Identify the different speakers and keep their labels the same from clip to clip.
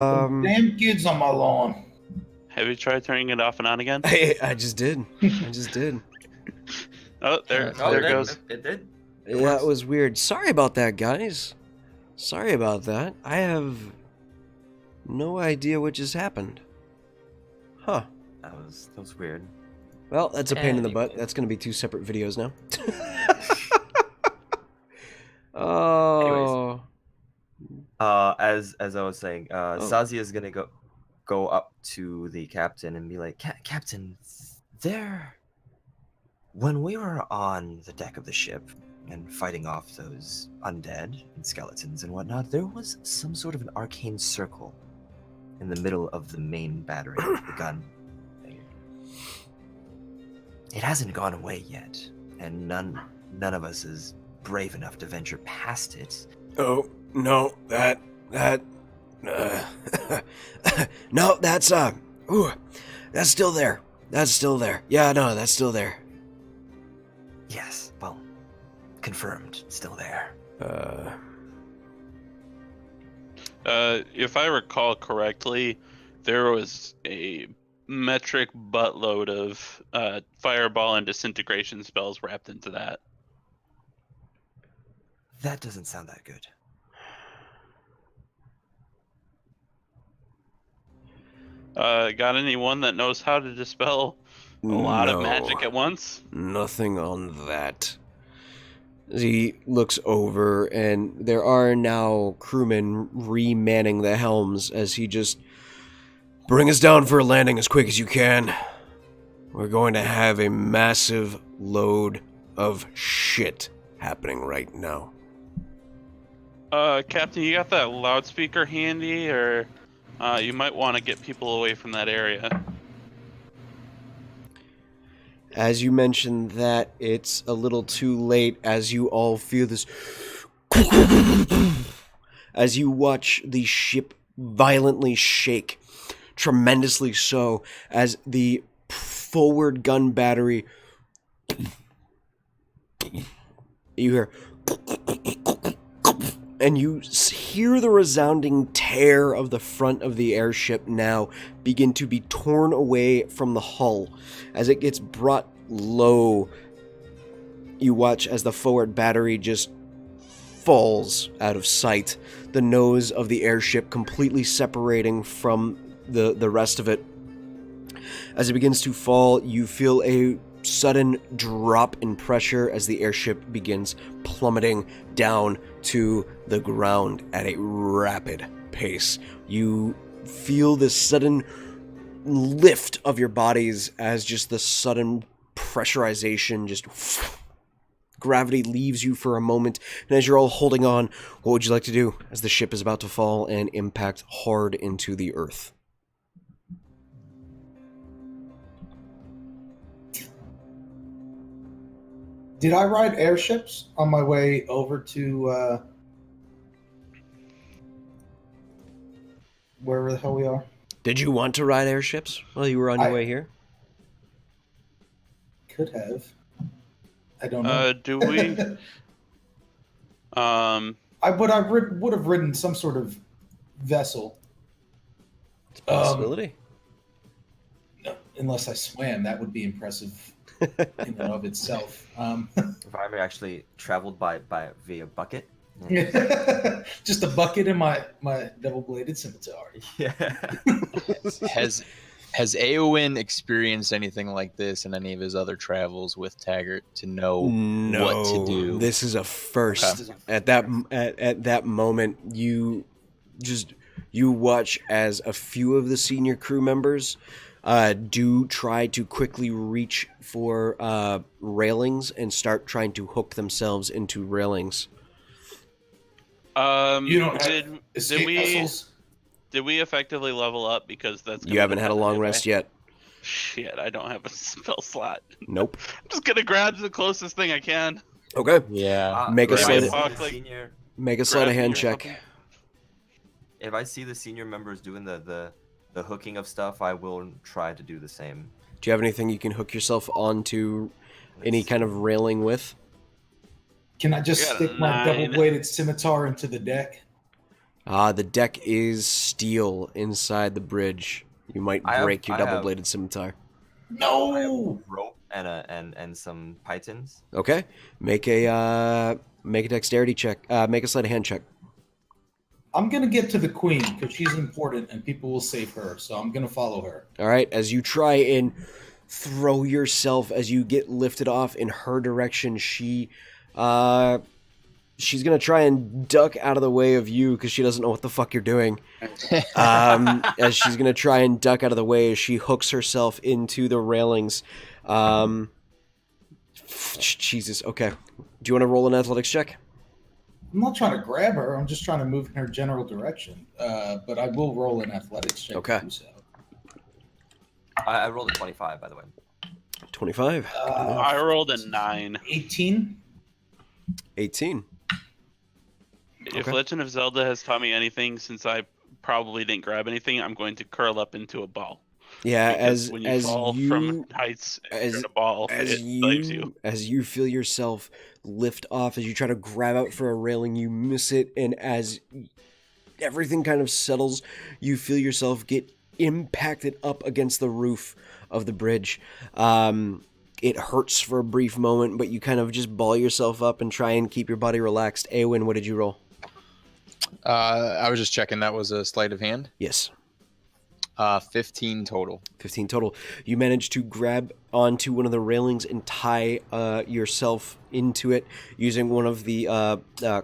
Speaker 1: Damn kids on my lawn.
Speaker 2: Have you tried turning it off and on again?
Speaker 3: I just did. I just did.
Speaker 2: Oh, there
Speaker 4: Oh,
Speaker 2: it goes.
Speaker 4: It did.
Speaker 3: Yeah, it was weird. Sorry about that, guys. Sorry about that. I have no idea what just happened. Huh.
Speaker 4: That was weird.
Speaker 3: Well, that's a pain in the butt.
Speaker 4: Anyway.
Speaker 3: That's going to be 2 separate videos now. Oh.
Speaker 4: As I was saying, Sazia is gonna go up to the captain and be like, Captain, there. When we were on the deck of the ship and fighting off those undead and skeletons and whatnot, there was some sort of an arcane circle in the middle of the main battery, the gun thing. It hasn't gone away yet, and none of us is brave enough to venture past it.
Speaker 3: Oh, no, no, that's still there. That's still there. Yeah, no, that's still there.
Speaker 4: Yes, well, confirmed, still there.
Speaker 2: If I recall correctly, there was a metric buttload of fireball and disintegration spells wrapped into that.
Speaker 4: That doesn't sound that good.
Speaker 2: Got anyone that knows how to dispel a lot of magic at once?
Speaker 3: Nothing on that. He looks over, and there are now crewmen remanning the helms as he just... Bring us down for a landing as quick as you can. We're going to have a massive load of shit happening right now.
Speaker 2: Captain, you got that loudspeaker handy, or you might want to get people away from that area.
Speaker 3: As you mentioned that, it's a little too late as you all feel this... as you watch the ship violently shake, tremendously so, as the forward gun battery... You hear... And you hear the resounding tear of the front of the airship now begin to be torn away from the hull. As it gets brought low, you watch as the forward battery just falls out of sight. The nose of the airship completely separating from the rest of it. As it begins to fall, you feel a sudden drop in pressure as the airship begins plummeting down to the ground at a rapid pace. You feel this sudden lift of your bodies as just the sudden pressurization, just gravity leaves you for a moment, and as you're all holding on, what would you like to do as the ship is about to fall and impact hard into the earth?
Speaker 1: Did I ride airships on my way over to wherever the hell we are?
Speaker 3: Did you want to ride airships while you were on your way here?
Speaker 1: Could have. I don't know.
Speaker 2: Do we?
Speaker 1: I would have ridden some sort of vessel.
Speaker 3: It's a possibility.
Speaker 1: Unless I swam, that would be impressive in and of itself.
Speaker 4: If I ever actually traveled by via bucket.
Speaker 1: Just a bucket and my double-bladed scimitar.
Speaker 4: Yeah.
Speaker 5: Has Eowyn experienced anything like this in any of his other travels with Taggart to know what to do?
Speaker 3: This is a first. Okay. At that moment, you watch as a few of the senior crew members do try to quickly reach for railings and start trying to hook themselves into railings.
Speaker 1: You don't have escape vessels?
Speaker 2: Did we effectively level up? Because that's
Speaker 3: you haven't had a long rest yet.
Speaker 2: Shit, I don't have a spell slot.
Speaker 3: Nope.
Speaker 2: I'm just gonna grab the closest thing I can.
Speaker 3: Okay.
Speaker 5: Yeah.
Speaker 3: Make a sleight of hand check.
Speaker 4: If I see the senior members doing the hooking of stuff, I will try to do the same.
Speaker 3: Do you have anything you can hook yourself onto any kind of railing with?
Speaker 1: Can I just stick my double-bladed scimitar into the deck?
Speaker 3: The deck is steel inside the bridge. You might break your double-bladed scimitar.
Speaker 1: No.
Speaker 4: I have a rope and some pythons.
Speaker 3: Okay, make a dexterity check. Make a sleight of hand check.
Speaker 1: I'm gonna get to the queen because she's important and people will save her. So I'm gonna follow her.
Speaker 3: All right, as you try and throw yourself, as you get lifted off in her direction, she's gonna try and duck out of the way of you because she doesn't know what the fuck you're doing. As she's gonna try and duck out of the way as she hooks herself into the railings. Jesus. Okay. Do you want to roll an athletics check?
Speaker 1: I'm not trying to grab her. I'm just trying to move in her general direction. But I will roll an athletics check.
Speaker 3: Okay.
Speaker 1: To do so.
Speaker 4: I rolled a 25, by the way.
Speaker 3: 25.
Speaker 2: I rolled a 9.
Speaker 1: 18.
Speaker 3: 18.
Speaker 2: If
Speaker 3: Okay.
Speaker 2: Legend of Zelda has taught me anything, since I probably didn't grab anything, I'm going to curl up into a ball.
Speaker 3: Yeah,
Speaker 2: Because when you fall from heights
Speaker 3: as-
Speaker 2: in a ball, it leaves you.
Speaker 3: As you feel yourself lift off, as you try to grab out for a railing, you miss it, and as everything kind of settles, you feel yourself get impacted up against the roof of the bridge. It hurts for a brief moment, but you kind of just ball yourself up and try and keep your body relaxed. Awen, what did you roll?
Speaker 5: I was just checking. That was a sleight of hand.
Speaker 3: Yes.
Speaker 5: 15 total.
Speaker 3: 15 total. You manage to grab onto one of the railings and tie yourself into it using one of the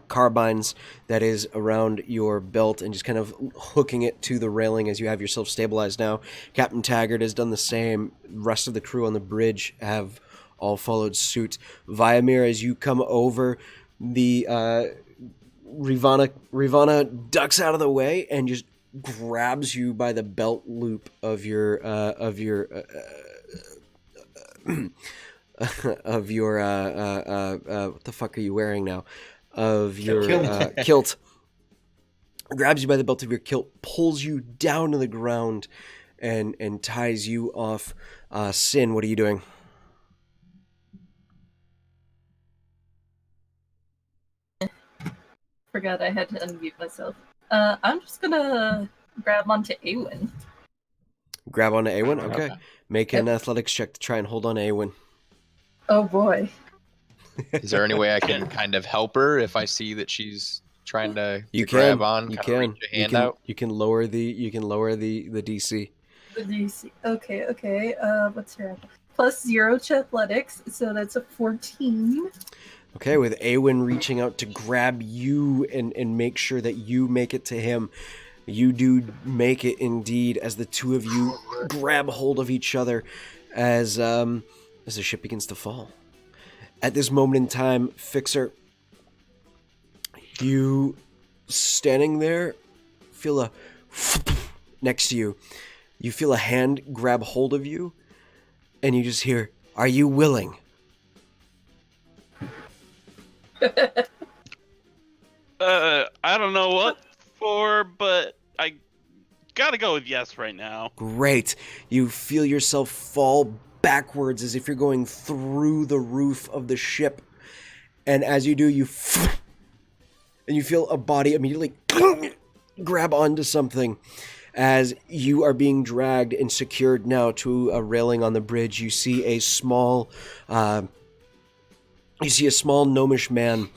Speaker 3: carbines that is around your belt and just kind of hooking it to the railing as you have yourself stabilized now. Captain Taggart has done the same. The rest of the crew on the bridge have all followed suit. Viamir, as you come over, the Rivana ducks out of the way and just grabs you by the belt loop of your what the fuck are you wearing now? Of your kilt. Grabs you by the belt of your kilt, pulls you down to the ground, and ties you off. Sin, what are you doing?
Speaker 6: Forgot I had to unmute myself. I'm just gonna grab onto Awen.
Speaker 3: Grab onto Awen? Okay. Make an athletics check to try and hold on to Awen.
Speaker 6: Oh boy.
Speaker 5: Is there any way I can kind of help her if I see that she's trying to
Speaker 3: You
Speaker 5: grab
Speaker 3: can.
Speaker 5: on?
Speaker 3: You
Speaker 5: kinda
Speaker 3: can.
Speaker 5: reach a hand out?
Speaker 3: You can lower the DC.
Speaker 6: The DC. Okay. What's your +0 to athletics? So that's a 14.
Speaker 3: Okay, with Awen reaching out to grab you and make sure that you make it to him. You do make it indeed as the two of you grab hold of each other as the ship begins to fall. At this moment in time, Fixer, you standing there feel a next to you. You feel a hand grab hold of you and you just hear, "Are you willing?"
Speaker 2: I don't know what for, but I gotta go with yes right now.
Speaker 3: Great. You feel yourself fall backwards as if you're going through the roof of the ship. And as you do, you feel a body immediately grab onto something. As you are being dragged and secured now to a railing on the bridge, you see a small gnomish man,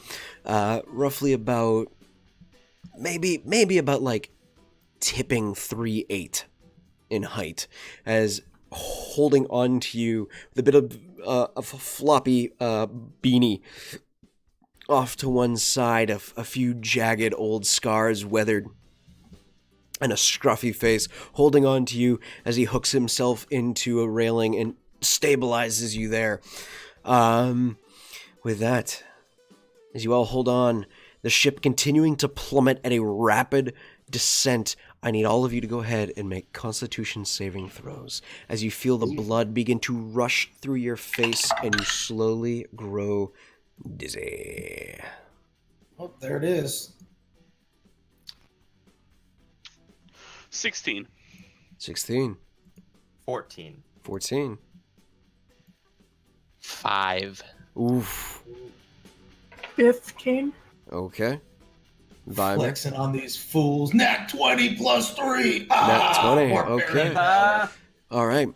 Speaker 3: roughly about maybe about like tipping 3'8" in height, as holding on to you with a bit of a floppy beanie off to one side, a few jagged old scars weathered, and a scruffy face, holding on to you as he hooks himself into a railing and stabilizes you there. With that, as you all hold on, the ship continuing to plummet at a rapid descent, I need all of you to go ahead and make Constitution saving throws as you feel the blood begin to rush through your face and you slowly grow dizzy.
Speaker 1: Oh, there it is.
Speaker 2: 16.
Speaker 3: 16.
Speaker 4: 14.
Speaker 3: 14.
Speaker 5: 5.
Speaker 3: Oof.
Speaker 6: 15.
Speaker 3: Okay. Vime.
Speaker 1: Flexing on these fools. Nat 20 plus 3.
Speaker 3: Nat 20,
Speaker 1: barbarian
Speaker 3: okay.
Speaker 1: power.
Speaker 3: All right.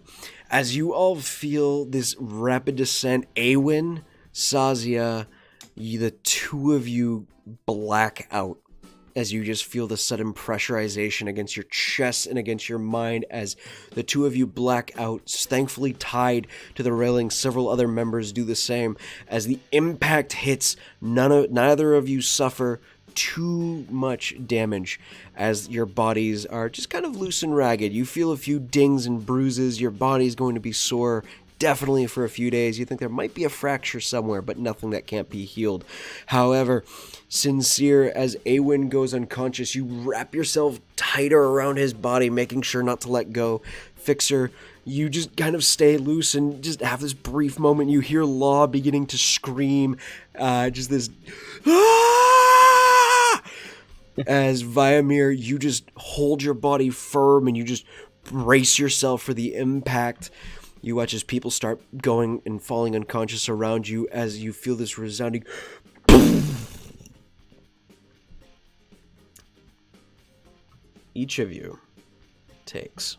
Speaker 3: As you all feel this rapid descent, Awen, Sazia, the two of you black out as you just feel the sudden pressurization against your chest and against your mind as the two of you black out, thankfully tied to the railing. Several other members do the same. As the impact hits, neither of you suffer too much damage as your bodies are just kind of loose and ragged. You feel a few dings and bruises. Your body's going to be sore definitely for a few days. You think there might be a fracture somewhere, but nothing that can't be healed. However, Sincere, as Awen goes unconscious, you wrap yourself tighter around his body, making sure not to let go. Fixer, you just kind of stay loose and just have this brief moment. You hear Law beginning to scream, just this as Viamir, you just hold your body firm and you just brace yourself for the impact. You watch as people start going and falling unconscious around you as you feel this resounding each of you takes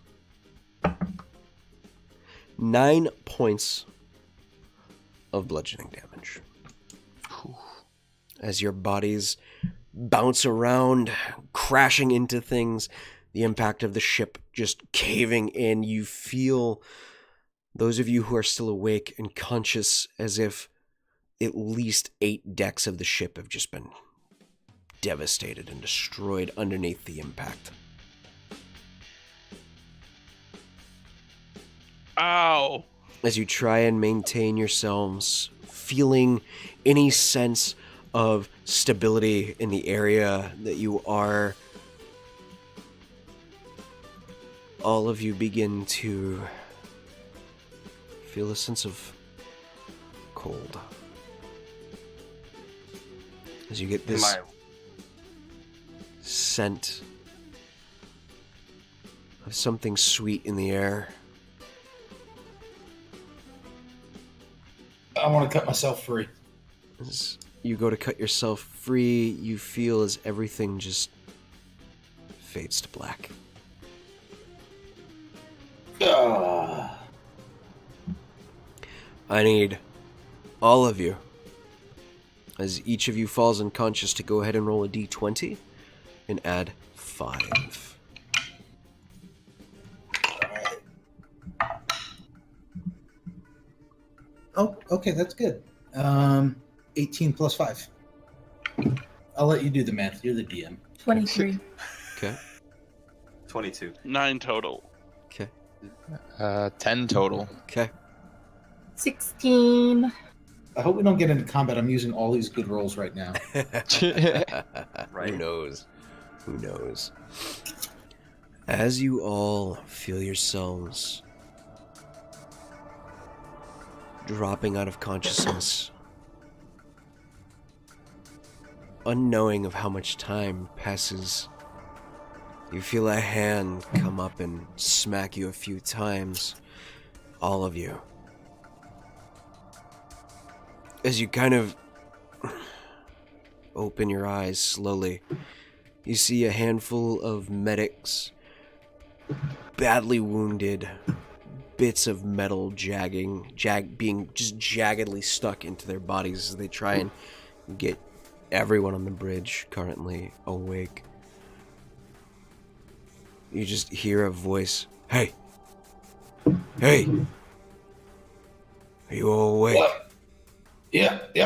Speaker 3: 9 points of bludgeoning damage as your bodies bounce around, crashing into things, the impact of the ship just caving in. You feel, those of you who are still awake and conscious, as if at least 8 decks of the ship have just been devastated and destroyed underneath the impact.
Speaker 2: Ow!
Speaker 3: As you try and maintain yourselves, feeling any sense of stability in the area that you are, all of you begin to feel a sense of cold. As you get this scent of something sweet in the air.
Speaker 1: I want to cut myself free.
Speaker 3: As you go to cut yourself free, you feel as everything just fades to black.
Speaker 1: Ah.
Speaker 3: I need all of you, as each of you falls unconscious, to go ahead and roll a d20 and add 5.
Speaker 1: Oh, okay, that's good. 18 plus 5. I'll let you do the math. You're the DM.
Speaker 6: 23.
Speaker 3: Okay.
Speaker 4: 22.
Speaker 2: 9 total.
Speaker 3: Okay.
Speaker 5: 10 total.
Speaker 3: Okay.
Speaker 6: 16.
Speaker 1: I hope we don't get into combat. I'm using all these good rolls right now.
Speaker 4: Right.
Speaker 3: Who knows? Who knows? As you all feel yourselves dropping out of consciousness, unknowing of how much time passes, you feel a hand come up and smack you a few times. All of you. As you kind of open your eyes slowly, you see a handful of medics, badly wounded, bits of metal being just jaggedly stuck into their bodies as they try and get everyone on the bridge currently awake. You just hear a voice. Hey! Hey! Are you all awake?
Speaker 1: What? Yep.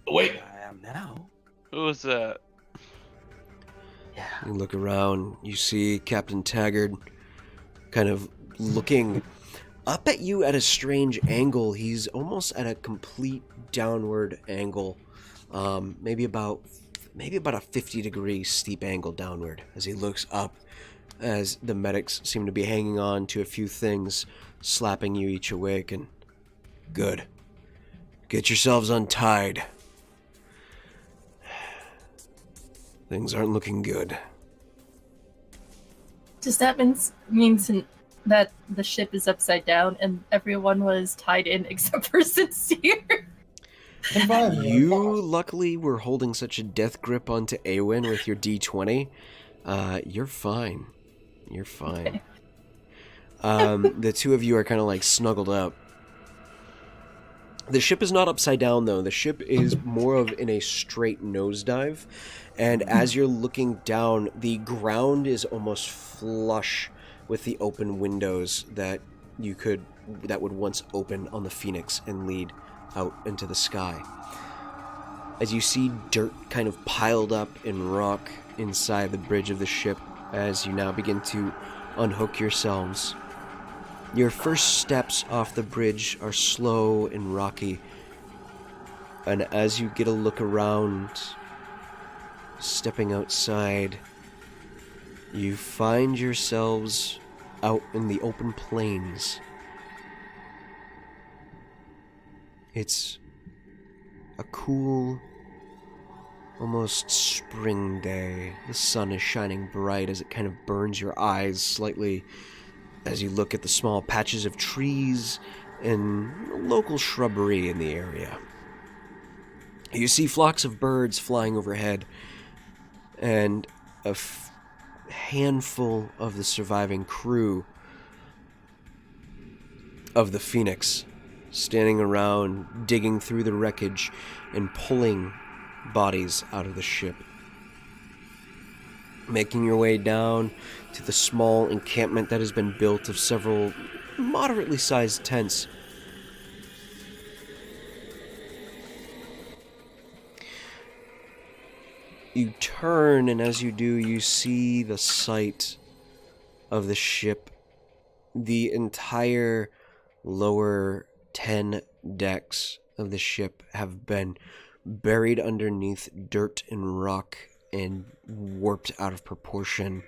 Speaker 1: Wait.
Speaker 4: I am now.
Speaker 2: Who was that?
Speaker 4: Yeah.
Speaker 3: You look around, you see Captain Taggart kind of looking up at you at a strange angle. He's almost at a complete downward angle. Maybe about a 50-degree steep angle downward as he looks up, as the medics seem to be hanging on to a few things, slapping you each awake. And good. Get yourselves untied. Things aren't looking good.
Speaker 6: Does that mean that the ship is upside down and everyone was tied in except for Sincere?
Speaker 1: I'm fine.
Speaker 3: You luckily were holding such a death grip onto Awen with your D20. You're fine. You're fine. The two of you are kind of like snuggled up. The ship is not upside down, though. The ship is more of in a straight nosedive. And as you're looking down, the ground is almost flush with the open windows that would once open on the Phoenix and lead out into the sky. As you see dirt kind of piled up in rock inside the bridge of the ship, as you now begin to unhook yourselves. Your first steps off the bridge are slow and rocky, and as you get a look around, stepping outside, you find yourselves out in the open plains. It's a cool, almost spring day. The sun is shining bright as it kind of burns your eyes slightly as you look at the small patches of trees and local shrubbery in the area. You see flocks of birds flying overhead, and a handful of the surviving crew of the Phoenix standing around, digging through the wreckage and pulling bodies out of the ship. Making your way down to the small encampment that has been built of several moderately sized tents. You turn, and as you do, you see the site of the ship. The entire lower 10 decks of the ship have been buried underneath dirt and rock and warped out of proportion.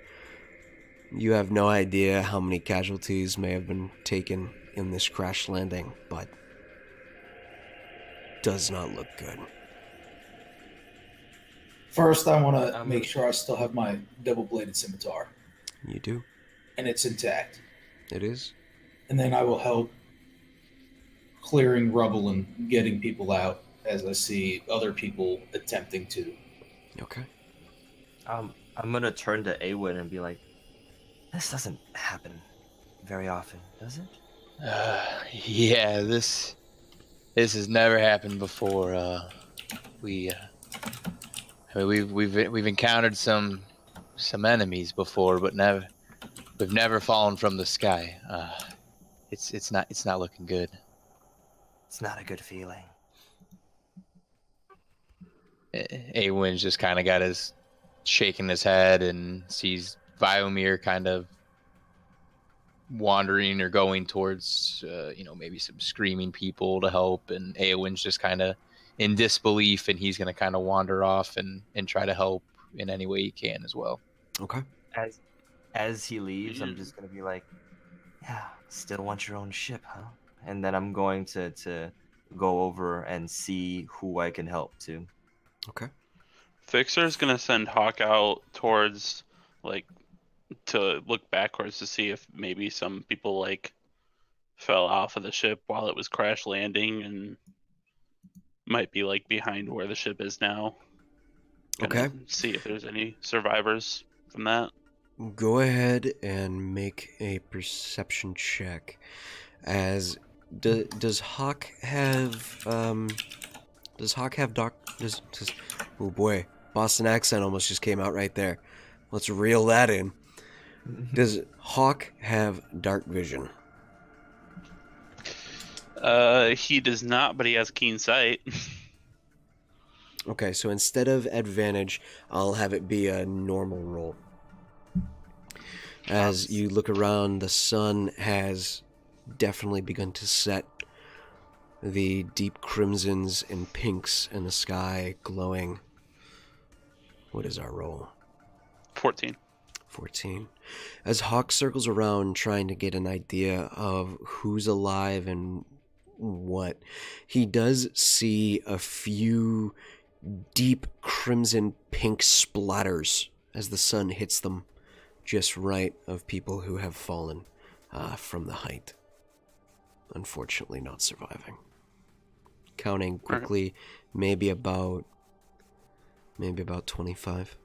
Speaker 3: You have no idea how many casualties may have been taken in this crash landing, but does not look good.
Speaker 1: First, I want to make sure I still have my double-bladed scimitar.
Speaker 3: You do?
Speaker 1: And it's intact.
Speaker 3: It is?
Speaker 1: And then I will help clearing rubble and getting people out as I see other people attempting to.
Speaker 3: Okay.
Speaker 4: I'm gonna turn to Awen and be like, this doesn't happen very often, does it?
Speaker 5: Yeah, this has never happened before. We've encountered some enemies before, but we've never fallen from the sky. It's not looking good.
Speaker 4: It's not a good feeling.
Speaker 5: Awen's just kind of got his shaking his head and sees Viomir kind of wandering or going towards, maybe some screaming people to help, and Awen's just kind of in disbelief, and he's going to kind of wander off and try to help in any way he can as well.
Speaker 3: Okay.
Speaker 4: As he leaves, I'm just going to be like, yeah, still want your own ship, huh? And then I'm going to go over and see who I can help too.
Speaker 3: Okay.
Speaker 2: Fixer's gonna send Hawk out towards, to look backwards to see if maybe some people, fell off of the ship while it was crash landing and might be, behind where the ship is now.
Speaker 3: Okay.
Speaker 2: See if there's any survivors from that.
Speaker 3: Go ahead and make a perception check. Does Hawk have oh boy, Boston accent almost just came out right there. Let's reel that in. Does Hawk have dark vision?
Speaker 2: He does not, but he has keen sight.
Speaker 3: Okay, so instead of advantage, I'll have it be a normal roll. As you look around, the sun has definitely begun to set. The deep crimsons and pinks in the sky glowing. What is our roll?
Speaker 2: 14.
Speaker 3: 14. As Hawk circles around trying to get an idea of who's alive and what, he does see a few deep crimson pink splatters as the sun hits them just right of people who have fallen from the height. Unfortunately not surviving. counting quickly, maybe about 25.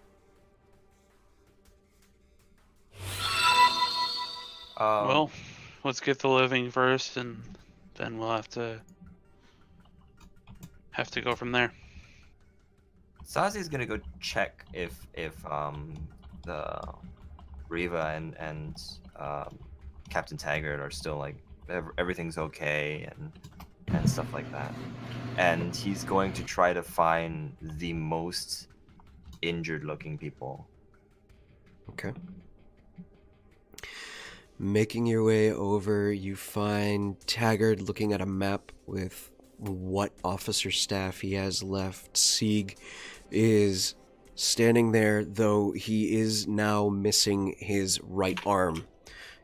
Speaker 2: Well, let's get the living first, and then we'll have to go from there.
Speaker 4: Sazi's gonna go check if the Riva and Captain Taggart are still like everything's okay and stuff like that. And he's going to try to find the most injured looking people.
Speaker 3: Okay. Making your way over, you find Taggart looking at a map with what officer staff he has left. Sieg is standing there, though he is now missing his right arm.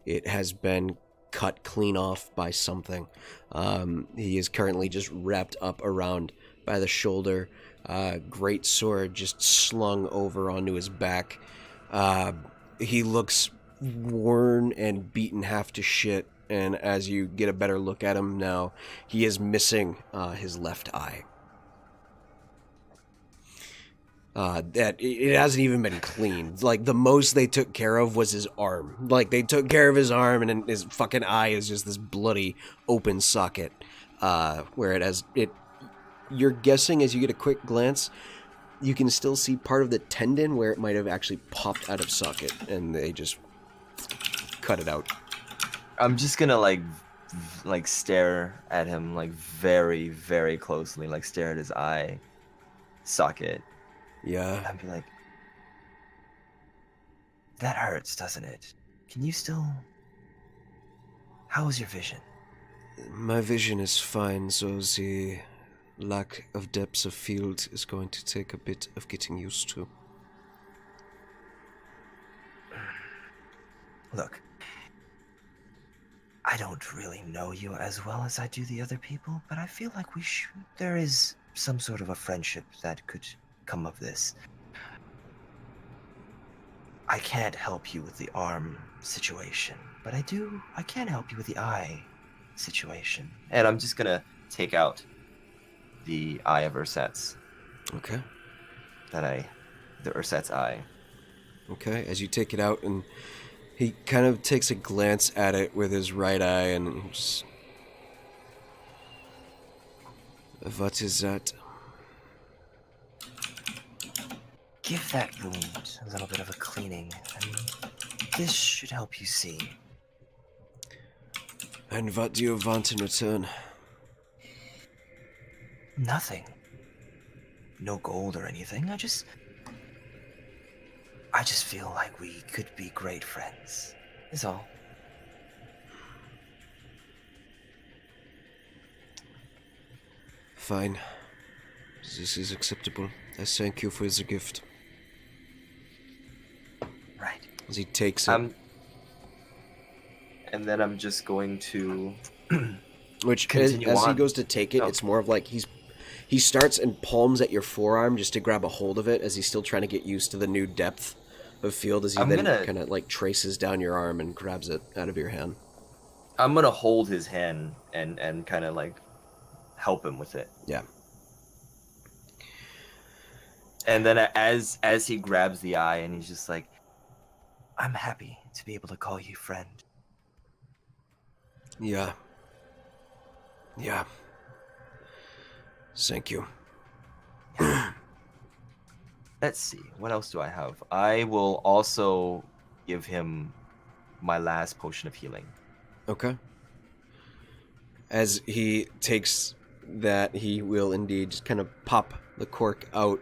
Speaker 3: It has been cut clean off by something. He is currently just wrapped up around by the shoulder. Great sword just slung over onto his back. He looks worn and beaten half to shit, and as you get a better look at him now, he is missing his left eye. That it hasn't even been cleaned. Like, the most they took care of was his arm. Like, they took care of his arm, and then his fucking eye is just this bloody open socket. Where it has it. You're guessing as you get a quick glance, you can still see part of the tendon where it might have actually popped out of socket, and they just cut it out.
Speaker 4: I'm just gonna like stare at him like very, very closely, like stare at his eye socket.
Speaker 3: Yeah.
Speaker 4: I'd be like, that hurts, doesn't it? Can you still... How is your vision?
Speaker 3: My vision is fine, so the lack of depth of field is going to take a bit of getting used to.
Speaker 4: Look, I don't really know you as well as I do the other people, but I feel like there is some sort of a friendship that could come of this. I can't help you with the arm situation, but I can help you with the eye situation. And I'm just gonna take out the eye of Urset's.
Speaker 3: Okay.
Speaker 4: The Urset's eye.
Speaker 3: Okay, as you take it out, and he kind of takes a glance at it with his right eye, and just... What is that?
Speaker 4: Give that wound a little bit of a cleaning, and this should help you see.
Speaker 3: And what do you want in return?
Speaker 4: Nothing. No gold or anything. I just feel like we could be great friends, is all.
Speaker 3: Fine. This is acceptable. I thank you for the gift.
Speaker 4: Right.
Speaker 3: As he takes it.
Speaker 4: And then I'm just going to...
Speaker 3: Which,
Speaker 4: continue
Speaker 3: as he
Speaker 4: on.
Speaker 3: goes to take it,
Speaker 4: Oh.
Speaker 3: it's more of like he starts and palms at your forearm just to grab a hold of it, as he's still trying to get used to the new depth of field, as he kind of like traces down your arm and grabs it out of your hand.
Speaker 4: I'm gonna hold his hand and kind of like help him with it.
Speaker 3: Yeah.
Speaker 4: And then as he grabs the eye and he's just like, I'm happy to be able to call you friend.
Speaker 3: Yeah. Yeah. Thank you.
Speaker 4: Let's see, what else do I have? I will also give him my last potion of healing.
Speaker 3: Okay. As he takes that, he will indeed just kind of pop the cork out,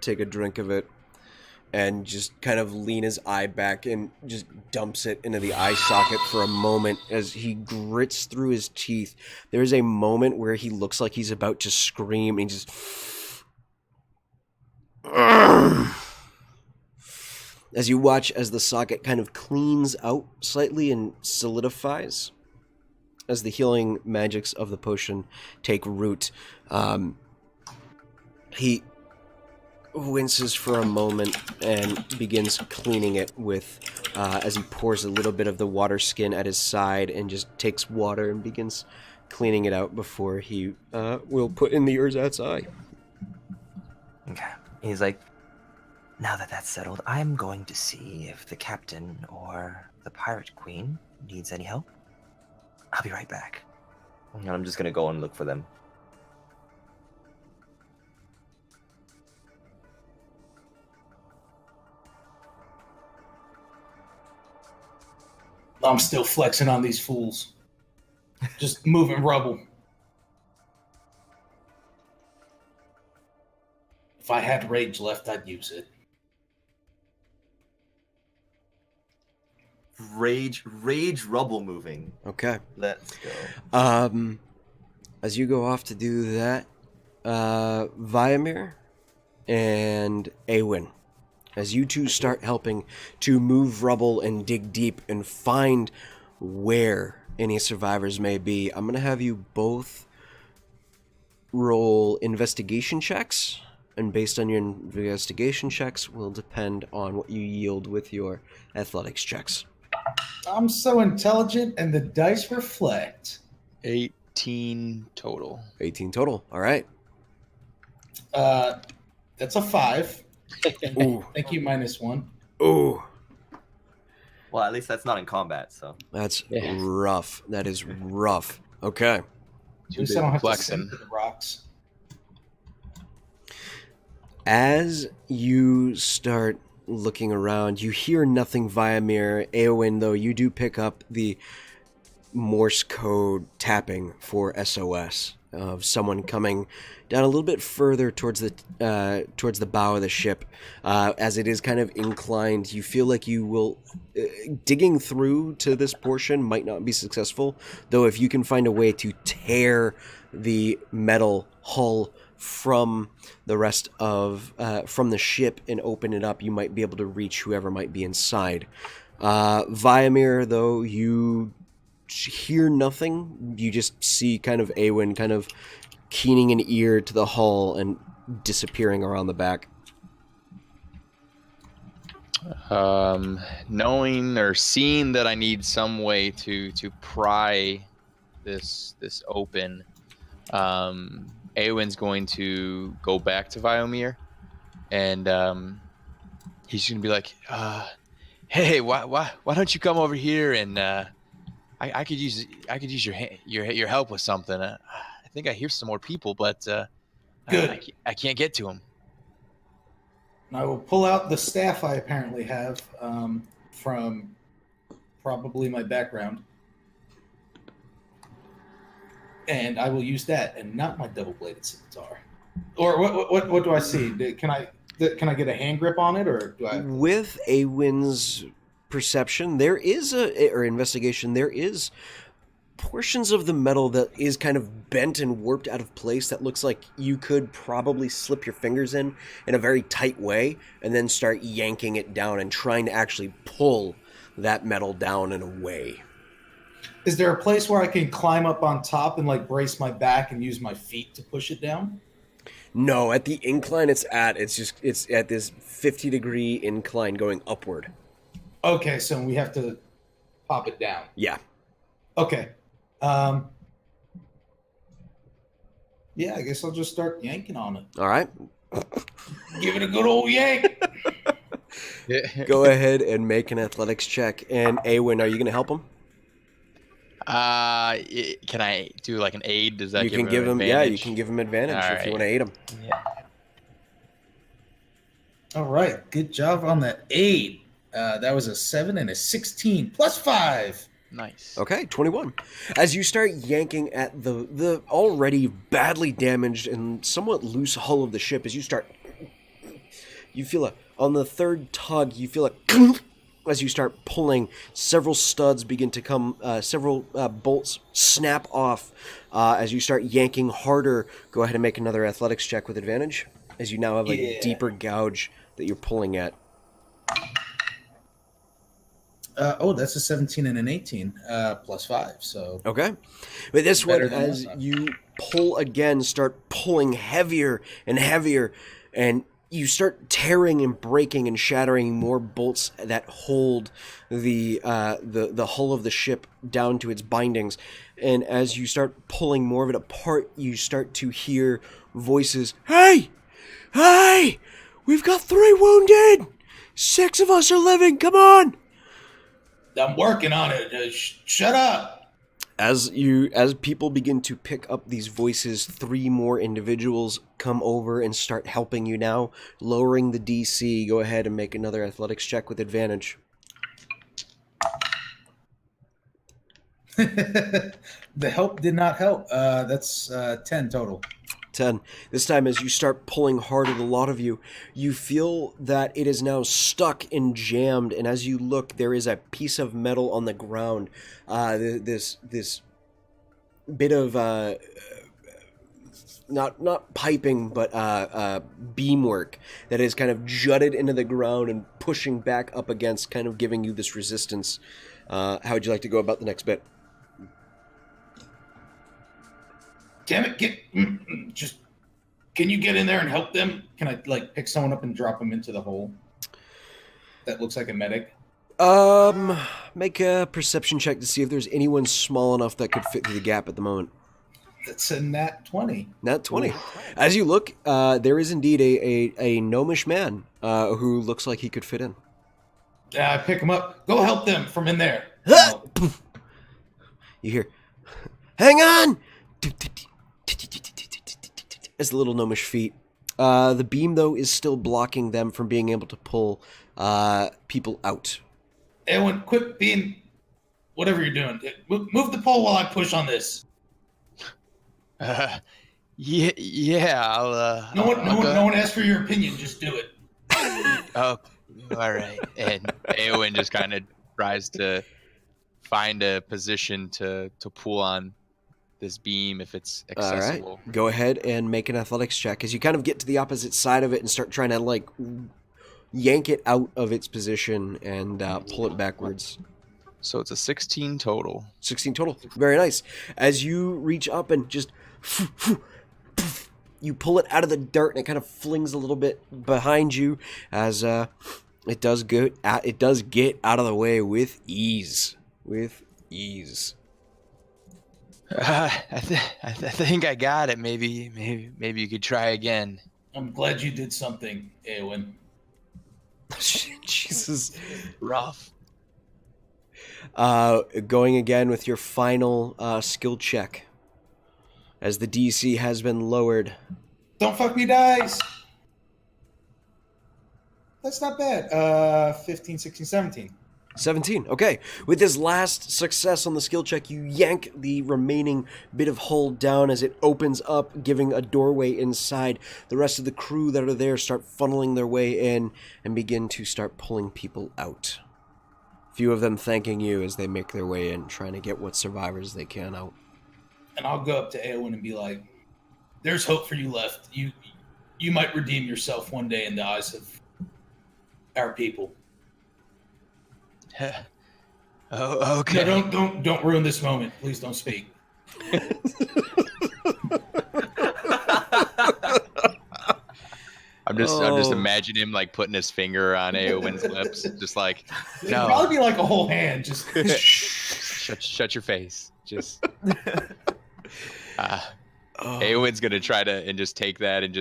Speaker 3: take a drink of it, and just kind of lean his eye back and just dumps it into the eye socket for a moment as he grits through his teeth. There's a moment where he looks like he's about to scream, and he just... As you watch as the socket kind of cleans out slightly and solidifies, as the healing magics of the potion take root, he winces for a moment and begins cleaning it with, as he pours a little bit of the water skin at his side and just takes water and begins cleaning it out before he will put in the ersatz eye.
Speaker 4: Okay. He's like, now that that's settled, I'm going to see if the captain or the pirate queen needs any help. I'll be right back. And I'm just gonna go and look for them.
Speaker 1: I'm still flexing on these fools. Just moving rubble. If I had rage left, I'd use it.
Speaker 4: Rage rubble moving.
Speaker 3: Okay.
Speaker 4: Let's go.
Speaker 3: As you go off to do that, Viamir and Awen, as you two start helping to move rubble and dig deep and find where any survivors may be, I'm going to have you both roll investigation checks, and based on your investigation checks will depend on what you yield with your athletics checks.
Speaker 1: I'm so intelligent, and the dice reflect.
Speaker 5: 18 total.
Speaker 3: 18 total. All right.
Speaker 1: That's a 5.
Speaker 3: Ooh.
Speaker 1: Thank you, -1.
Speaker 3: Ooh.
Speaker 4: Well, at least that's not in combat, so.
Speaker 3: That's rough. That is rough. Okay.
Speaker 1: At least I don't have to
Speaker 5: flexing.
Speaker 1: sink to the rocks.
Speaker 3: As you start looking around, you hear nothing via mirror. Aowen, though, you do pick up the Morse code tapping for SOS of someone coming down a little bit further towards the bow of the ship. As it is kind of inclined, you feel like you will digging through to this portion might not be successful, though if you can find a way to tear the metal hull from the rest of from the ship and open it up, you might be able to reach whoever might be inside. Viamir, though, you hear nothing. You just see kind of Awen kind of keening an ear to the hull and disappearing around the back.
Speaker 5: Knowing or seeing that I need some way to pry this open, Aowen's going to go back to Viomir, and he's going to be like, "Hey, why don't you come over here and I could use your help with something. I think I hear some more people, but
Speaker 1: Good.
Speaker 5: I can't get to them."
Speaker 1: I will pull out the staff I apparently have from probably my background, and I will use that and not my double-bladed scimitar. Or what do I see? Can I get a hand grip on it, or do I?
Speaker 3: With Awin's perception, there is or investigation, there is portions of the metal that is kind of bent and warped out of place that looks like you could probably slip your fingers in a very tight way and then start yanking it down and trying to actually pull that metal down and away.
Speaker 1: Is there a place where I can climb up on top and like brace my back and use my feet to push it down?
Speaker 3: No, at the incline it's at this 50-degree incline going upward.
Speaker 1: Okay, so we have to pop it down.
Speaker 3: Yeah.
Speaker 1: Okay. Yeah, I guess I'll just start yanking on it.
Speaker 3: All right.
Speaker 1: Give it a good old yank.
Speaker 3: Go ahead and make an athletics check. And Awen, are you going to help him?
Speaker 5: Can I do like an aid? Does that
Speaker 3: you
Speaker 5: give
Speaker 3: can
Speaker 5: him
Speaker 3: give him?
Speaker 5: advantage?
Speaker 3: Yeah, you can give him advantage
Speaker 5: All
Speaker 3: if
Speaker 5: right.
Speaker 3: you want to aid him.
Speaker 5: Yeah.
Speaker 1: All right, good job on that 8. That was a 7 and a 16 plus 5.
Speaker 5: Nice.
Speaker 3: Okay, 21. As you start yanking at the already badly damaged and somewhat loose hull of the ship, as you feel on the third tug, you feel as you start pulling, several studs begin to come, several bolts snap off. As you start yanking harder, go ahead and make another athletics check with advantage, as you now have a deeper gouge that you're pulling at.
Speaker 1: That's a 17 and an 18 plus 5. So
Speaker 3: Okay. But this one,
Speaker 1: Better than
Speaker 3: as
Speaker 1: last time.
Speaker 3: you pull again, start pulling heavier and heavier, and you start tearing and breaking and shattering more bolts that hold the hull of the ship down to its bindings. And as you start pulling more of it apart, you start to hear voices. Hey! Hey! We've got 3 wounded! 6 of us are living, come on!
Speaker 1: I'm working on it. Shut up.
Speaker 3: As people begin to pick up these voices, 3 more individuals come over and start helping you now, lowering the DC. Go ahead and make another athletics check with advantage.
Speaker 1: The help did not help. That's 10 total.
Speaker 3: 10. This time, as you start pulling hard at a lot of you, you feel that it is now stuck and jammed, and as you look, there is a piece of metal on the ground. This bit of not piping, but beamwork that is kind of jutted into the ground and pushing back up against, kind of giving you this resistance. How would you like to go about the next bit?
Speaker 1: Damn it! Can you get in there and help them? Can I pick someone up and drop them into the hole? That looks like a medic.
Speaker 3: Make a perception check to see if there's anyone small enough that could fit through the gap at the moment.
Speaker 1: That's a nat 20.
Speaker 3: Nat 20. As you look, there is indeed a gnomish man who looks like he could fit in.
Speaker 1: I pick him up. Go help them from in there.
Speaker 3: You hear, hang on! As the little gnomish feet. The beam, though, is still blocking them from being able to pull people out.
Speaker 1: Everyone, quit being whatever you're doing. Move the pole while I push on this.
Speaker 5: Yeah, I'll.
Speaker 1: No one asked for your opinion. Just do it.
Speaker 5: Oh, all right. And Eowyn just kind of tries to find a position to pull on this beam if it's accessible.
Speaker 3: All right. Go ahead and make an athletics check as you kind of get to the opposite side of it and start trying to yank it out of its position and pull it backwards.
Speaker 5: So it's a 16 total.
Speaker 3: 16 total. Very nice. As you reach up and just you pull it out of the dirt and it kind of flings a little bit behind you as it does get out of the way with ease. With ease.
Speaker 5: I think I got it. Maybe you could try again.
Speaker 1: I'm glad you did something, Eowyn.
Speaker 3: Jesus.
Speaker 5: Rough.
Speaker 3: Going again with your final skill check as the DC has been lowered.
Speaker 1: Don't fuck me, dice. That's not bad. 15, 16, 17.
Speaker 3: 17. Okay. With this last success on the skill check, you yank the remaining bit of hull down as it opens up, giving a doorway inside. The rest of the crew that are there start funneling their way in and begin to start pulling people out. A few of them thanking you as they make their way in, trying to get what survivors they can out.
Speaker 1: And I'll go up to Eowyn and be like, there's hope for you left. You might redeem yourself one day in the eyes of our people.
Speaker 5: Oh, okay.
Speaker 1: No, don't ruin this moment. Please don't speak.
Speaker 5: I'm just imagining him putting his finger on Eowyn's lips, just like,
Speaker 1: It'd
Speaker 5: no.
Speaker 1: probably be like a whole hand. Just
Speaker 5: shut your face. Just Eowyn's gonna try to and just take that and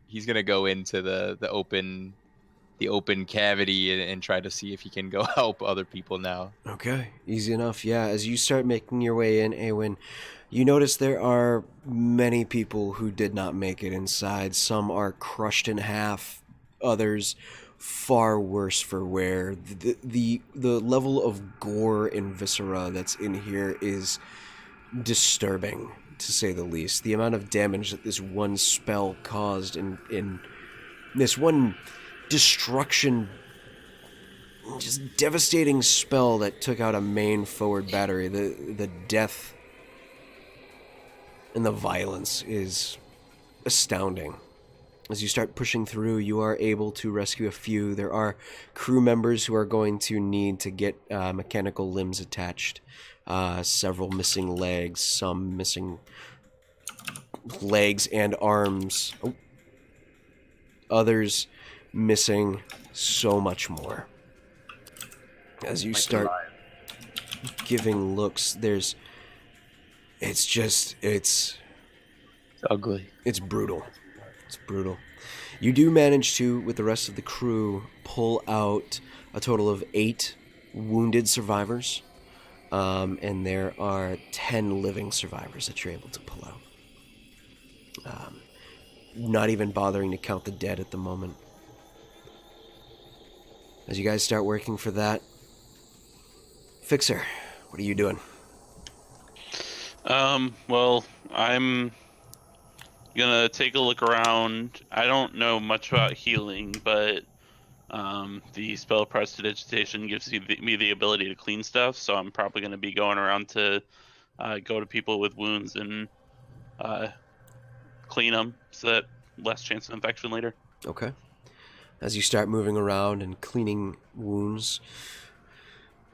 Speaker 5: he's gonna go into the open cavity and try to see if he can go help other people now.
Speaker 3: Okay, easy enough. Yeah, as you start making your way in, Eowyn, you notice there are many people who did not make it inside. Some are crushed in half, others far worse for wear. The level of gore and viscera that's in here is disturbing, to say the least. The amount of damage that this one spell caused in this one destruction, just devastating spell that took out a main forward battery. The death and the violence is astounding. As you start pushing through, you are able to rescue a few. There are crew members who are going to need to get mechanical limbs attached. Several missing legs, some missing legs and arms. Others missing so much more. As you start giving looks, it's
Speaker 5: ugly.
Speaker 3: It's brutal. It's brutal. You do manage to, with the rest of the crew, pull out a total of 8 wounded survivors. And there are 10 living survivors that you're able to pull out. Not even bothering to count the dead at the moment. As you guys start working for that, Fixer, what are you doing?
Speaker 2: Well, I'm gonna take a look around. I don't know much about healing, but the spell prestidigitation gives me the ability to clean stuff, so I'm probably gonna be going around to go to people with wounds and clean them, so that less chance of infection later.
Speaker 3: Okay. As you start moving around and cleaning wounds,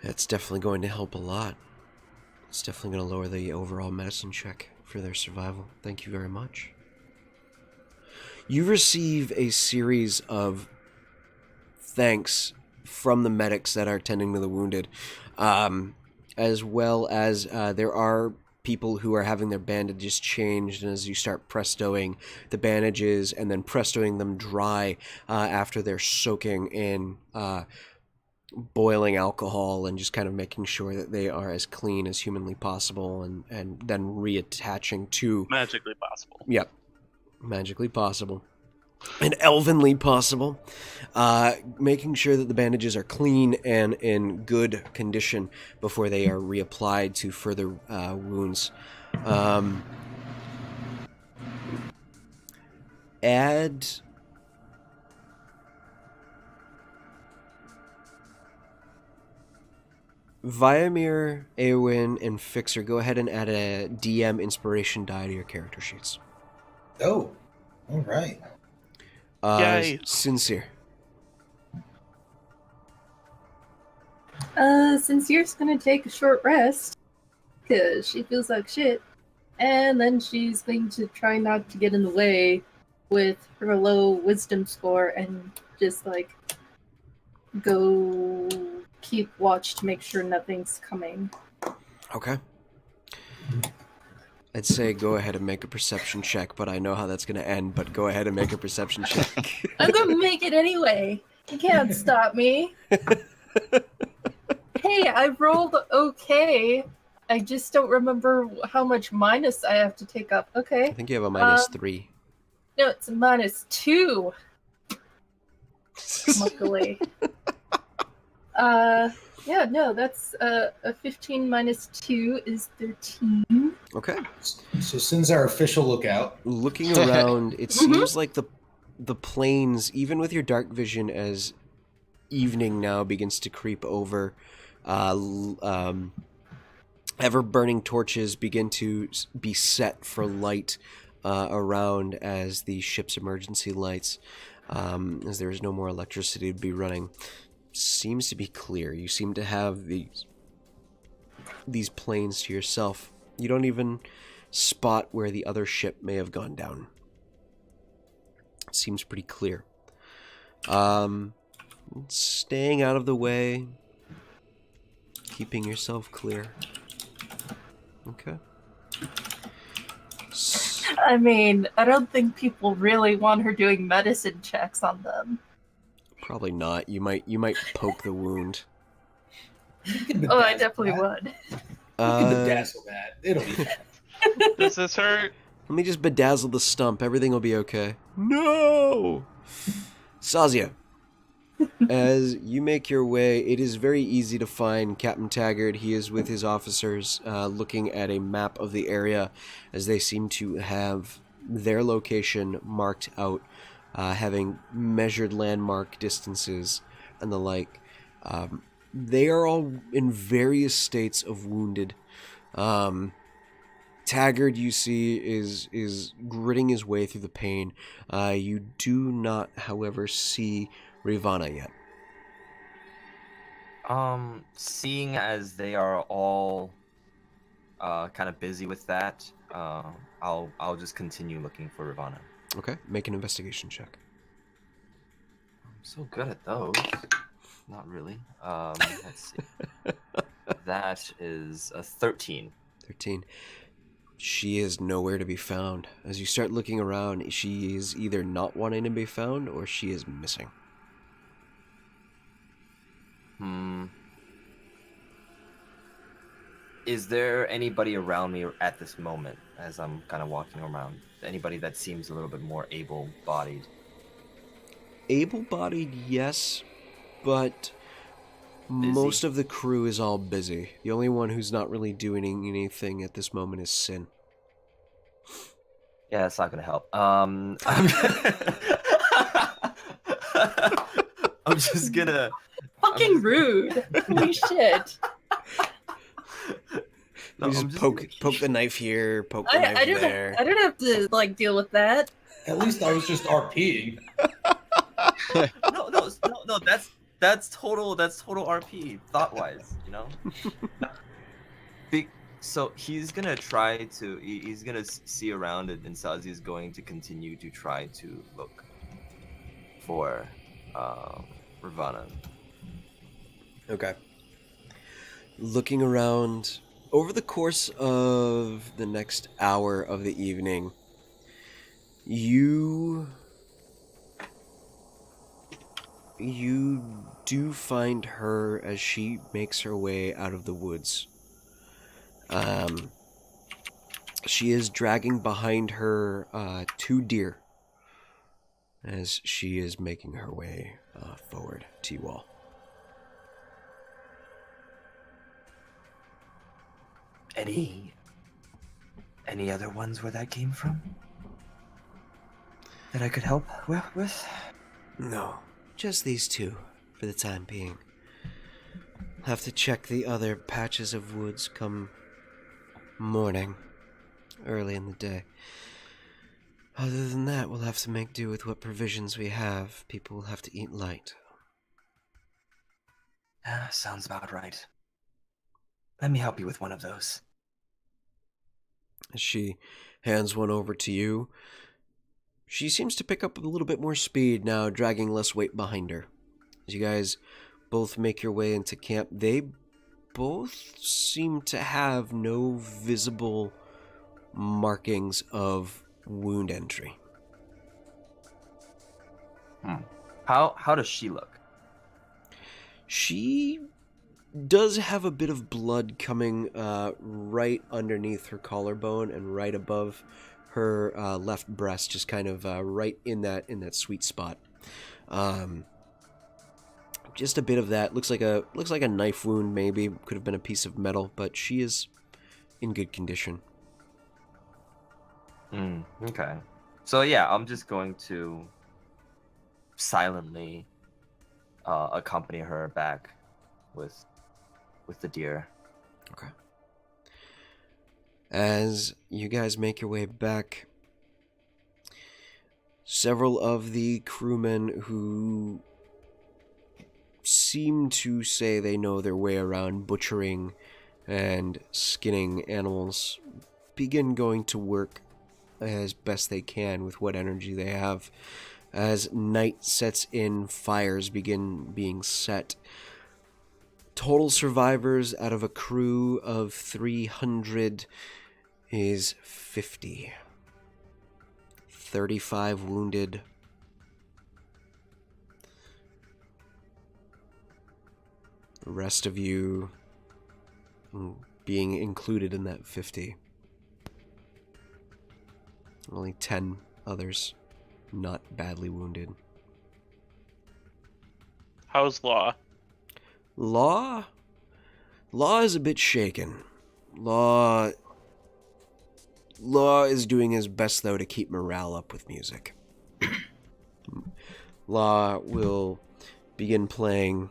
Speaker 3: that's definitely going to help a lot. It's definitely going to lower the overall medicine check for their survival. Thank you very much. You receive a series of thanks from the medics that are tending to the wounded, as well as there are people who are having their bandages changed, and as you start prestoing the bandages and then prestoing them dry after they're soaking in boiling alcohol and just kind of making sure that they are as clean as humanly possible, and then reattaching to...
Speaker 2: Magically possible.
Speaker 3: Yep. Magically possible. And elvenly possible. Making sure that the bandages are clean and in good condition before they are reapplied to further wounds. Add... Viamir, Eowyn, and Fixer, go ahead and add a DM inspiration die to your character sheets.
Speaker 1: Oh, all right.
Speaker 2: Yay.
Speaker 3: Sincere.
Speaker 6: Sincere's gonna take a short rest because she feels like shit, and then she's going to try not to get in the way with her low wisdom score and just like go keep watch to make sure nothing's coming.
Speaker 3: Okay. I'd say go ahead and make a perception check, but I know how that's going to end, but go ahead and make a perception check.
Speaker 6: I'm gonna make it anyway. You can't stop me. Hey, I rolled okay. I just don't remember how much minus I have to take up.
Speaker 3: I
Speaker 6: Okay.
Speaker 3: think you have a -3.
Speaker 6: No, it's a -2. Luckily. Yeah, no, that's a 15 minus 2 is 13.
Speaker 3: Okay.
Speaker 1: So Sin's our official lookout.
Speaker 3: Looking around, it seems like the plains, even with your dark vision as evening now begins to creep over, ever-burning torches begin to be set for light around as the ship's emergency lights, as there is no more electricity to be running. Seems to be clear. You seem to have these plains to yourself. You don't even spot where the other ship may have gone down. Seems pretty clear. Staying out of the way, keeping yourself clear. Okay.
Speaker 6: I mean, I don't think people really want her doing medicine checks on them.
Speaker 3: Probably not. You might poke the wound.
Speaker 6: Oh, I definitely would.
Speaker 1: You can bedazzle that. It'll be fine.
Speaker 2: Does this hurt?
Speaker 3: Let me just bedazzle the stump. Everything will be okay. No! Sazia, as you make your way, it is very easy to find Captain Taggart. He is with his officers looking at a map of the area as they seem to have their location marked out, having measured landmark distances and the like. They are all in various states of wounded. Taggart, you see, is gritting his way through the pain. You do not, however, see Rivana yet.
Speaker 4: Seeing as they are all kind of busy with that, I'll just continue looking for Rivana.
Speaker 3: Okay, make an investigation check.
Speaker 4: so good at those. Not really. Let's see. That is a 13.
Speaker 3: 13. She is nowhere to be found. As you start looking around, she is either not wanting to be found or she is missing.
Speaker 4: Is there anybody around me at this moment as I'm kind of walking around? Anybody that seems a little bit more able-bodied?
Speaker 3: Able-bodied, yes, but most of the crew is all busy. The only one who's not really doing anything at this moment is Sin.
Speaker 4: Yeah, that's not gonna help. I'm just gonna.
Speaker 6: Fucking rude. Holy shit.
Speaker 3: No, you just poke the knife here, poke the knife there.
Speaker 6: I don't have to like deal with that.
Speaker 1: At least I was just RPing.
Speaker 4: No. That's total RP thought-wise, you know. So he's gonna try to. He's gonna see around, and Sazi is going to continue to try to look for Ravana.
Speaker 3: Okay. Looking around over the course of the next hour of the evening, you do find her as she makes her way out of the woods. She is dragging behind her 2 deer as she is making her way forward to you all.
Speaker 4: Any other ones where that came from? That I could help with?
Speaker 3: No, just these 2 for the time being. Have to check the other patches of woods come morning, early in the day. Other than that, we'll have to make do with what provisions we have. People will have to eat light.
Speaker 4: Sounds about right. Let me help you with one of those.
Speaker 3: She hands one over to you. She seems to pick up a little bit more speed now, dragging less weight behind her. As you guys both make your way into camp, they both seem to have no visible markings of wound entry.
Speaker 4: How does she look?
Speaker 3: She does have a bit of blood coming right underneath her collarbone and right above her left breast, just kind of right in that sweet spot. Just a bit of that. Looks like a knife wound, maybe. Could have been a piece of metal, but she is in good condition.
Speaker 4: Okay. So yeah, I'm just going to silently accompany her back with the deer.
Speaker 3: Okay. As you guys make your way back, several of the crewmen who seem to say they know their way around butchering and skinning animals begin going to work as best they can with what energy they have. As night sets in, fires begin being set. Total survivors out of a crew of 300 is 50. 35 wounded. The rest of you being included in that 50. Only 10 others not badly wounded.
Speaker 2: How's Law?
Speaker 3: Law is a bit shaken. Law is doing his best, though, to keep morale up with music. Law will begin playing...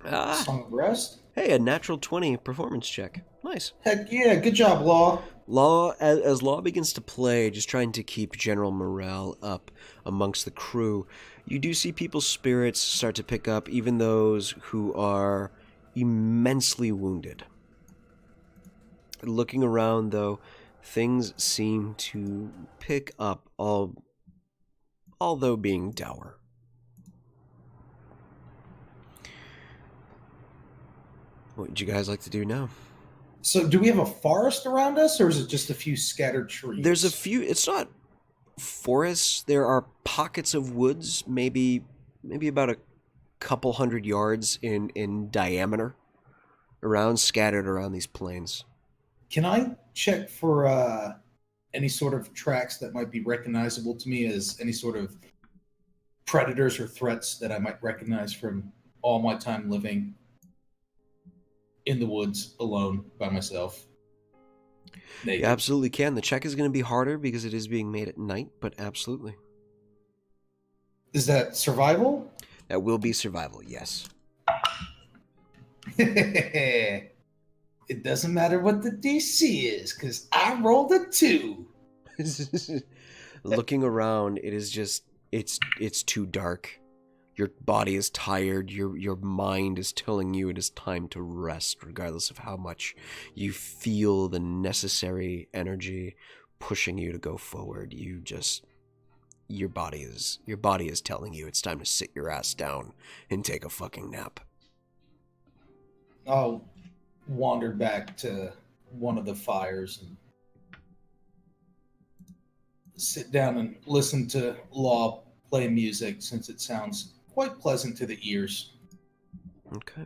Speaker 1: Song of Rest?
Speaker 3: Hey, a natural 20 performance check. Nice.
Speaker 1: Heck yeah, good job, Law.
Speaker 3: Law, as Law begins to play, just trying to keep general morale up amongst the crew, you do see people's spirits start to pick up, even those who are immensely wounded. Looking around, though, things seem to pick up although being dour. What would you guys like to do now?
Speaker 1: So, do we have a forest around us, or is it just a few scattered trees?
Speaker 3: There's a few. It's not forests. There are pockets of woods, maybe about a couple 100 yards in diameter, scattered around these plains.
Speaker 1: Can I check for any sort of tracks that might be recognizable to me as any sort of predators or threats that I might recognize from all my time living in the woods alone by myself?
Speaker 3: You absolutely can. The check is going to be harder because it is being made at night, but absolutely.
Speaker 1: Is that survival?
Speaker 3: That will be survival, yes.
Speaker 1: It doesn't matter what the DC is, because I rolled a 2.
Speaker 3: Looking around, it is just, it's too dark. Your body is tired. Your mind is telling you it is time to rest, regardless of how much you feel the necessary energy pushing you to go forward. Your body is telling you it's time to sit your ass down and take a fucking nap.
Speaker 1: I'll wander back to one of the fires and sit down and listen to Law play music, since it sounds quite pleasant to the ears.
Speaker 3: Okay.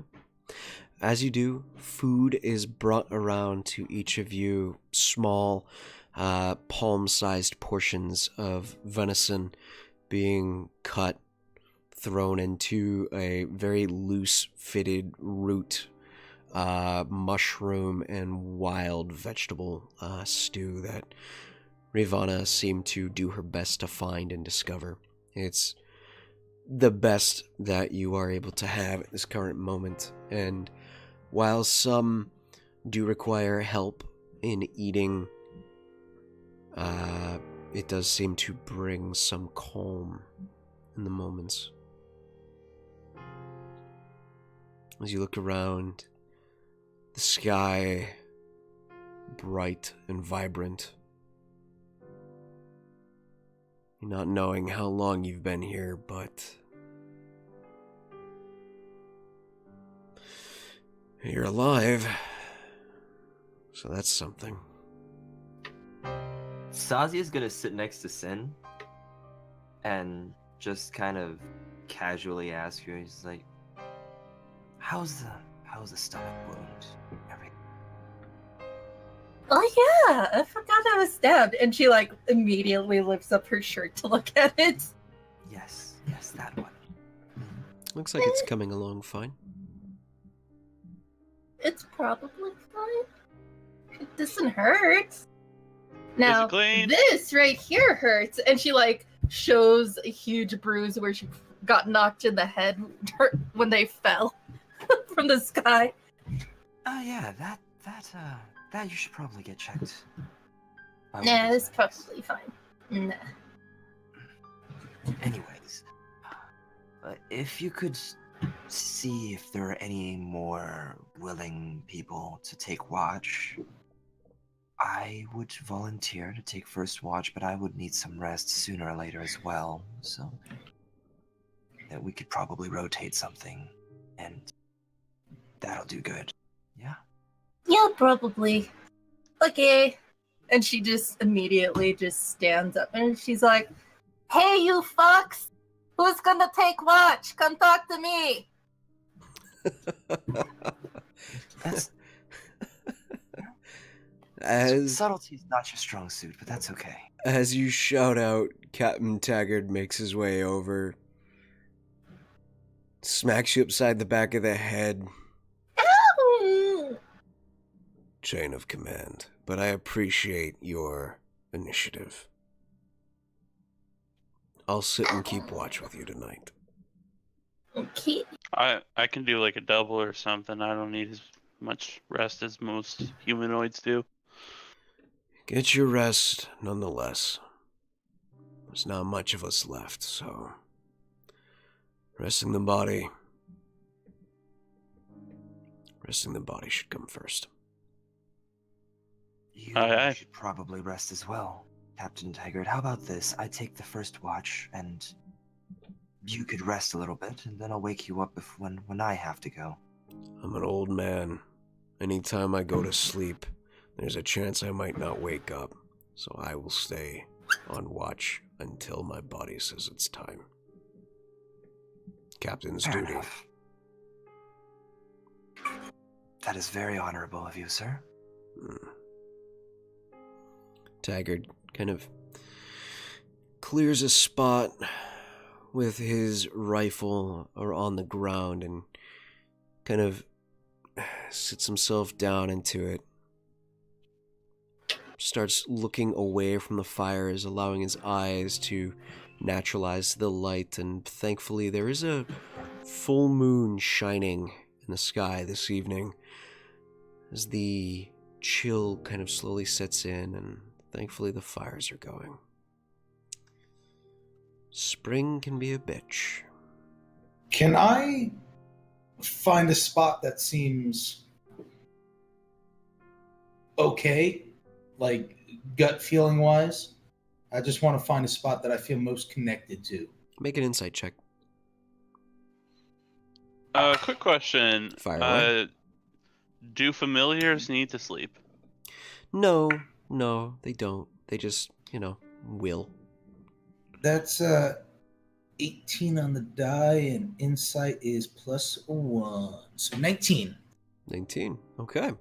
Speaker 3: As you do, food is brought around to each of you, small, palm-sized portions of venison being cut, thrown into a very loose-fitted root, mushroom and wild vegetable stew that Ravana seemed to do her best to find and discover. It's the best that you are able to have at this current moment, and while some do require help in eating, it does seem to bring some calm in the moments. As you look around, the sky bright and vibrant. Not knowing how long you've been here, but you're alive, so that's something.
Speaker 4: Sazia's gonna sit next to Sin and just kind of casually ask her, he's like, how's the stomach wound? Everything?
Speaker 6: Oh yeah, I forgot I was stabbed. And she like immediately lifts up her shirt to look at it.
Speaker 4: Yes, that one.
Speaker 3: Looks like it's coming along fine.
Speaker 6: It's probably fine. It doesn't hurt. Now,
Speaker 2: clean?
Speaker 6: this right here hurts. And she like shows a huge bruise where she got knocked in the head when they fell from the sky.
Speaker 4: Oh yeah, that you should probably get checked.
Speaker 6: Nah, it's probably fine. Nah.
Speaker 4: Anyways, if you could see if there are any more willing people to take watch, I would volunteer to take first watch, but I would need some rest sooner or later as well, so that we could probably rotate something, and that'll do good. Yeah?
Speaker 6: Yeah, probably. Okay. And she just immediately just stands up and she's like, hey, you fucks! Who's gonna take watch? Come talk to me!
Speaker 4: That's...
Speaker 3: As
Speaker 4: Subtlety's not your strong suit, but that's okay.
Speaker 3: As you shout out, Captain Taggart makes his way over, smacks you upside the back of the head.
Speaker 6: Ow!
Speaker 3: Chain of command, but I appreciate your initiative. I'll sit and keep watch with you tonight.
Speaker 6: Okay.
Speaker 2: I can do like a double or something. I don't need as much rest as most humanoids do.
Speaker 3: Get your rest, nonetheless. There's not much of us left, so resting the body should come first.
Speaker 4: You
Speaker 2: Aye.
Speaker 4: should probably rest as well. Captain Taggart, how about this? I take the first watch, and you could rest a little bit, and then I'll wake you up when I have to go.
Speaker 3: I'm an old man. Anytime I go to sleep, there's a chance I might not wake up, so I will stay on watch until my body says it's time. Captain's
Speaker 4: Fair
Speaker 3: duty.
Speaker 4: enough. That is very honorable of you, sir.
Speaker 3: Taggart kind of clears a spot with his rifle or on the ground and kind of sits himself down into it. Starts looking away from the fires, allowing his eyes to naturalize the light, and thankfully there is a full moon shining in the sky this evening as the chill kind of slowly sets in, and thankfully the fires are going. Spring can be a bitch.
Speaker 1: Can I find a spot that seems okay, like gut feeling wise? I just want to find a spot that I feel most connected to.
Speaker 3: Make an insight check.
Speaker 2: Quick question.
Speaker 3: Fire away.
Speaker 2: Do familiars need to sleep?
Speaker 3: No, they don't. They just, will.
Speaker 1: That's 18 on the die, and insight is +1. So 19.
Speaker 3: 19. Okay.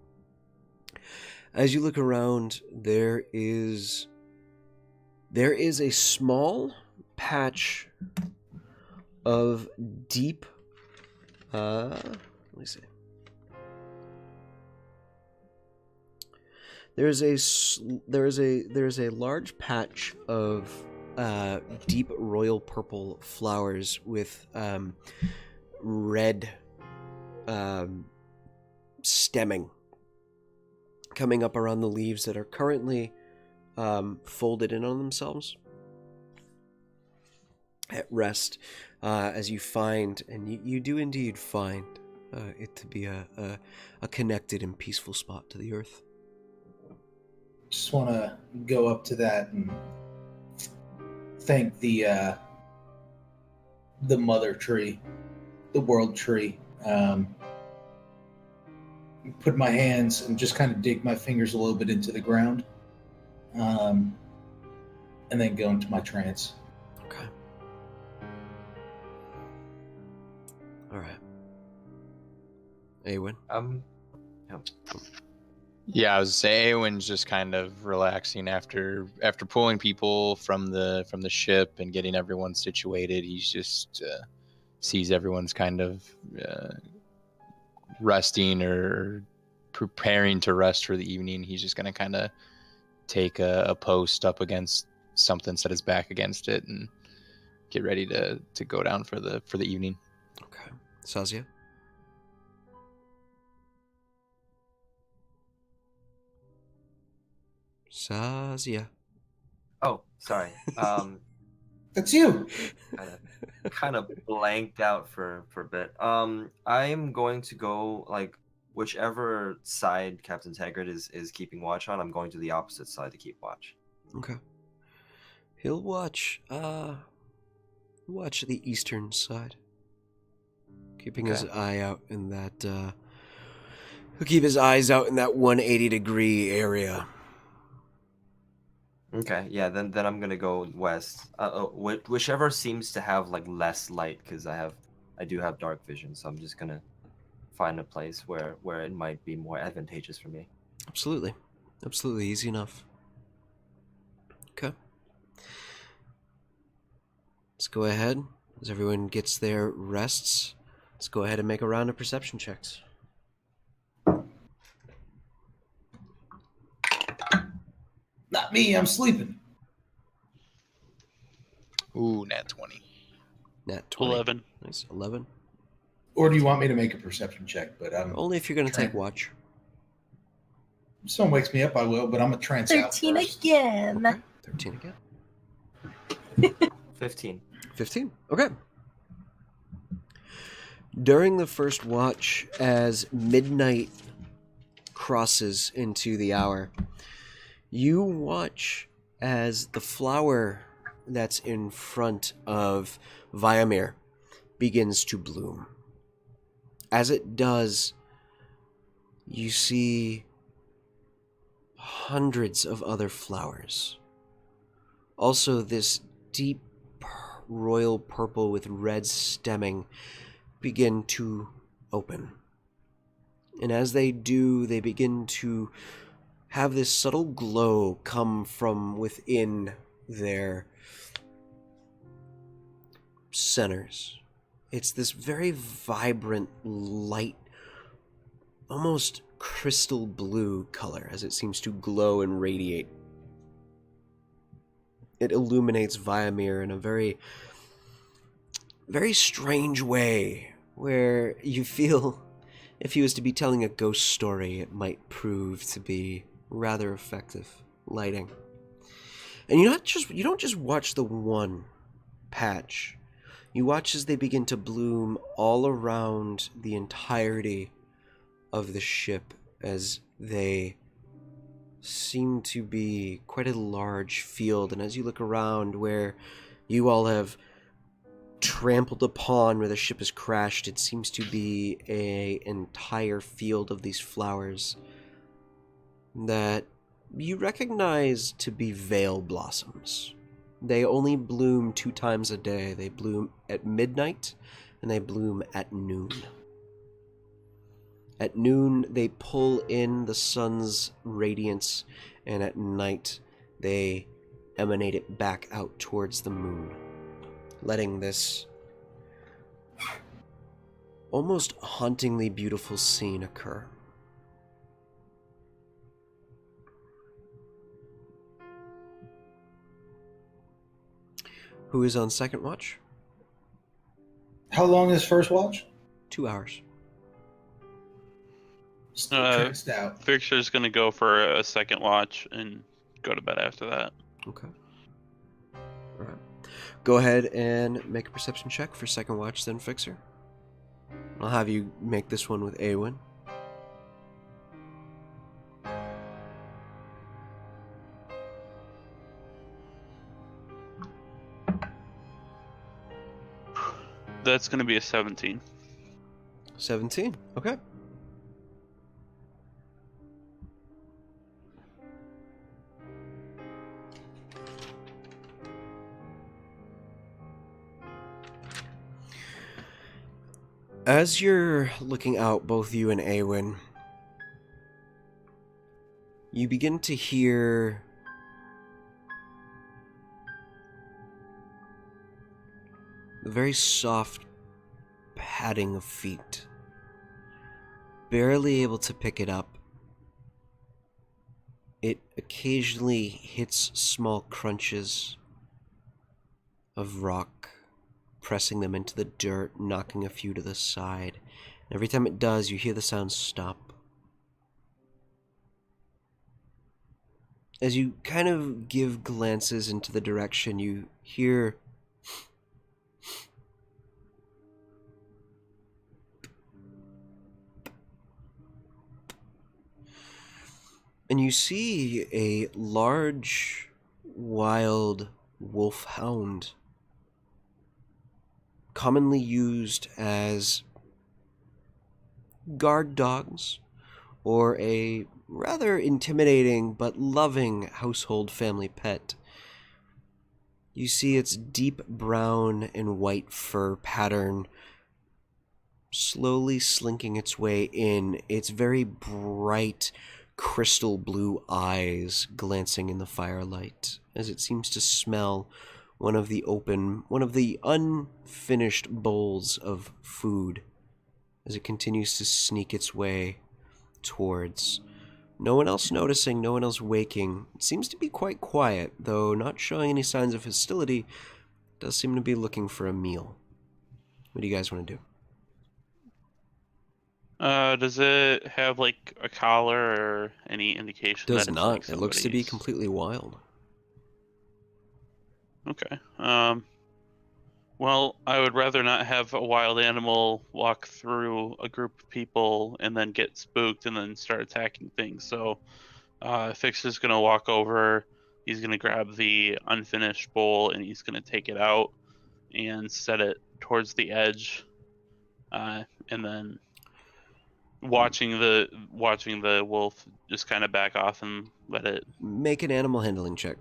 Speaker 3: As you look around, there is a small patch of deep let me see. There is a large patch of deep royal purple flowers with red stemming coming up around the leaves that are currently folded in on themselves at rest, as you find, and you do indeed find it to be a connected and peaceful spot to the earth.
Speaker 1: Just want to go up to that and thank the mother tree, the world tree. Put my hands and just kind of dig my fingers a little bit into the ground, and then go into my trance.
Speaker 3: Okay. All right. Awen.
Speaker 5: Yeah, I was saying Eowyn's just kind of relaxing after pulling people from the ship and getting everyone situated. He's just sees everyone's kind of resting or preparing to rest for the evening. He's just gonna kind of take a post up against something, set his back against it, and get ready to go down for the evening.
Speaker 3: Okay. Sazia. Sazia.
Speaker 4: Oh, sorry.
Speaker 1: That's you.
Speaker 4: kind of blanked out for a bit. I'm going to go like whichever side Captain Taggart is keeping watch on. I'm going to the opposite side to keep watch.
Speaker 3: Okay. He'll watch the eastern side, keeping his eye out in that. He'll keep his eyes out in that 180-degree area.
Speaker 4: Okay, yeah. Then I'm gonna go west. Whichever seems to have like less light, because I do have dark vision, so I'm just gonna find a place where it might be more advantageous for me.
Speaker 3: Absolutely, easy enough. Okay. Let's go ahead as everyone gets their rests. Let's go ahead and make a round of perception checks.
Speaker 1: Not me, I'm sleeping.
Speaker 5: Ooh, nat 20.
Speaker 3: Nat 20.
Speaker 2: 11.
Speaker 3: Nice. 11.
Speaker 1: Or do you want me to make a perception check? But I'm
Speaker 3: Only if you're going to take watch.
Speaker 1: If someone wakes me up, I will, but I'm a trance out
Speaker 6: 13
Speaker 1: first.
Speaker 6: again.
Speaker 3: Okay. 13 again.
Speaker 4: 15.
Speaker 3: 15. Okay. During the first watch, as midnight crosses into the hour, you watch as the flower that's in front of Viamir begins to bloom. As it does, you see hundreds of other flowers. Also, this deep royal purple with red stemming begin to open. And as they do, they begin to have this subtle glow come from within their centers. It's this very vibrant, light, almost crystal blue color as it seems to glow and radiate. It illuminates Viamir in a very, very strange way, where you feel if he was to be telling a ghost story, it might prove to be rather effective lighting. And you don't just watch the one patch. You watch as they begin to bloom all around the entirety of the ship, as they seem to be quite a large field. And as you look around where you all have trampled upon, where the ship has crashed, it seems to be an entire field of these flowers that you recognize to be veil blossoms. They only bloom 2 times a day. They bloom at midnight and they bloom at noon. At noon, they pull in the sun's radiance, and at night, they emanate it back out towards the moon, letting this almost hauntingly beautiful scene occur. Who is on second watch?
Speaker 1: How long is first watch?
Speaker 3: 2 hours.
Speaker 1: Still turns out.
Speaker 2: Fixer's gonna go for a second watch and go to bed after that.
Speaker 3: Okay. Alright. Go ahead and make a perception check for second watch, then Fixer. I'll have you make this one with Awen.
Speaker 2: That's gonna be a 17.
Speaker 3: 17. Okay. As you're looking out, both you and Awen, you begin to hear the very soft padding of feet. Barely able to pick it up. It occasionally hits small crunches of rock, pressing them into the dirt, knocking a few to the side. Every time it does, you hear the sound stop. As you kind of give glances into the direction, you hear and you see a large, wild wolfhound, commonly used as guard dogs or a rather intimidating but loving household family pet. You see its deep brown and white fur pattern slowly slinking its way in, its very bright crystal blue eyes glancing in the firelight as it seems to smell one of the unfinished bowls of food as it continues to sneak its way towards. No one else noticing, no one else waking. It seems to be quite quiet, though not showing any signs of hostility. It does seem to be looking for a meal. What do you guys want to do?
Speaker 2: Does it have like a collar or any indication?
Speaker 3: Does
Speaker 2: that it's,
Speaker 3: not.
Speaker 2: like,
Speaker 3: It looks to be
Speaker 2: somebody's-
Speaker 3: completely wild.
Speaker 2: Okay. Well, I would rather not have a wild animal walk through a group of people and then get spooked and then start attacking things. So, Fixer's gonna walk over, he's gonna grab the unfinished bowl and he's gonna take it out and set it towards the edge, and then watching the wolf just kind of back off and let it.
Speaker 3: Make an animal handling check.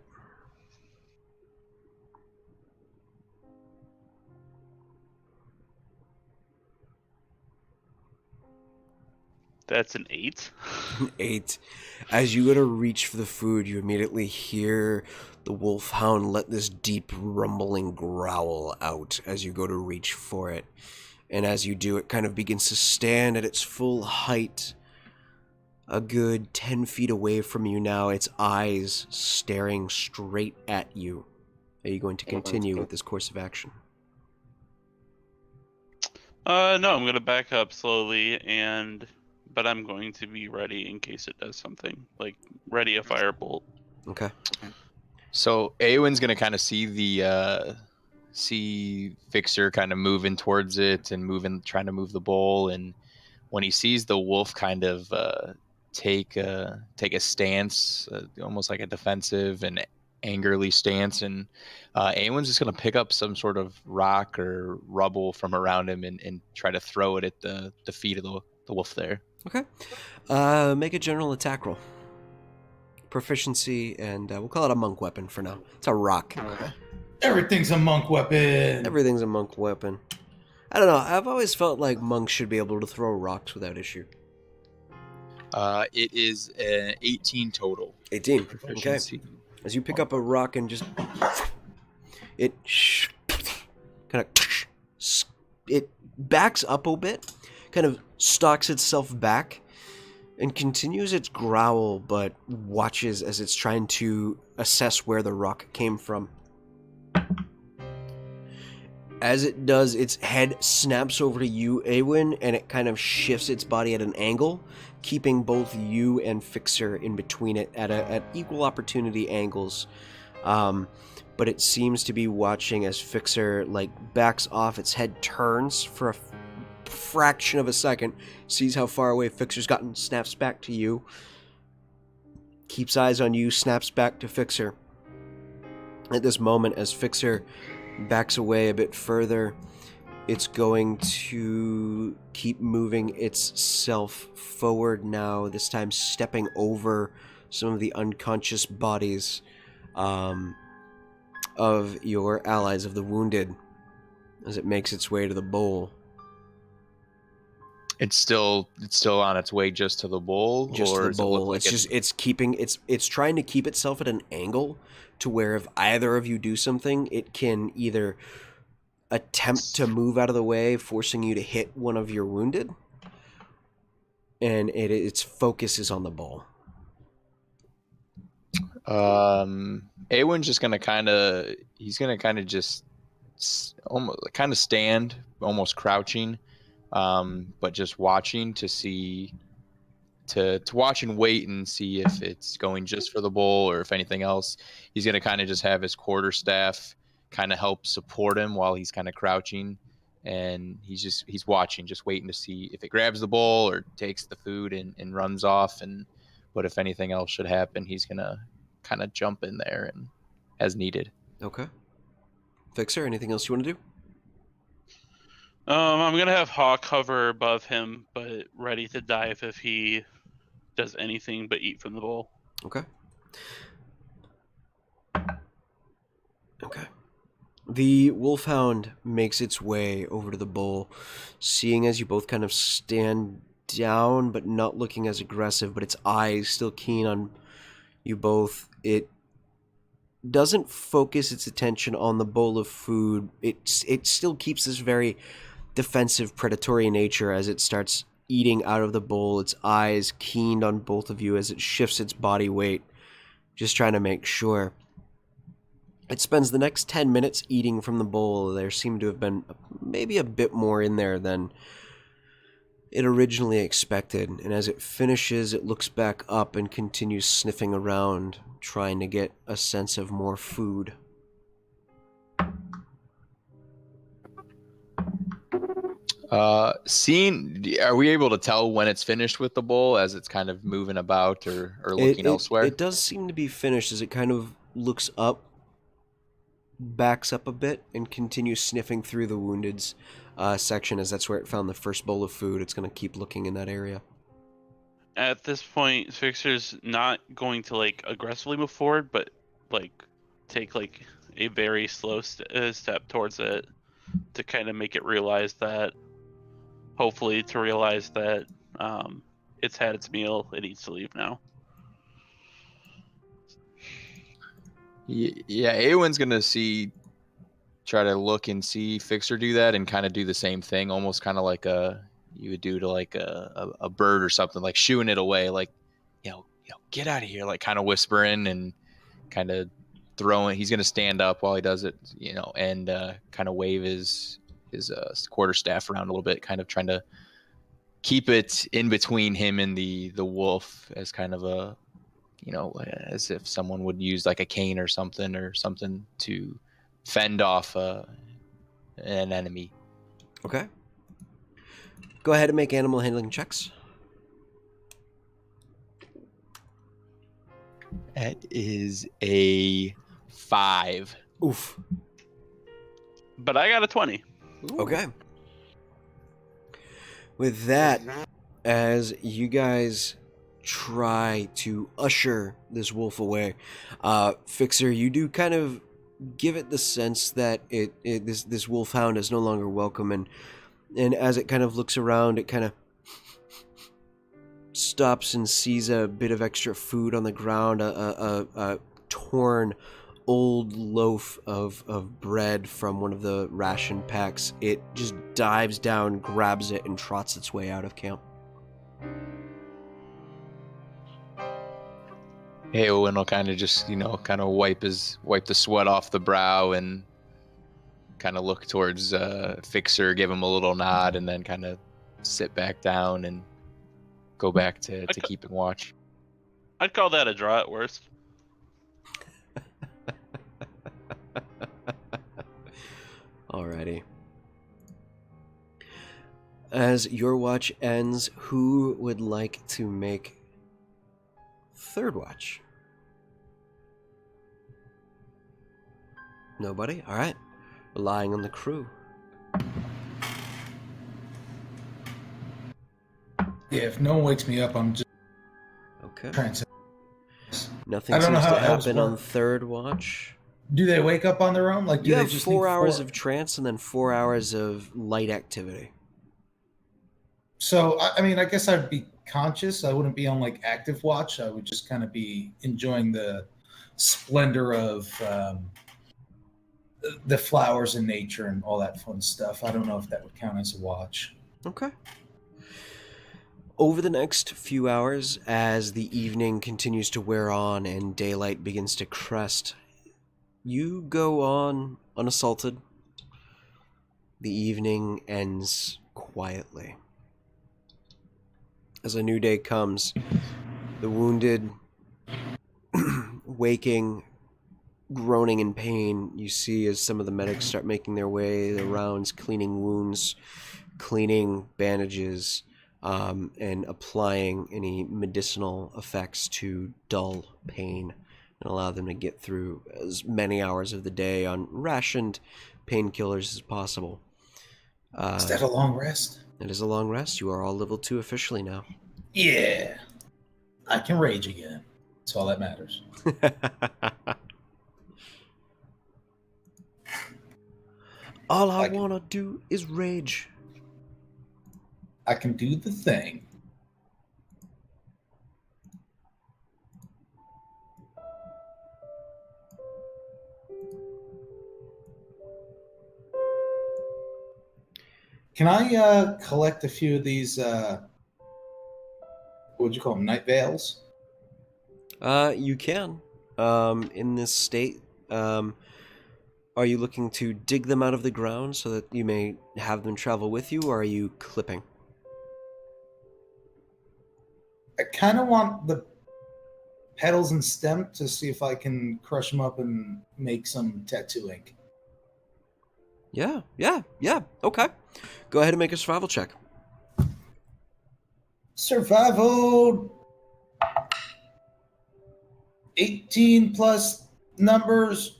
Speaker 2: That's an 8.
Speaker 3: 8. As you go to reach for the food, you immediately hear the wolfhound let this deep rumbling growl out as you go to reach for it. And as you do, it kind of begins to stand at its full height, a good 10 feet away from you now, its eyes staring straight at you. Are you going to continue with this course of action?
Speaker 2: No, I'm gonna back up slowly, but I'm going to be ready in case it does something. Like, ready a firebolt.
Speaker 3: Okay.
Speaker 5: So Awen's gonna kind of see Fixer kind of moving towards it and trying to move the bowl, and when he sees the wolf kind of take a stance, almost like a defensive and angrily stance, and Awen's just gonna pick up some sort of rock or rubble from around him and try to throw it at the feet of the wolf there.
Speaker 3: Okay. Make a general attack roll. Proficiency, and we'll call it a monk weapon for now. It's a rock.
Speaker 5: Okay.
Speaker 1: Everything's a monk weapon.
Speaker 3: Everything's a monk weapon. I don't know. I've always felt like monks should be able to throw rocks without issue.
Speaker 5: It is an 18 total.
Speaker 3: 18. Okay.
Speaker 5: Proficiency.
Speaker 3: As you pick up a rock and just... It kind of... It backs up a bit, kind of stalks itself back, and continues its growl, but watches as it's trying to assess where the rock came from. As it does, its head snaps over to you, Awen, and it kind of shifts its body at an angle, keeping both you and Fixer in between it at equal opportunity angles. But it seems to be watching as Fixer backs off. Its head turns for a fraction of a second, sees how far away Fixer's gotten, snaps back to you, keeps eyes on you, snaps back to Fixer. At this moment, as Fixer backs away a bit further, it's going to keep moving itself forward now, this time stepping over some of the unconscious bodies of your allies, of the wounded, as it makes its way to the bowl.
Speaker 5: It's still on its way just to the bowl,
Speaker 3: Just
Speaker 5: or
Speaker 3: to the
Speaker 5: does it look
Speaker 3: bowl.
Speaker 5: like
Speaker 3: It's trying to keep itself at an angle to where if either of you do something, it can either attempt to move out of the way, forcing you to hit one of your wounded, and its focus is on the bowl.
Speaker 5: Awen's just gonna kind of just almost kind of stand, almost crouching, but just watching to see, to watch and wait and see if it's going just for the bowl or if anything else. He's gonna kind of just have his quarterstaff kind of help support him while he's kind of crouching, and he's watching, just waiting to see if it grabs the bowl or takes the food and runs off. But if anything else should happen, he's gonna kind of jump in there and as needed.
Speaker 3: Okay. Fixer, anything else you want to do?
Speaker 2: I'm gonna have Hawk hover above him, but ready to dive if he does anything but eat from the bowl.
Speaker 3: Okay. Okay. The wolfhound makes its way over to the bowl, seeing as you both kind of stand down, but not looking as aggressive, but its eyes still keen on you both. It doesn't focus its attention on the bowl of food. It still keeps this very defensive, predatory nature as it starts eating out of the bowl, its eyes keened on both of you as it shifts its body weight, just trying to make sure. It spends the next 10 minutes eating from the bowl. There seemed to have been maybe a bit more in there than it originally expected, and as it finishes, it looks back up and continues sniffing around, trying to get a sense of more food.
Speaker 5: Are we able to tell when it's finished with the bowl as it's kind of moving about or looking elsewhere?
Speaker 3: It does seem to be finished as it kind of looks up, backs up a bit, and continues sniffing through the wounded's section, as that's where it found the first bowl of food. It's going to keep looking in that area.
Speaker 2: At this point, Fixer's not going to like aggressively move forward, but like take like a very slow step towards it to kind of make it realize that, hopefully to realize that it's had its meal, it needs to leave now.
Speaker 5: Yeah, Awen's gonna try to look and see Fixer do that, and kind of do the same thing, almost kind of like you would do to like a bird or something, like shooing it away, like get out of here, like kind of whispering and kind of throwing. He's gonna stand up while he does it, and kind of wave his quarterstaff around a little bit, kind of trying to keep it in between him and the wolf, as kind of a as if someone would use like a cane or something to fend off an enemy.
Speaker 3: Okay. Go ahead and make animal handling checks.
Speaker 5: That is a 5.
Speaker 3: Oof.
Speaker 2: But I got a 20.
Speaker 3: Okay. With that, as you guys try to usher this wolf away, Fixer, you do kind of give it the sense that this wolfhound is no longer welcome, and as it kind of looks around, it kind of stops and sees a bit of extra food on the ground, a torn old loaf of bread from one of the ration packs. It just dives down, grabs it, and trots its way out of camp.
Speaker 5: Owen will kind of just, kind of wipe the sweat off the brow and kind of look towards Fixer, give him a little nod, and then kind of sit back down and go back to keeping watch.
Speaker 2: I'd call that a draw at worst.
Speaker 3: Alrighty. As your watch ends, who would like to make third watch? Nobody? Alright. Relying on the crew.
Speaker 1: Yeah, if no one wakes me up, I'm just
Speaker 3: Okay.
Speaker 1: trying to.
Speaker 3: Nothing
Speaker 1: I don't know
Speaker 3: seems
Speaker 1: how
Speaker 3: to
Speaker 1: elves
Speaker 3: happen on
Speaker 1: work.
Speaker 3: third watch.
Speaker 1: Do they wake up on their own? Like, do
Speaker 3: You
Speaker 1: they
Speaker 3: have
Speaker 1: just
Speaker 3: 4
Speaker 1: need
Speaker 3: hours of trance and then 4 hours of light activity.
Speaker 1: So, I mean, I guess I'd be conscious. I wouldn't be on like active watch. I would just kind of be enjoying the splendor of the flowers in nature and all that fun stuff. I don't know if that would count as a watch.
Speaker 3: Okay. Over the next few hours, as the evening continues to wear on and daylight begins to crest, you go on unassaulted. The evening ends quietly. As a new day comes, the wounded, waking, groaning in pain, you see as some of the medics start making their way the rounds, cleaning wounds, cleaning bandages, and applying any medicinal effects to dull pain and allow them to get through as many hours of the day on rationed painkillers as possible.
Speaker 1: Is that a long rest?
Speaker 3: It is a long rest. You are all level 2 officially now.
Speaker 1: Yeah. I can rage again. That's all that matters.
Speaker 3: All I want to do is rage.
Speaker 1: I can do the thing. Can I collect a few of these, what would you call them, night veils?
Speaker 3: You can. In this state, are you looking to dig them out of the ground so that you may have them travel with you, or are you clipping?
Speaker 1: I kind of want the petals and stem to see if I can crush them up and make some tattoo ink.
Speaker 3: Yeah. Okay. Go ahead and make a survival check.
Speaker 1: Survival 18 plus Numbers.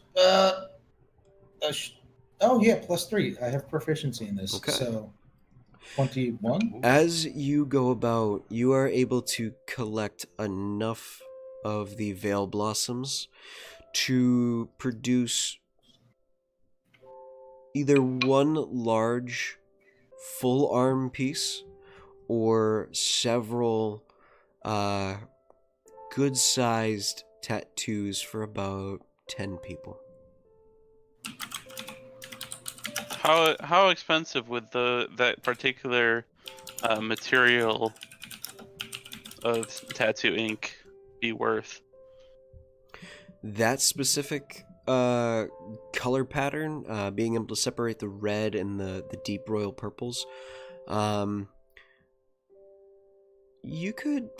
Speaker 1: Oh yeah, +3. I have proficiency in this.
Speaker 3: Okay.
Speaker 1: So 21.
Speaker 3: As you go about, you are able to collect enough of the veil blossoms to produce either one large full arm piece or several good sized tattoos for about 10 people.
Speaker 2: How expensive would that particular material of tattoo ink be worth?
Speaker 3: That specific color pattern, being able to separate the red and the deep royal purples, you could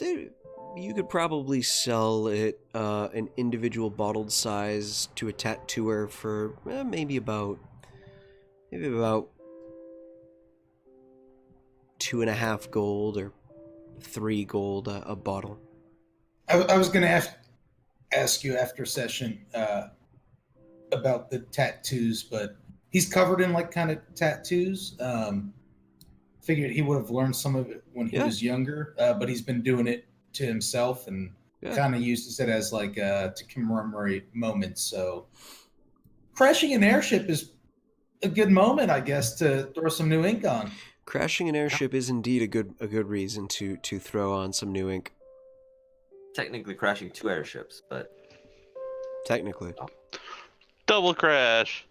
Speaker 3: probably sell it an individual bottled size to a tattooer for maybe about 2.5 gold or 3 gold a bottle.
Speaker 1: I was going to ask you after session about the tattoos, but he's covered in like kind of tattoos. Figured he would have learned some of it when he was younger, but he's been doing it to himself and kind of uses it as like to commemorate moments. So crashing an airship is a good moment, I guess, to throw some new ink on.
Speaker 3: Crashing an airship is indeed a good reason to throw on some new ink.
Speaker 4: Technically crashing 2 airships, but...
Speaker 3: Technically.
Speaker 2: Double crash!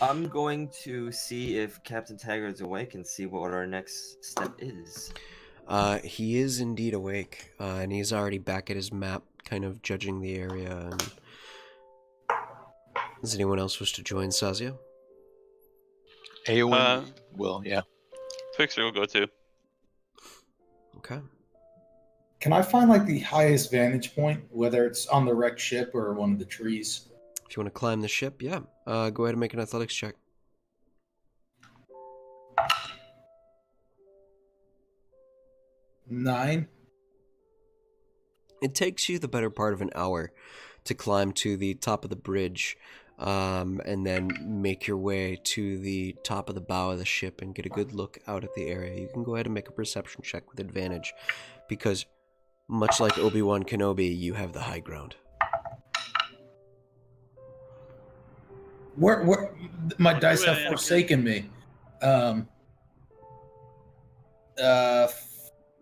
Speaker 4: I'm going to see if Captain Taggart's awake and see what our next step is.
Speaker 3: He is indeed awake, and he's already back at his map, kind of judging the area. And... Does anyone else wish to join Sazia?
Speaker 5: Aowen will, yeah.
Speaker 2: Fixer will go too.
Speaker 3: Okay.
Speaker 1: Can I find like the highest vantage point, whether it's on the wrecked ship or one of the trees?
Speaker 3: If you want to climb the ship, yeah. Go ahead and make an athletics check.
Speaker 1: 9.
Speaker 3: It takes you the better part of an hour to climb to the top of the bridge, and then make your way to the top of the bow of the ship and get a good look out at the area. You can go ahead and make a perception check with advantage, because much like Obi-Wan Kenobi, you have the high ground.
Speaker 1: Where my dice have forsaken me.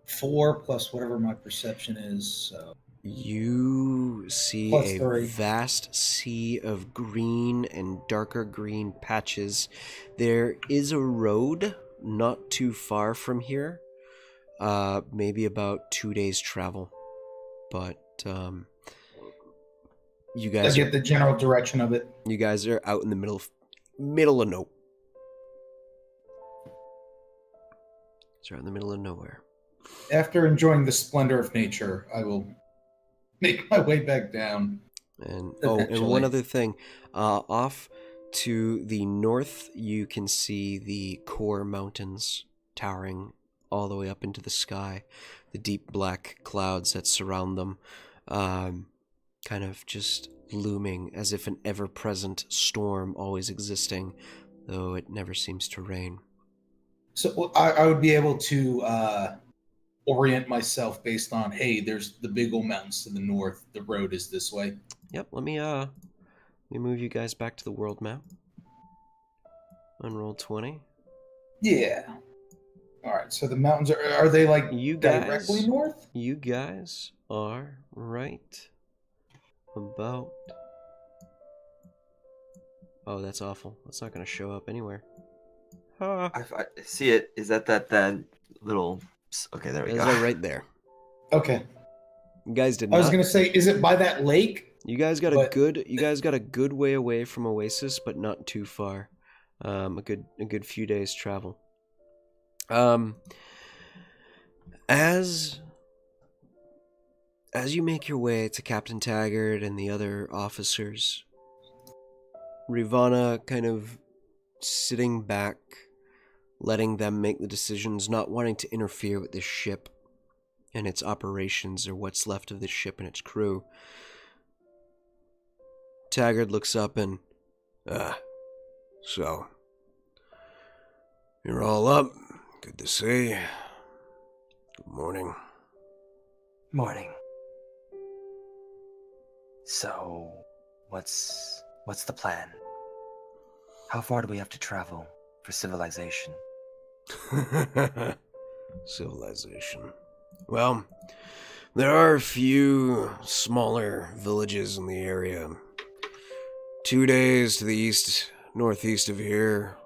Speaker 1: 4 plus whatever my perception is. So.
Speaker 3: You see
Speaker 1: Plus
Speaker 3: a
Speaker 1: 3.
Speaker 3: vast sea of green and darker green patches. There is a road not too far from here, maybe about 2 days travel. But you guys
Speaker 1: I get the general direction of it.
Speaker 3: You guys are out in the middle of no. It's right in the middle of nowhere.
Speaker 1: After enjoying the splendor of nature, I will make my way back down.
Speaker 3: And
Speaker 1: eventually.
Speaker 3: and one other thing, off to the north, you can see the core mountains towering all the way up into the sky. The deep black clouds that surround them, kind of just looming as if an ever-present storm always existing, though it never seems to rain.
Speaker 1: So I would be able to orient myself based on, hey, there's the big old mountains to the north. The road is this way.
Speaker 3: Yep. Let me move you guys back to the world map. On roll 20.
Speaker 1: Yeah. All right. So the mountains are they like
Speaker 3: You guys,
Speaker 1: directly north?
Speaker 3: You guys are right about. Oh, that's awful. That's not going to show up anywhere.
Speaker 4: I see it. Is that little... Okay, there we go.
Speaker 3: Is that right there?
Speaker 1: Okay.
Speaker 3: You guys did
Speaker 1: I was
Speaker 3: not.
Speaker 1: gonna say, is it by that lake?
Speaker 3: You guys got a good way away from Oasis, but not too far. A good few days travel. As you make your way to Captain Taggart and the other officers, Rivana kind of sitting back, letting them make the decisions, not wanting to interfere with this ship and its operations or what's left of this ship and its crew. Taggart looks up and, so, you're all up. Good to see. Good morning.
Speaker 4: Morning. So, what's the plan? How far do we have to travel for civilization?
Speaker 3: Civilization. Well, there are a few smaller villages in the area. 2 days to the east, northeast of here.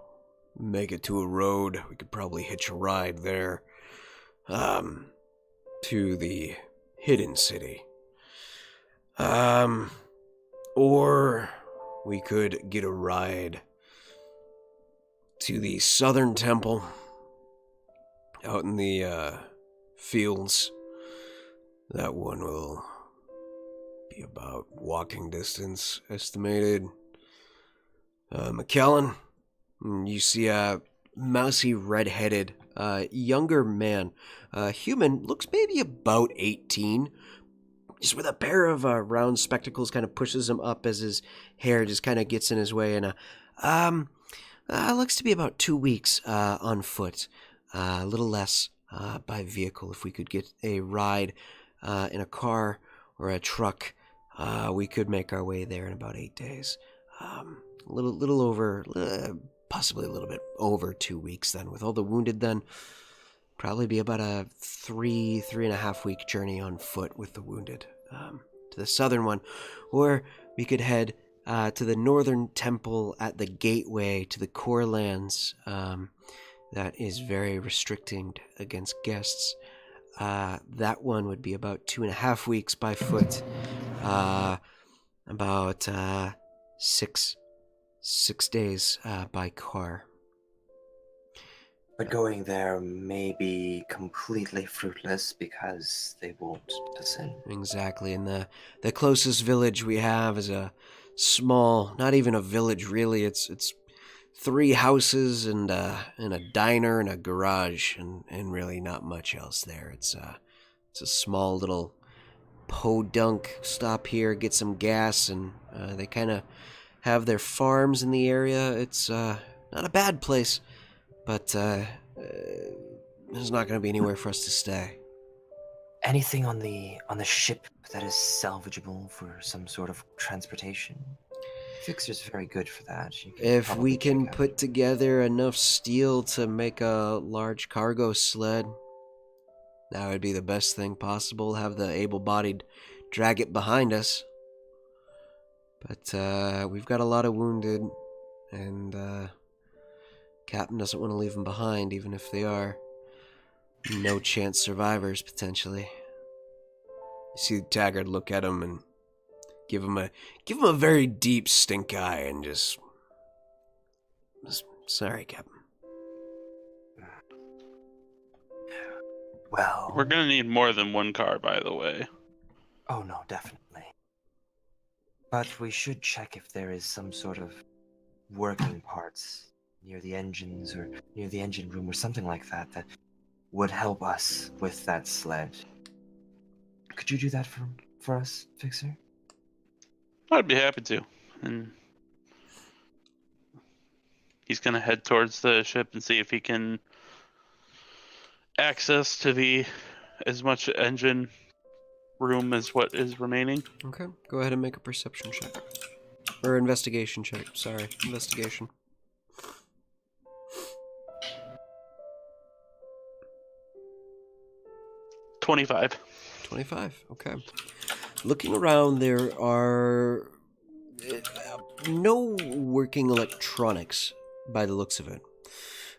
Speaker 3: Make it to a road. We could probably hitch a ride there. To the hidden city. Or we could get a ride to the southern temple out in the fields. That one will be about walking distance estimated. McKellen, you see a mousy red-headed younger man, human, looks maybe about 18, just with a pair of round spectacles, kind of pushes him up as his hair just kind of gets in his way, and looks to be about 2 weeks on foot, a little less by vehicle. If we could get a ride in a car or a truck, we could make our way there in about 8 days. Little over, possibly a little bit over 2 weeks then. With all the wounded then, probably be about a 3.5 week journey on foot with the wounded to the southern one. Or we could head to the northern temple at the gateway to the core lands that is very restricting against guests. That one would be about 2.5 weeks by foot, about 6 days by car.
Speaker 4: But going there may be completely fruitless because they won't listen.
Speaker 3: Exactly, and the closest village we have is a small, not even a village really. It's 3 houses and a diner and a garage, and really not much else there. It's a small little podunk stop here, get some gas, and they kind of have their farms in the area. It's not a bad place, but there's not going to be anywhere for us to stay.
Speaker 4: Anything on the ship that is salvageable for some sort of transportation? Fixer's very good for that.
Speaker 3: If we can put together enough steel to make a large cargo sled, that would be the best thing possible. Have the able-bodied drag it behind us. But we've got a lot of wounded, and Captain doesn't want to leave them behind, even if they are no chance survivors, potentially. You see Taggart look at him and give him a very deep stink eye and just sorry, Captain.
Speaker 4: Well,
Speaker 2: We're gonna need more than one car, by the way.
Speaker 4: oh no, definitely. But we should check if there is some sort of working parts near the engines or near the engine room or something like that that would help us with that sled. Could you do that for us, Fixer?
Speaker 2: I'd be happy to. And he's gonna head towards the ship and see if he can access to as much engine room as what is remaining.
Speaker 3: Okay, go ahead and make a perception check. Or investigation check, sorry. Investigation.
Speaker 2: 25.
Speaker 3: 25, okay. Looking around, there are no working electronics by the looks of it.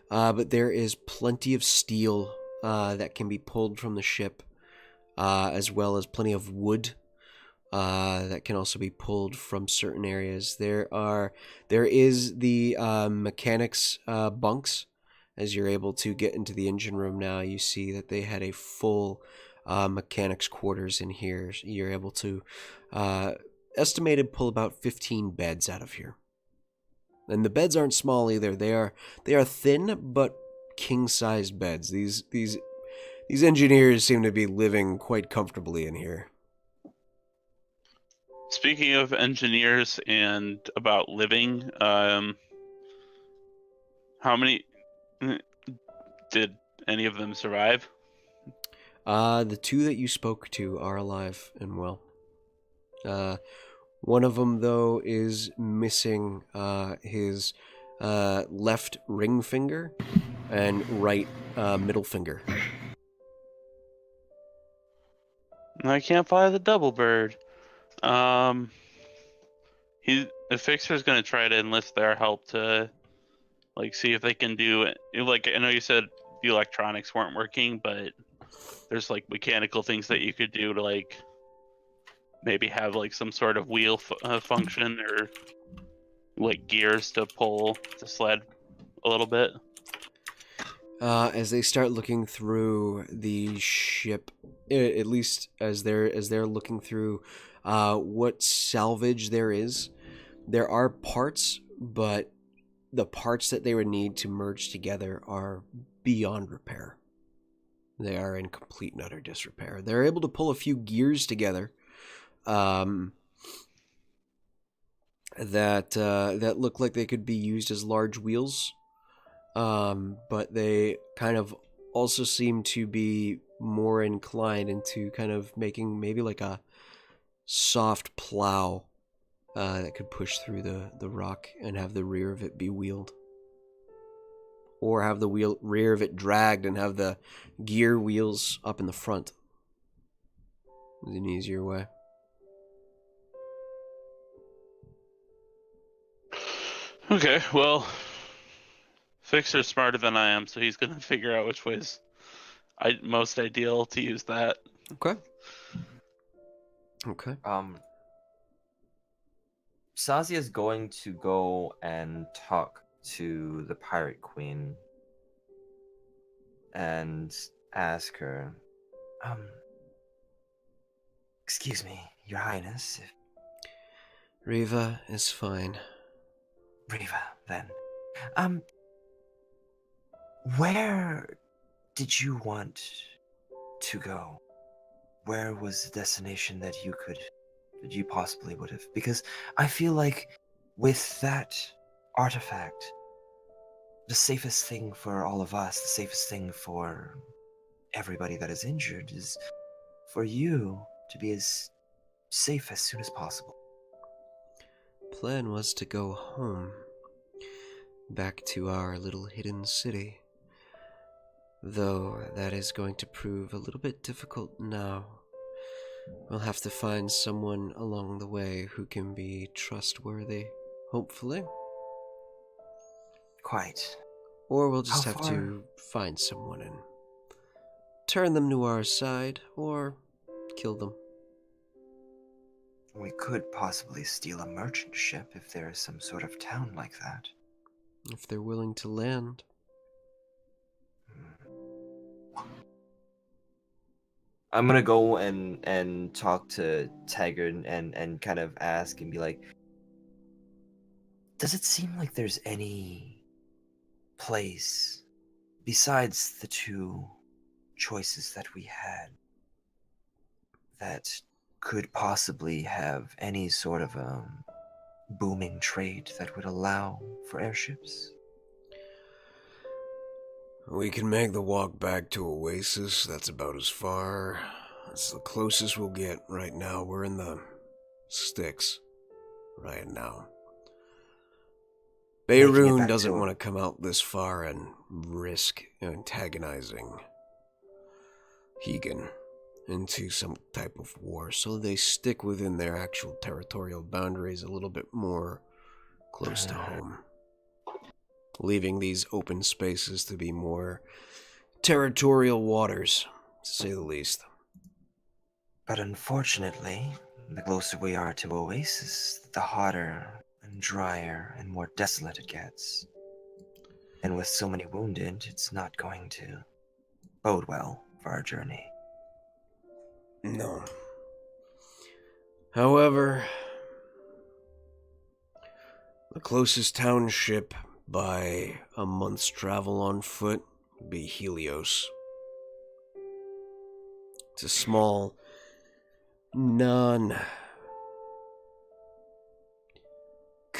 Speaker 3: But there is plenty of steel that can be pulled from the ship, as well as plenty of wood that can also be pulled from certain areas. There is the mechanics bunks. As you're able to get into the engine room now, you see that they had a full mechanics quarters in here. You're able to estimated pull about 15 beds out of here. And the beds aren't small either. They are thin but king-sized beds. These engineers seem to be living quite comfortably in here.
Speaker 2: Speaking of engineers and about living, how many did any of them survive?
Speaker 3: The two that you spoke to are alive and well. One of them, though, is missing his left ring finger and right middle finger.
Speaker 2: I can't fly the double bird. The fixer's gonna try to enlist their help to, like, see if they can do it. Like, I know you said the electronics weren't working, but there's like mechanical things that you could do to, like, maybe have like some sort of wheel function or like gears to pull the sled a little bit.
Speaker 3: As they start looking through the ship, at least as they're looking through what salvage there is, there are parts, but the parts that they would need to merge together are beyond repair. They are in complete and utter disrepair. They're able to pull a few gears together that look like they could be used as large wheels. But they kind of also seem to be more inclined into kind of making maybe like a soft plow that could push through the rock and have the rear of it be wheeled. Or have the rear of it dragged and have the gear wheels up in the front. Is an easier way.
Speaker 2: Okay, well, Fixer's smarter than I am, so he's gonna figure out which way's most ideal to use that.
Speaker 3: Okay.
Speaker 4: Sazia is going to go and talk to the Pirate Queen and ask her, excuse me, Your Highness.
Speaker 3: Riva is fine.
Speaker 4: Riva, then. Where did you want to go? Where was the destination that you possibly would have? Because I feel like with that artifact, the safest thing for all of us, the safest thing for everybody that is injured, is for you to be as safe as soon as possible.
Speaker 3: Plan was to go home. Back to our little hidden city. Though that is going to prove a little bit difficult now. We'll have to find someone along the way who can be trustworthy, hopefully.
Speaker 4: Quite.
Speaker 3: Or we'll just have to find someone and turn them to our side, or kill them.
Speaker 4: We could possibly steal a merchant ship if there is some sort of town like that.
Speaker 3: If they're willing to land.
Speaker 4: I'm gonna go and talk to Taggart and kind of ask and be like, does it seem like there's any place besides the two choices that we had that could possibly have any sort of booming trade that would allow for airships?
Speaker 3: We can make the walk back to Oasis. That's about as far. That's the closest we'll get right now. We're in the sticks right now. Beirut doesn't want to come out this far and risk antagonizing Hegan into some type of war, so they stick within their actual territorial boundaries a little bit more close to home, leaving these open spaces to be more territorial waters, to say the least.
Speaker 4: But unfortunately, the closer we are to Oasis, the hotter and drier and more desolate it gets. And with so many wounded, it's not going to bode well for our journey.
Speaker 3: No. However, the closest township by a month's travel on foot would be Helios. It's a small,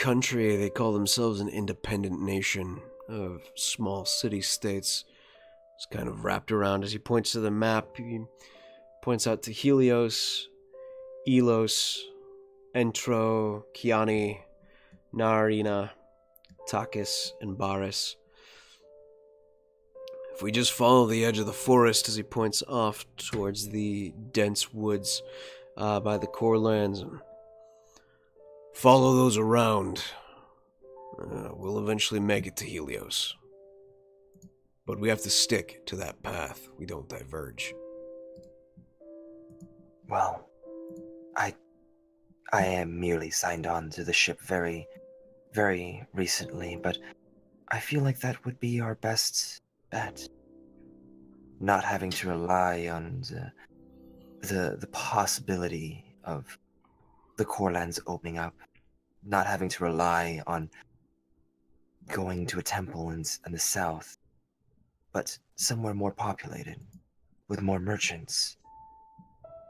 Speaker 3: country, they call themselves an independent nation of small city-states. It's kind of wrapped around as he points to the map. He points out to Helios, Elos, Entro, Kiani, Narina, Takis, and Baris. If we just follow the edge of the forest as he points off towards the dense woods by the core lands, and follow those around, we'll eventually make it to Helios. But we have to stick to that path. We don't diverge.
Speaker 4: Well, I am merely signed on to the ship very, very recently, but I feel like that would be our best bet. Not having to rely on the possibility of the core lands opening up, not having to rely on going to a temple in the south, but somewhere more populated, with more merchants.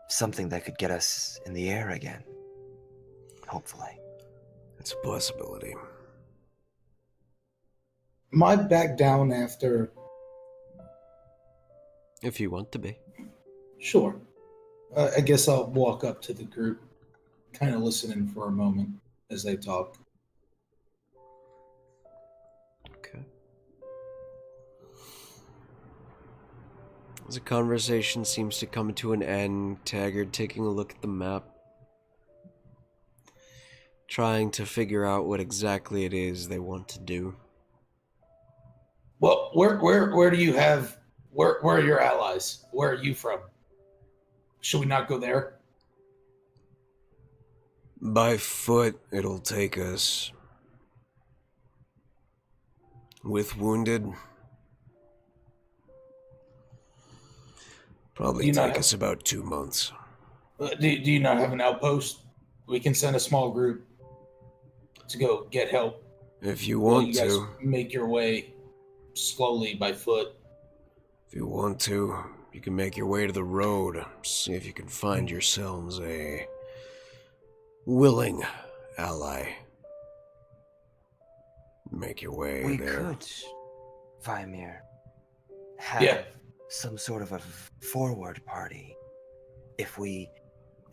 Speaker 4: Something that could get us in the air again. Hopefully.
Speaker 3: It's a possibility.
Speaker 1: Might back down after.
Speaker 3: If you want to be.
Speaker 1: Sure. I guess I'll walk up to the group, kind of listening for a moment as they talk.
Speaker 3: Okay. As the conversation seems to come to an end, Taggart taking a look at the map, trying to figure out what exactly it is they want to do.
Speaker 1: Well, where do you have where are your allies? Where are you from? Should we not go there?
Speaker 3: By foot, it'll take us. With wounded, probably take us about 2 months.
Speaker 1: Do you not have an outpost? We can send a small group to go get help.
Speaker 3: If you want
Speaker 1: you guys
Speaker 3: to.
Speaker 1: Make your way slowly by foot.
Speaker 3: If you want to, you can make your way to the road. See if you can find yourselves a willing ally. Make your way
Speaker 4: we
Speaker 3: there.
Speaker 4: We could, Vimir, have some sort of a forward party. If we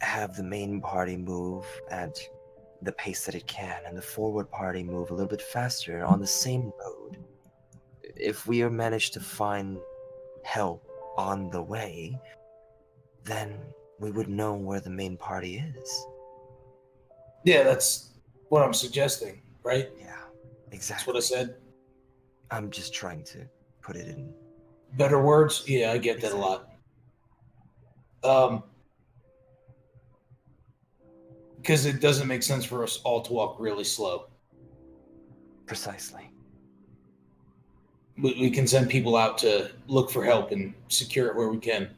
Speaker 4: have the main party move at the pace that it can, and the forward party move a little bit faster on the same road. If we are managed to find help on the way, then we would know where the main party is.
Speaker 1: Yeah, that's what I'm suggesting, right?
Speaker 4: Yeah, exactly.
Speaker 1: That's what I said.
Speaker 4: I'm just trying to put it in
Speaker 1: better words. Yeah, I get that a lot. Because it doesn't make sense for us all to walk really slow.
Speaker 4: Precisely.
Speaker 1: We can send people out to look for help and secure it where we can.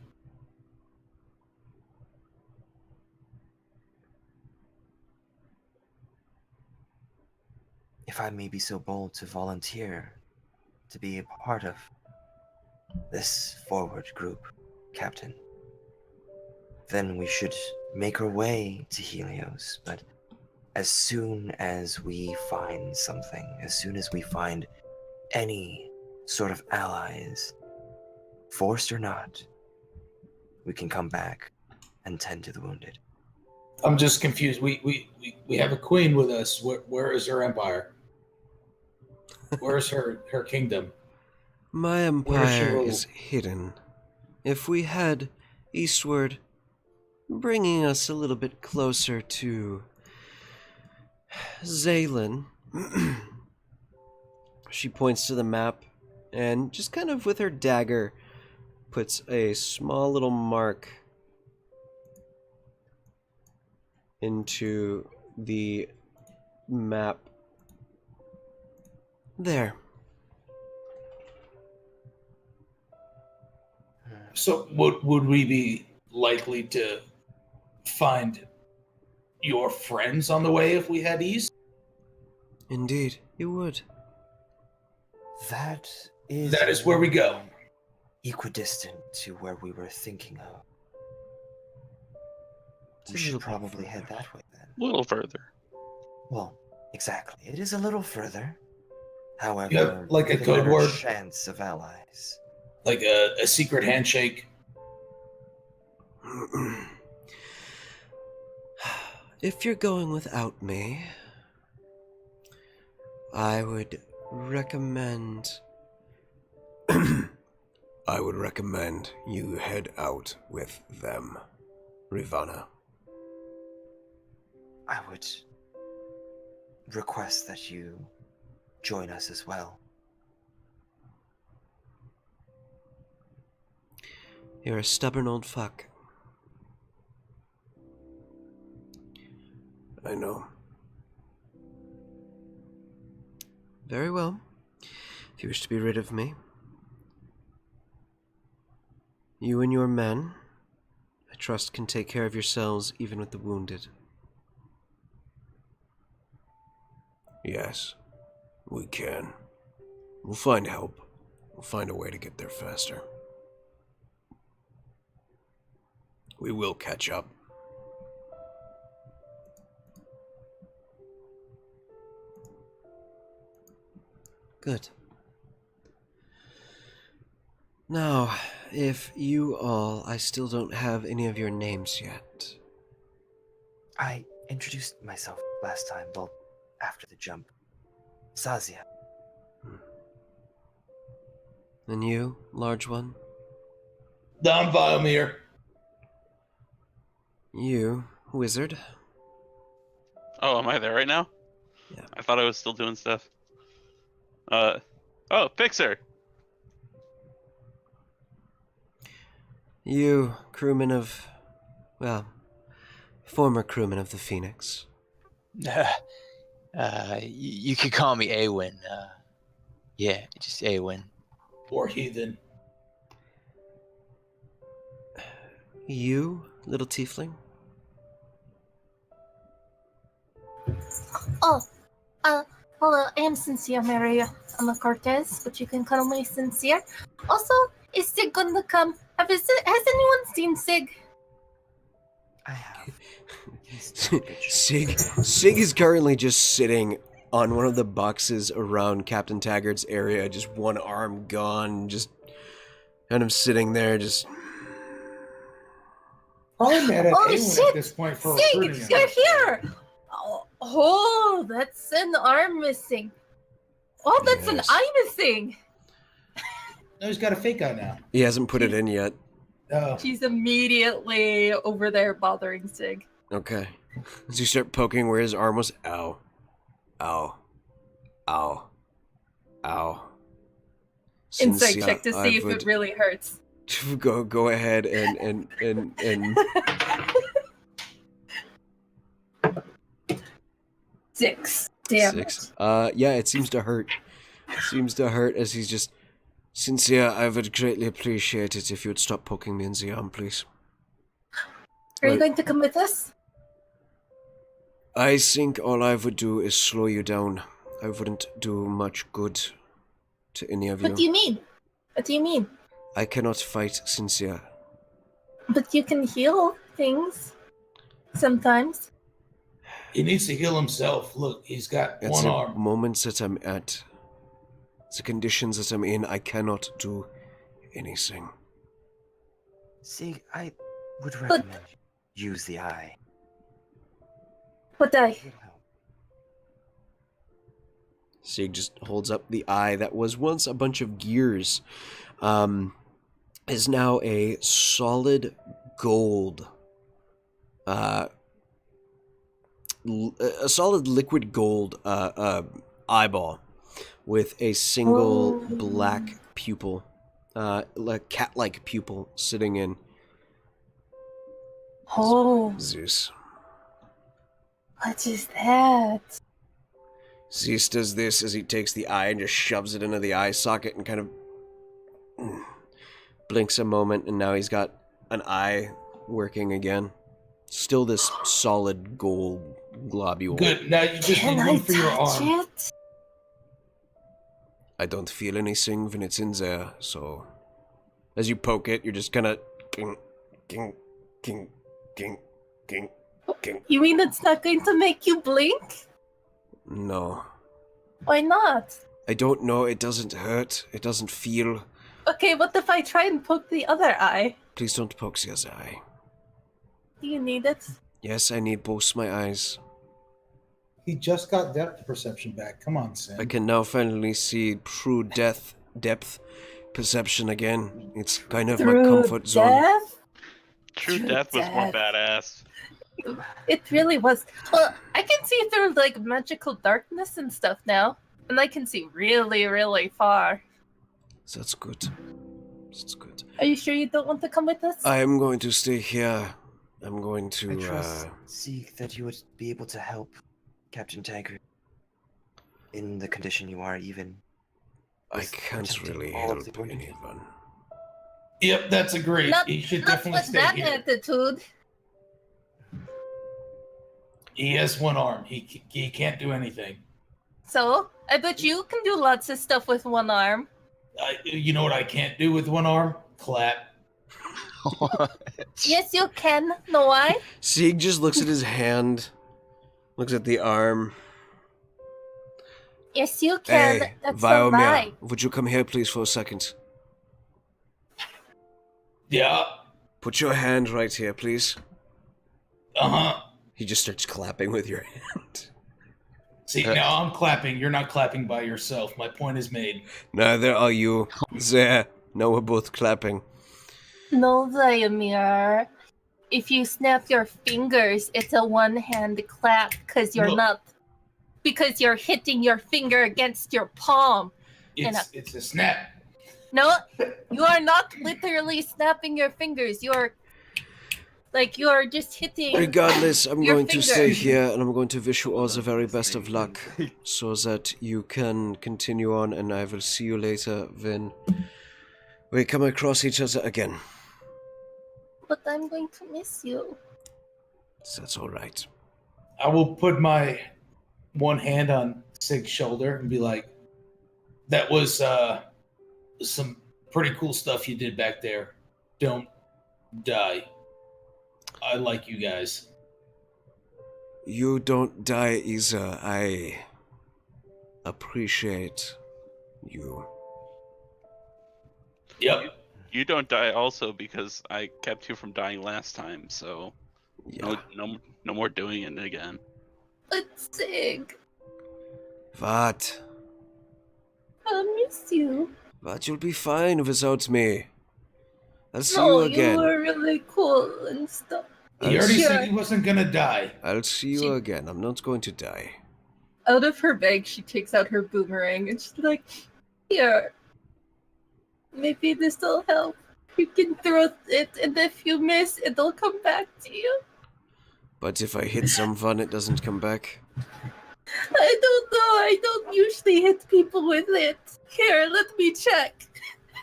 Speaker 4: If I may be so bold to volunteer to be a part of this forward group, Captain, then we should make our way to Helios. But as soon as we find something, as soon as we find any sort of allies, forced or not, we can come back and tend to the wounded.
Speaker 1: I'm just confused. We have a queen with us. Where is her empire? Where's her kingdom?
Speaker 3: My empire is hidden. If we head eastward, bringing us a little bit closer to Zaylan. She points to the map and just kind of with her dagger puts a small little mark into the map. There.
Speaker 1: So would we be likely to find your friends on the way if we head east?
Speaker 3: Indeed, you would.
Speaker 4: That
Speaker 1: is where we go.
Speaker 4: Equidistant to where we were thinking of. We should probably head that way then.
Speaker 2: A little further.
Speaker 4: Well, Exactly. It is a little further. However,
Speaker 1: Yeah, like a
Speaker 4: with
Speaker 1: code
Speaker 4: better
Speaker 1: word?
Speaker 4: chance of allies.
Speaker 1: Like a secret handshake.
Speaker 3: If you're going without me, I would recommend you head out with them, Rivana.
Speaker 4: I would request that you join us as well.
Speaker 3: You're a stubborn old fuck. I know. Very well. If you wish to be rid of me, you and your men, I trust, can take care of yourselves even with the wounded. Yes, we can. We'll find help. We'll find a way to get there faster. We will catch up. Good. Now, if you all... I still don't have any of your names yet.
Speaker 4: I introduced myself last time, well, after the jump. Sazia.
Speaker 3: And you, large one?
Speaker 1: Don Viomir.
Speaker 3: You, wizard?
Speaker 2: Oh, am I there right now?
Speaker 3: Yeah.
Speaker 2: I thought I was still doing stuff. Oh, Fixer.
Speaker 3: You, crewman of... well, former crewman of the Phoenix.
Speaker 5: You could call me Awin. Yeah, just Awin.
Speaker 1: Poor heathen.
Speaker 3: You, little tiefling?
Speaker 7: Oh, hello, I am Sincere Maria. I'm a Cortez, but you can call me Sincere. Also, is Sig gonna come? Has anyone seen Sig?
Speaker 4: I have.
Speaker 3: Sig is currently just sitting on one of the boxes around Captain Taggart's area, just one arm gone, just kind of sitting there, just...
Speaker 1: Probably mad at
Speaker 7: Oh,
Speaker 1: anyone
Speaker 7: shit!
Speaker 1: at this point for
Speaker 7: Sig,
Speaker 1: recruiting him.
Speaker 7: you're here! Oh, that's an arm missing. Oh, that's an
Speaker 3: Yes.
Speaker 7: eye missing.
Speaker 1: No, he's got a fake eye now.
Speaker 3: He hasn't put it in yet.
Speaker 1: Oh,
Speaker 6: She's immediately over there bothering Sig.
Speaker 3: Okay. As you start poking where his arm was, ow. Ow. Ow. Ow.
Speaker 6: Insight
Speaker 3: Cynthia,
Speaker 6: check to see
Speaker 3: I
Speaker 6: if
Speaker 3: would
Speaker 6: it really hurts.
Speaker 3: go ahead and
Speaker 6: 6. Damn.
Speaker 3: 6. Yeah, it seems to hurt. It seems to hurt as he's just... Cynthia, I would greatly appreciate it if you would stop poking me in the arm, please.
Speaker 7: Are you
Speaker 3: Right.
Speaker 7: going to come with us?
Speaker 3: I think all I would do is slow you down. I wouldn't do much good to any of you.
Speaker 7: What do you mean? What do you mean?
Speaker 3: I cannot fight Cynthia.
Speaker 7: But you can heal things. Sometimes.
Speaker 1: he needs to heal himself. Look, he's got
Speaker 3: At
Speaker 1: one
Speaker 3: the
Speaker 1: arm.
Speaker 3: moments that I'm at, the conditions that I'm in, I cannot do anything.
Speaker 4: See, I would recommend you use the eye.
Speaker 7: What eye?
Speaker 4: It would help.
Speaker 3: Sig just holds up the eye that was once a bunch of gears, is now a solid gold, a solid liquid gold eyeball with a single
Speaker 7: Oh.
Speaker 3: black pupil, like cat-like pupil sitting in.
Speaker 7: Oh,
Speaker 3: Zeus.
Speaker 7: what is that?
Speaker 3: Zeus does this as he takes the eye and just shoves it into the eye socket and kind of blinks a moment, and now he's got an eye working again. Still this solid gold globule.
Speaker 1: Good. Now you just
Speaker 7: Can
Speaker 1: need
Speaker 7: I
Speaker 1: room for your
Speaker 7: touch
Speaker 1: arm.
Speaker 7: it?
Speaker 3: I don't feel anything when it's in there, so... As you poke it, you're just kind of... King, king, king, king, king, king.
Speaker 7: You mean it's not going to make you blink?
Speaker 3: No.
Speaker 7: Why not?
Speaker 3: I don't know. It doesn't hurt. It doesn't feel.
Speaker 7: Okay, what if I try and poke the other eye?
Speaker 3: Please don't poke the other eye.
Speaker 7: Do you need it?
Speaker 3: Yes, I need both my eyes.
Speaker 1: He just got depth perception back. Come on, Sam.
Speaker 3: I can now finally see true depth perception again. It's kind of my comfort zone.
Speaker 7: Death?
Speaker 2: True Death was more badass.
Speaker 7: It really was. Well, I can see through like magical darkness and stuff now, and I can see really, really far.
Speaker 3: So that's good. That's good.
Speaker 7: Are you sure you don't want to come with us?
Speaker 3: I am going to stay here. I'm going to.
Speaker 4: I trust, Zeke, that you would be able to help Captain Taggart in the condition you are, even.
Speaker 3: I can't
Speaker 4: protecting
Speaker 3: really
Speaker 4: all of
Speaker 3: help
Speaker 4: the wounded.
Speaker 3: anyone.
Speaker 1: Yep, that's a great.
Speaker 7: Not,
Speaker 1: He should
Speaker 7: not
Speaker 1: definitely
Speaker 7: with
Speaker 1: stay
Speaker 7: that
Speaker 1: here.
Speaker 7: attitude.
Speaker 1: He has one arm. He can't do anything.
Speaker 7: So, I bet you can do lots of stuff with one arm.
Speaker 1: You know what I can't do with one arm? Clap.
Speaker 7: Yes, you can. Know why?
Speaker 3: Sieg just looks at his hand, looks at the arm.
Speaker 7: Yes, you can.
Speaker 3: Hey,
Speaker 7: That's a
Speaker 3: Viomir,
Speaker 7: lie.
Speaker 3: would you come here, please, for a second?
Speaker 1: Yeah.
Speaker 3: Put your hand right here, please.
Speaker 1: Uh-huh.
Speaker 3: He just starts clapping with your hand.
Speaker 1: See, now I'm clapping. You're not clapping by yourself. My point is made.
Speaker 3: Neither are you. There. Now we're both clapping.
Speaker 7: No, Viomir. If you snap your fingers, it's a one-hand clap because you're
Speaker 1: No.
Speaker 7: not. Because you're hitting your finger against your palm.
Speaker 1: It's a snap.
Speaker 7: No, you are not literally snapping your fingers. You're just hitting.
Speaker 3: Regardless, I'm
Speaker 7: Your
Speaker 3: going to stay
Speaker 7: finger.
Speaker 3: here, and I'm going to wish you all the very best of luck, so that you can continue on, and I will see you later when we come across each other again.
Speaker 7: But I'm going to miss you.
Speaker 3: That's all right.
Speaker 1: I will put my one hand on Sig's shoulder and be like, that was some pretty cool stuff you did back there. Don't die. I like you guys.
Speaker 3: You don't die either. I appreciate you.
Speaker 1: Yep.
Speaker 2: You don't die also because I kept you from dying last time, so
Speaker 3: Yeah.
Speaker 2: no more doing it again.
Speaker 7: But Sig,
Speaker 3: What?
Speaker 7: I miss you.
Speaker 3: But you'll be fine without me. I'll see
Speaker 7: No,
Speaker 3: you again.
Speaker 7: you were really cool and stuff.
Speaker 1: He already
Speaker 7: Sure.
Speaker 1: said he wasn't gonna die.
Speaker 3: I'll see you again. I'm not going to die.
Speaker 6: Out of her bag, she takes out her boomerang and she's like,
Speaker 7: Here. Maybe this'll help. You can throw it, and if you miss, it'll come back to you.
Speaker 3: But if I hit someone, it doesn't come back.
Speaker 7: I don't know. I don't usually hit people with it. Here, let me check.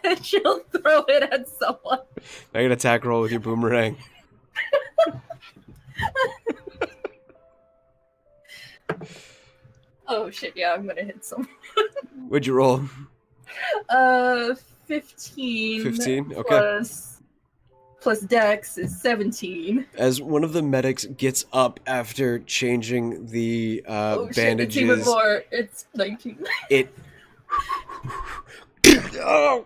Speaker 7: And she'll throw it at someone.
Speaker 3: Make an attack roll with your boomerang.
Speaker 6: oh shit, yeah, I'm gonna hit someone.
Speaker 3: What'd you roll?
Speaker 6: 15.
Speaker 3: 15? Okay.
Speaker 6: Plus Dex is 17.
Speaker 3: As one of the medics gets up after changing the
Speaker 6: Oh shit,
Speaker 3: bandages,
Speaker 6: it's even more. It's 19.
Speaker 3: it. Oh,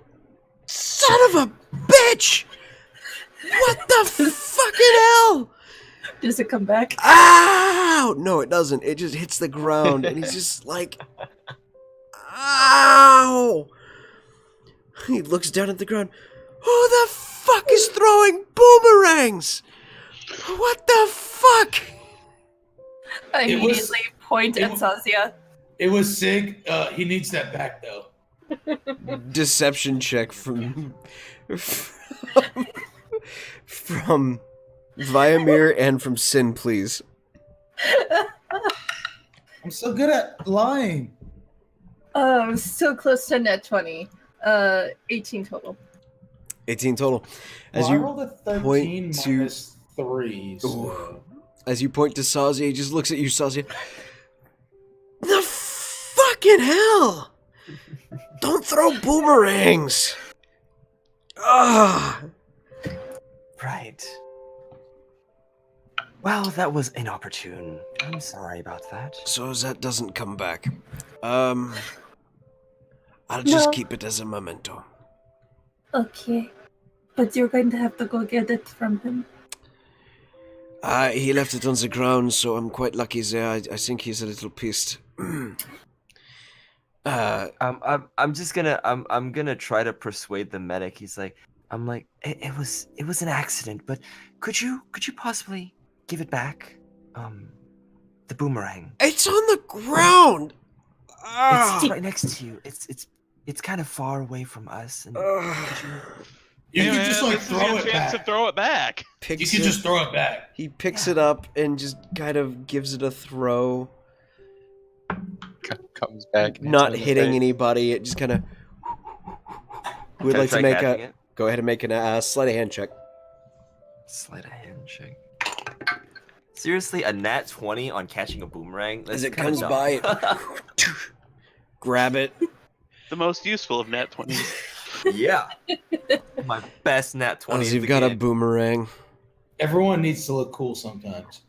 Speaker 3: son of a bitch! What the fucking hell?
Speaker 6: Does it come back?
Speaker 3: Ow! No, it doesn't. It just hits the ground, and he's just like, ow! He looks down at the ground. Who the fuck is throwing boomerangs? What the fuck?
Speaker 6: I
Speaker 1: It was-
Speaker 6: immediately point at
Speaker 1: it-
Speaker 6: Sazia.
Speaker 1: It was Sig. He needs that back though.
Speaker 3: Deception check from Viomir and from Sin, please.
Speaker 1: I'm so good at lying.
Speaker 6: So close to net 20. 18 total.
Speaker 3: 18 total. As
Speaker 1: Well, I
Speaker 3: you
Speaker 1: rolled a 13
Speaker 3: point to-
Speaker 1: minus 3. So.
Speaker 3: as you point to Sazia, he just looks at you, Sazia. The fucking hell! Don't throw boomerangs! Ah!
Speaker 4: Right. Well, that was inopportune. I'm sorry about that.
Speaker 3: So that doesn't come back. I'll just
Speaker 7: No.
Speaker 3: keep it as a memento.
Speaker 7: Okay. But you're going to have to go get it from him.
Speaker 3: He left it on the ground, so I'm quite lucky there. I think he's a little pissed.
Speaker 4: I'm just gonna I'm gonna try to persuade the medic. He's like, it was an accident, but could you possibly give it back? The boomerang.
Speaker 3: It's on the ground.
Speaker 4: It's right next to you. It's kind of far away from us. And
Speaker 1: You
Speaker 2: Hey,
Speaker 1: can
Speaker 2: man,
Speaker 1: just like
Speaker 2: this is
Speaker 1: throw
Speaker 2: your
Speaker 1: it
Speaker 2: chance
Speaker 1: back.
Speaker 2: to throw it back.
Speaker 1: You can just throw it back.
Speaker 3: He picks it up and just kind of gives it a throw.
Speaker 5: Comes back. and hits
Speaker 3: Not
Speaker 5: him in the
Speaker 3: hitting
Speaker 5: face.
Speaker 3: anybody. It just kind of. We'd
Speaker 4: Can I
Speaker 3: like to
Speaker 4: try
Speaker 3: make
Speaker 4: catching
Speaker 3: a.
Speaker 4: it?
Speaker 3: Go ahead and make a sleight of hand check.
Speaker 4: Sleight of hand check. Seriously, a nat 20 on catching a boomerang?
Speaker 3: As
Speaker 4: That's
Speaker 3: it
Speaker 4: kinda
Speaker 3: comes
Speaker 4: dumb.
Speaker 3: by, grab it.
Speaker 2: The most useful of nat 20s.
Speaker 4: Yeah. My best nat 20.
Speaker 3: As
Speaker 4: of
Speaker 3: you've
Speaker 4: the
Speaker 3: got a
Speaker 4: game.
Speaker 3: boomerang.
Speaker 1: Everyone needs to look cool sometimes.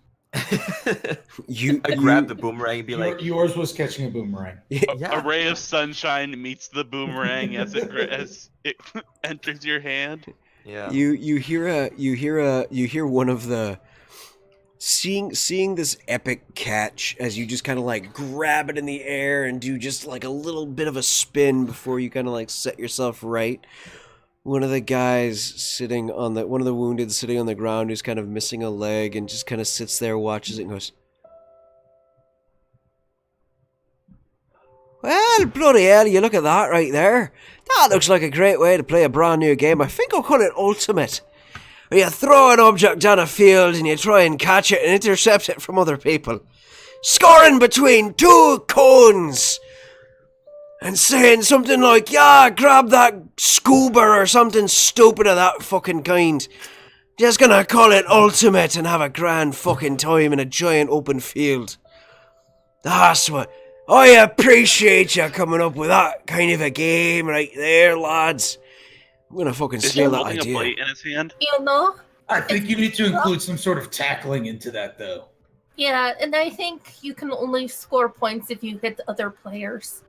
Speaker 3: You
Speaker 4: I grab the boomerang and be like,
Speaker 1: Yours was catching a boomerang.
Speaker 4: yeah.
Speaker 2: A ray of sunshine meets the boomerang as it enters your hand.
Speaker 4: Yeah.
Speaker 3: You hear one of the seeing this epic catch as you just kind of like grab it in the air and do just like a little bit of a spin before you kind of like set yourself right. One of the guys one of the wounded sitting on the ground who's kind of missing a leg and just kind of sits there, watches it and goes, "Well, bloody hell, you look at that right there. That looks like a great way to play a brand new game. I think I'll call it Ultimate. Where you throw an object down a field and you try and catch it and intercept it from other people. Scoring between two cones. And saying something like, yeah, grab that scuba or something stupid of that fucking kind. Just gonna call it Ultimate and have a grand fucking time in a giant open field. That's what... I appreciate you coming up with that kind of a game right there, lads. I'm gonna fucking
Speaker 2: Is he
Speaker 3: steal that
Speaker 2: holding a
Speaker 3: idea.
Speaker 2: plate in his hand?
Speaker 7: You know?
Speaker 1: I think you need to include some sort of tackling into that, though.
Speaker 7: Yeah, and I think you can only score points if you hit other players.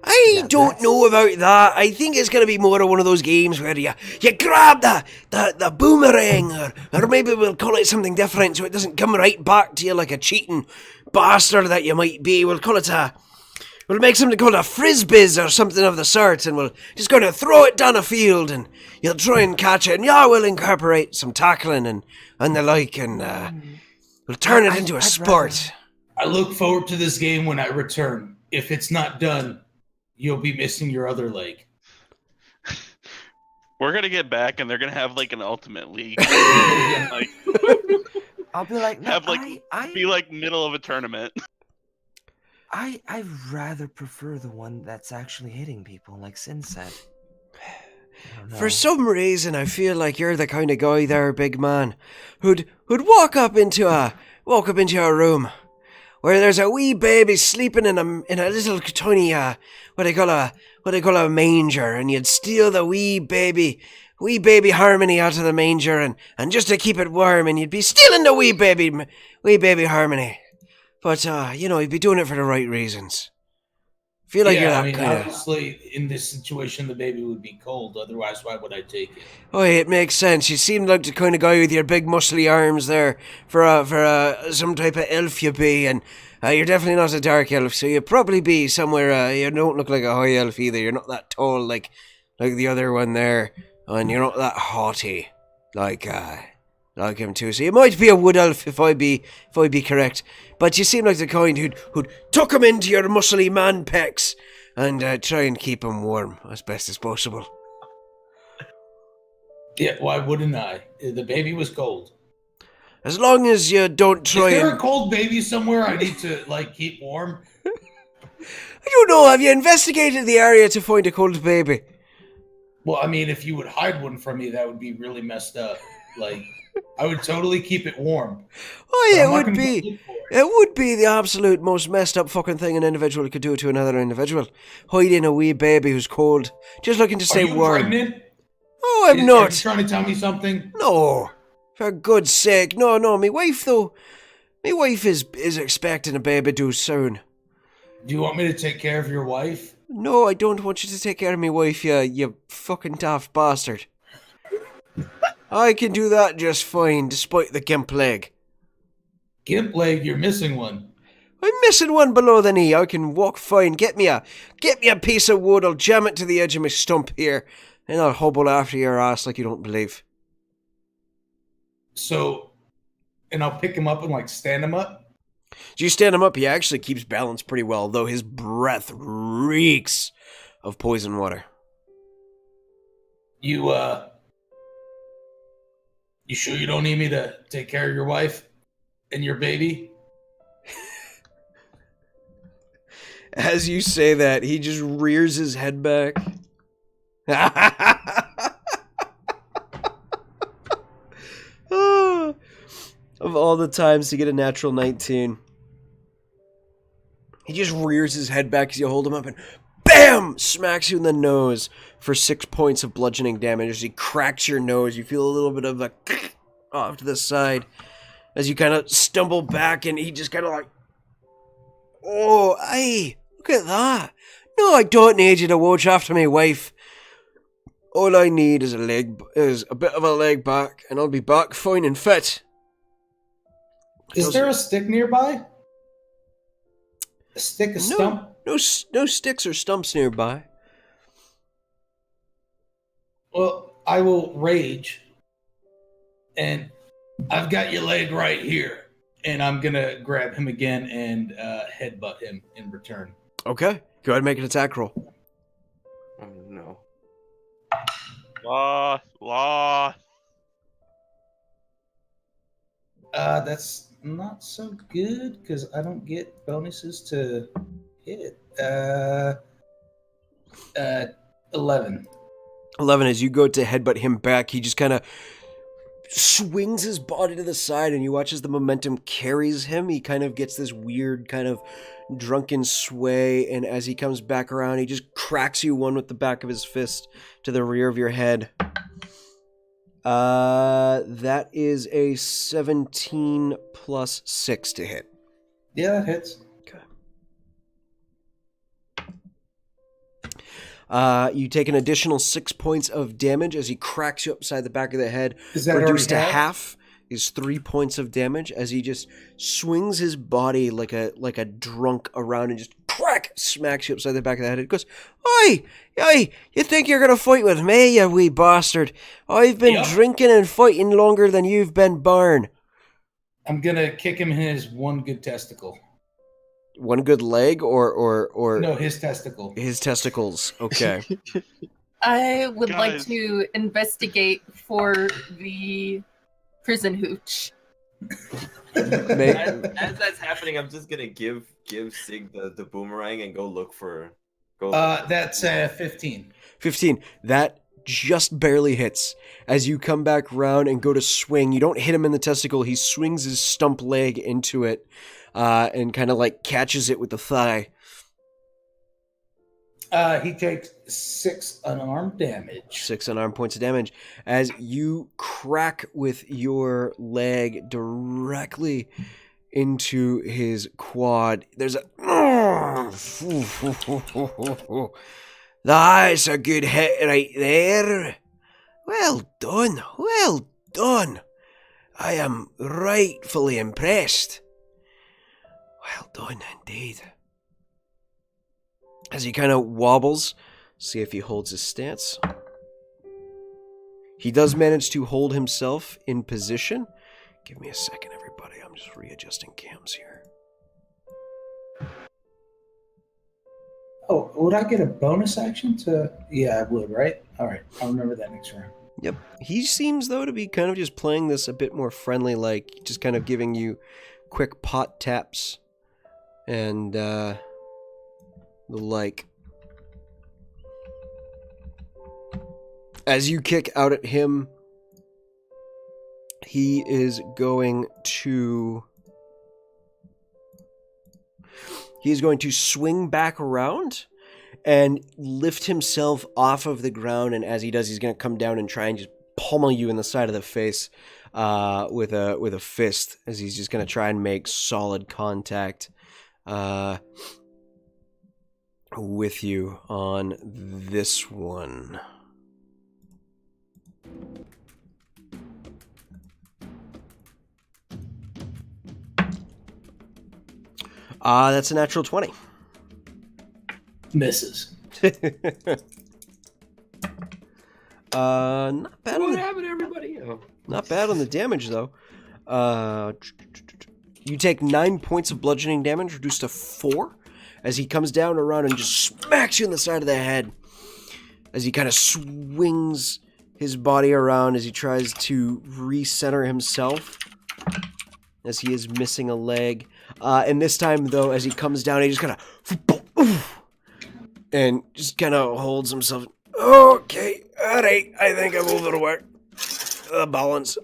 Speaker 3: I don't know about that. I think it's going to be more of one of those games where you grab the boomerang, or maybe we'll call it something different so it doesn't come right back to you like a cheating bastard that you might be. We'll make something called a frisbees or something of the sort, and we'll just going to throw it down a field and you'll try and catch it, and yeah, we'll incorporate some tackling and the like, and we'll turn it into a sport.
Speaker 1: I look forward to this game when I return. If it's not done, you'll be missing your other leg.
Speaker 2: We're gonna get back and they're gonna have like an ultimate league. Like,
Speaker 4: I'll be like, no,
Speaker 2: have like be like middle of a tournament.
Speaker 4: I rather prefer the one that's actually hitting people, like Sin said. I don't know.
Speaker 3: For some reason, I feel like you're the kind of guy there, big man, who'd walk up into a room where there's a wee baby sleeping in a little tiny what they call a manger, and you'd steal the wee baby Harmony out of the manger, and just to keep it warm, and you'd be stealing the wee baby Harmony. But you'd be doing it for the right reasons. Feel like you're that kind of...
Speaker 1: Obviously, in this situation, the baby would be cold. Otherwise, why would I take it?
Speaker 3: Oh, it makes sense. You seem like the kind of guy with your big muscly arms there for some type of elf you be, and you're definitely not a dark elf, so you'd probably be somewhere. You don't look like a high elf either. You're not that tall like the other one there, and you're not that haughty like him too. So you might be a wood elf if I be correct. But you seem like the kind who'd tuck him into your muscly man pecs and try and keep him warm as best as possible.
Speaker 1: Yeah, why wouldn't I? The baby was cold.
Speaker 3: As long as you don't try
Speaker 1: Is there
Speaker 3: and...
Speaker 1: a cold baby somewhere I need to, keep warm?
Speaker 3: I don't know, have you investigated the area to find a cold baby?
Speaker 1: Well, I mean, if you would hide one from me, that would be really messed up. I would totally keep it warm.
Speaker 3: Oh yeah,
Speaker 1: I'm not
Speaker 3: it would
Speaker 1: gonna
Speaker 3: be.
Speaker 1: go look for it.
Speaker 3: It would be the absolute most messed up fucking thing an individual could do to another individual. Hiding a wee baby who's cold, just looking to
Speaker 1: Are
Speaker 3: stay
Speaker 1: you
Speaker 3: warm.
Speaker 1: pregnant?
Speaker 3: Oh, I'm
Speaker 1: Are you
Speaker 3: not.
Speaker 1: trying to tell me something?
Speaker 3: No. For God's sake, no, me wife though. My wife is expecting a baby too soon.
Speaker 1: Do you want me to take care of your wife?
Speaker 3: No, I don't want you to take care of my wife, you fucking daft bastard. I can do that just fine, despite the gimp leg.
Speaker 1: Gimp leg, you're missing one.
Speaker 3: I'm missing one below the knee. I can walk fine. Get me a piece of wood. I'll jam it to the edge of my stump here, and I'll hobble after your ass like you don't believe.
Speaker 1: So, and I'll pick him up and like stand him up.
Speaker 3: Do you stand him up? He actually keeps balance pretty well, though his breath reeks of poison water.
Speaker 1: You sure you don't need me to take care of your wife and your baby?
Speaker 3: As you say that, he just rears his head back. Of all the times to get a natural 19. He just rears his head back as you hold him up and BAM! Smacks you in the nose for 6 points of bludgeoning damage. As he cracks your nose, you feel a little bit of a off to the side as you kind of stumble back, and he just kind of like, oh, aye, look at that. No, I don't need you to watch after me, wife. All I need is a bit of a leg back, and I'll be back fine and fit.
Speaker 1: Is there a stick nearby? A stick, a stump?
Speaker 3: No sticks or stumps nearby.
Speaker 1: Well, I will rage, and I've got your leg right here, and I'm gonna grab him again and headbutt him in return.
Speaker 3: Okay, go ahead and make an attack roll.
Speaker 4: Oh no.
Speaker 2: Law.
Speaker 1: That's not so good because I don't get bonuses to hit. 11.
Speaker 3: 11, as you go to headbutt him back, he just kind of swings his body to the side, and you watch as the momentum carries him. He kind of gets this weird kind of drunken sway, and as he comes back around, he just cracks you one with the back of his fist to the rear of your head. That is a 17 plus 6 to hit.
Speaker 1: Yeah, that hits.
Speaker 3: You take an additional 6 points of damage as he cracks you upside the back of the head.
Speaker 1: Is that
Speaker 3: reduced to
Speaker 1: already
Speaker 3: half is 3 points of damage as he just swings his body like a drunk around and just crack smacks you upside the back of the head. It goes, "Oi, you think you're gonna fight with me, you wee bastard? I've been drinking and fighting longer than you've been born."
Speaker 1: I'm gonna kick him in his one good testicle.
Speaker 3: One good leg or
Speaker 1: No, his testicle.
Speaker 3: His testicles. Okay.
Speaker 6: I would like
Speaker 2: Guys.
Speaker 6: to investigate for the prison hooch.
Speaker 4: As that's happening, I'm just gonna give Sig the boomerang and go look for.
Speaker 1: That's 15.
Speaker 3: 15. That just barely hits. As you come back round and go to swing, you don't hit him in the testicle. He swings his stump leg into it and kind of like catches it with the thigh.
Speaker 1: He takes 6 unarmed damage.
Speaker 3: 6 unarmed points of damage as you crack with your leg directly into his quad. There's a that's a good hit right there. Well done. I am rightfully impressed. Well done indeed. As he kind of wobbles, see if he holds his stance. He does manage to hold himself in position. Give me a second, everybody. I'm just readjusting cams here.
Speaker 1: Oh, would I get a bonus action to... Yeah, I would, right? All right, I'll remember that next round.
Speaker 3: Yep. He seems, though, to be kind of just playing this a bit more friendly, like just kind of giving you quick pot taps and the like. As you kick out at him, he is going to swing back around and lift himself off of the ground, and as he does, he's going to come down and try and just pummel you in the side of the face. with a fist as he's just going to try and make solid contact with you on this one. That's a natural 20.
Speaker 1: Misses.
Speaker 3: Not bad.
Speaker 8: What happened to everybody? Oh.
Speaker 3: Not bad on the damage, though. You take 9 points of bludgeoning damage, reduced to 4, as he comes down around and just smacks you in the side of the head. As he kind of swings his body around as he tries to recenter himself, as he is missing a leg. And this time, though, as he comes down, he just kind of... and just kind of holds himself... Okay, alright, I think I'm a little work. Balance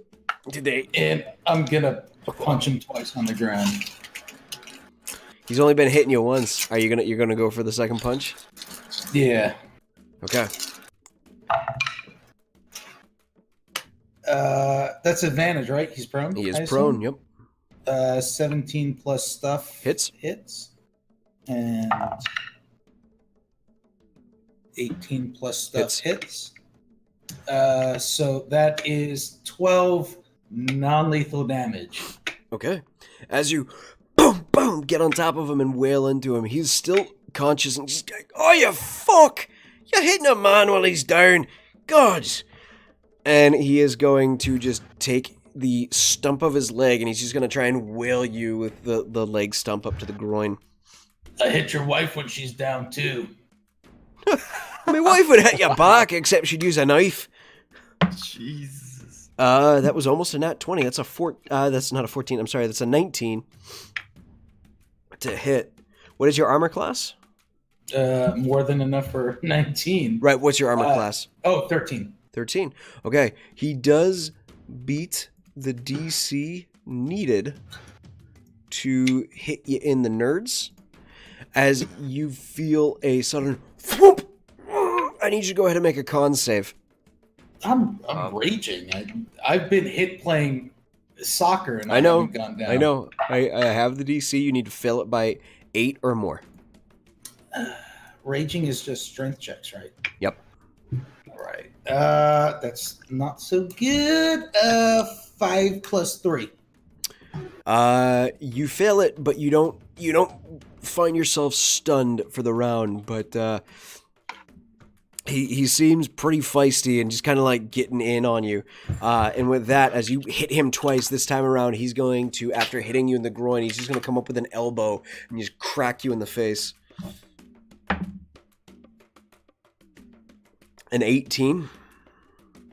Speaker 3: today.
Speaker 1: And I'm gonna punch him twice on the ground.
Speaker 3: He's only been hitting you once. You're gonna go for the second punch?
Speaker 1: Yeah.
Speaker 3: Okay.
Speaker 1: That's advantage, right? He's prone?
Speaker 3: He is
Speaker 1: I
Speaker 3: prone,
Speaker 1: assume?
Speaker 3: yep.
Speaker 1: 17 plus stuff.
Speaker 3: Hits.
Speaker 1: And 18 plus stuff hits. So that is 12 non-lethal damage.
Speaker 3: Okay. As you boom, boom, get on top of him and wail into him, he's still conscious and just like, oh, you fuck! You're hitting a man while he's down. God! And he is going to just take the stump of his leg and he's just going to try and wail you with the leg stump up to the groin.
Speaker 1: I hit your wife when she's down, too.
Speaker 3: My wife would hit you back, except she'd use a knife.
Speaker 4: Jesus.
Speaker 3: That was almost a nat 20. That's that's not a 14. I'm sorry. That's a 19 to hit. What is your armor class?
Speaker 1: More than enough for 19.
Speaker 3: Right. What's your armor class?
Speaker 1: Oh, 13.
Speaker 3: 13. Okay. He does beat the DC needed to hit you in the nerds as you feel a sudden whoop. I need you to go ahead and make a con save.
Speaker 1: I'm raging. I've been hit playing soccer and I
Speaker 3: know.
Speaker 1: haven't gone down.
Speaker 3: I know. I have the DC. You need to fill it by 8 or more.
Speaker 1: Raging is just strength checks, right?
Speaker 3: Yep.
Speaker 1: All right. That's not so good. 5 plus 3.
Speaker 3: You fail it, but you don't find yourself stunned for the round, but he seems pretty feisty and just kind of like getting in on you. And with that, as you hit him twice this time around, he's going to, after hitting you in the groin, he's just going to come up with an elbow and just crack you in the face. An 18.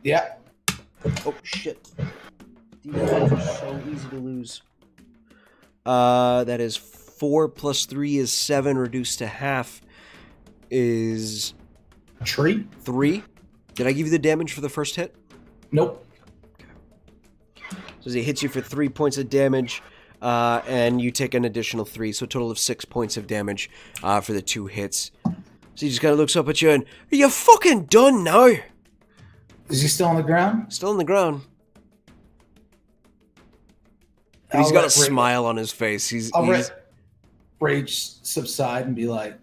Speaker 1: Yeah.
Speaker 3: Oh, shit. These guys are so easy to lose. That is 4 plus 3 is 7, reduced to half is...
Speaker 1: Tree?
Speaker 3: 3. Did I give you the damage for the first hit?
Speaker 1: Nope.
Speaker 3: So he hits you for 3 points of damage, and you take an additional 3, so a total of 6 points of damage for the 2 hits. So he just kind of looks up at you and, are you fucking done now?
Speaker 1: Is he still on the ground?
Speaker 3: Still on the ground. He's got a smile on his face.
Speaker 1: I'll let Rage subside and be like,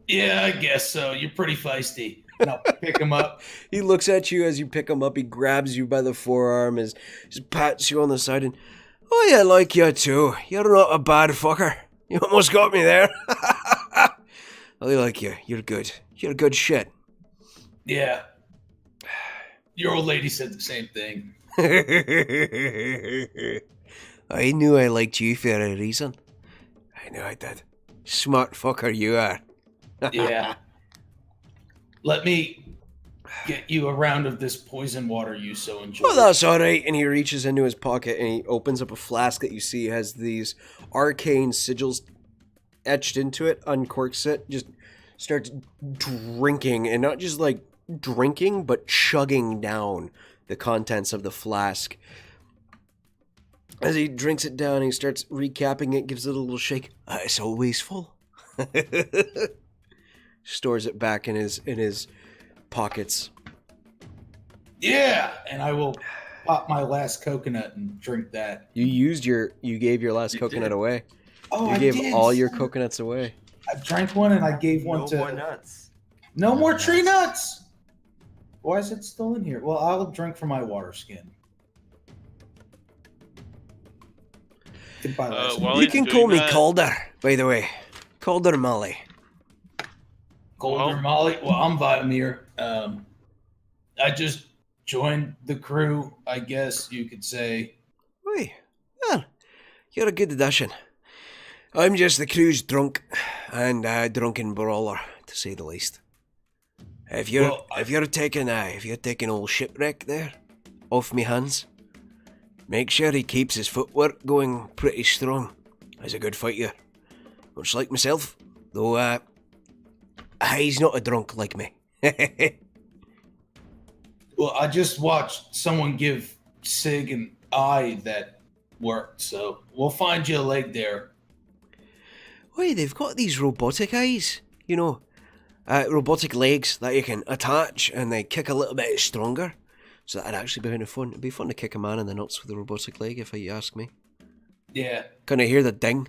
Speaker 1: yeah, I guess so. You're pretty feisty. And I'll pick him up.
Speaker 3: He looks at you as you pick him up. He grabs you by the forearm, just pats you on the side, and, oh, yeah, I like you too. You're not a bad fucker. You almost got me there. I like you. You're good. You're good shit.
Speaker 1: Yeah. Your old lady said the same thing.
Speaker 3: I knew I liked you for a reason. I know I did. Smart fucker you are.
Speaker 1: Yeah. Let me get you a round of this poison water you so enjoy.
Speaker 3: Oh, that's alright. And he reaches into his pocket and he opens up a flask that you see has these arcane sigils etched into it, uncorks it, just starts drinking, and not just like drinking, but chugging down the contents of the flask. As he drinks it down, he starts recapping it, gives it a little shake. It's always full. Stores it back in his pockets.
Speaker 1: Yeah, and I will pop my last coconut and drink that.
Speaker 3: You gave your last
Speaker 4: You
Speaker 3: coconut
Speaker 4: did.
Speaker 3: away.
Speaker 1: Oh,
Speaker 3: You
Speaker 1: I
Speaker 3: gave
Speaker 1: did.
Speaker 3: all your coconuts away.
Speaker 1: I drank one and I gave one
Speaker 4: No
Speaker 1: to.
Speaker 4: more nuts.
Speaker 1: No
Speaker 4: No
Speaker 1: more
Speaker 4: nuts.
Speaker 1: tree nuts. Why is it still in here? Well, I'll drink from my water skin. Goodbye, last
Speaker 2: while
Speaker 3: You
Speaker 2: he's
Speaker 3: can
Speaker 2: doing
Speaker 3: call me
Speaker 2: that-
Speaker 3: Calder, by the way. Calder Molly.
Speaker 1: Golden
Speaker 2: Well-
Speaker 1: Molly. Well, I'm Vitamir. I just joined the crew, I guess you could say.
Speaker 3: Oi, well, you're a good addition. I'm just the crew's drunk and drunken brawler, to say the least. If you're taking old shipwreck there off me hands, make sure he keeps his footwork going pretty strong. He's a good fighter, much like myself, though. He's not a drunk like me.
Speaker 1: Well, I just watched someone give Sig an eye that worked, so we'll find you a leg there.
Speaker 3: Wait, they've got these robotic eyes, you know, robotic legs that you can attach and they kick a little bit stronger. So that'd actually be kind of fun. It'd be fun to kick a man in the nuts with a robotic leg, if you ask me.
Speaker 1: Yeah,
Speaker 3: Can I hear the ding?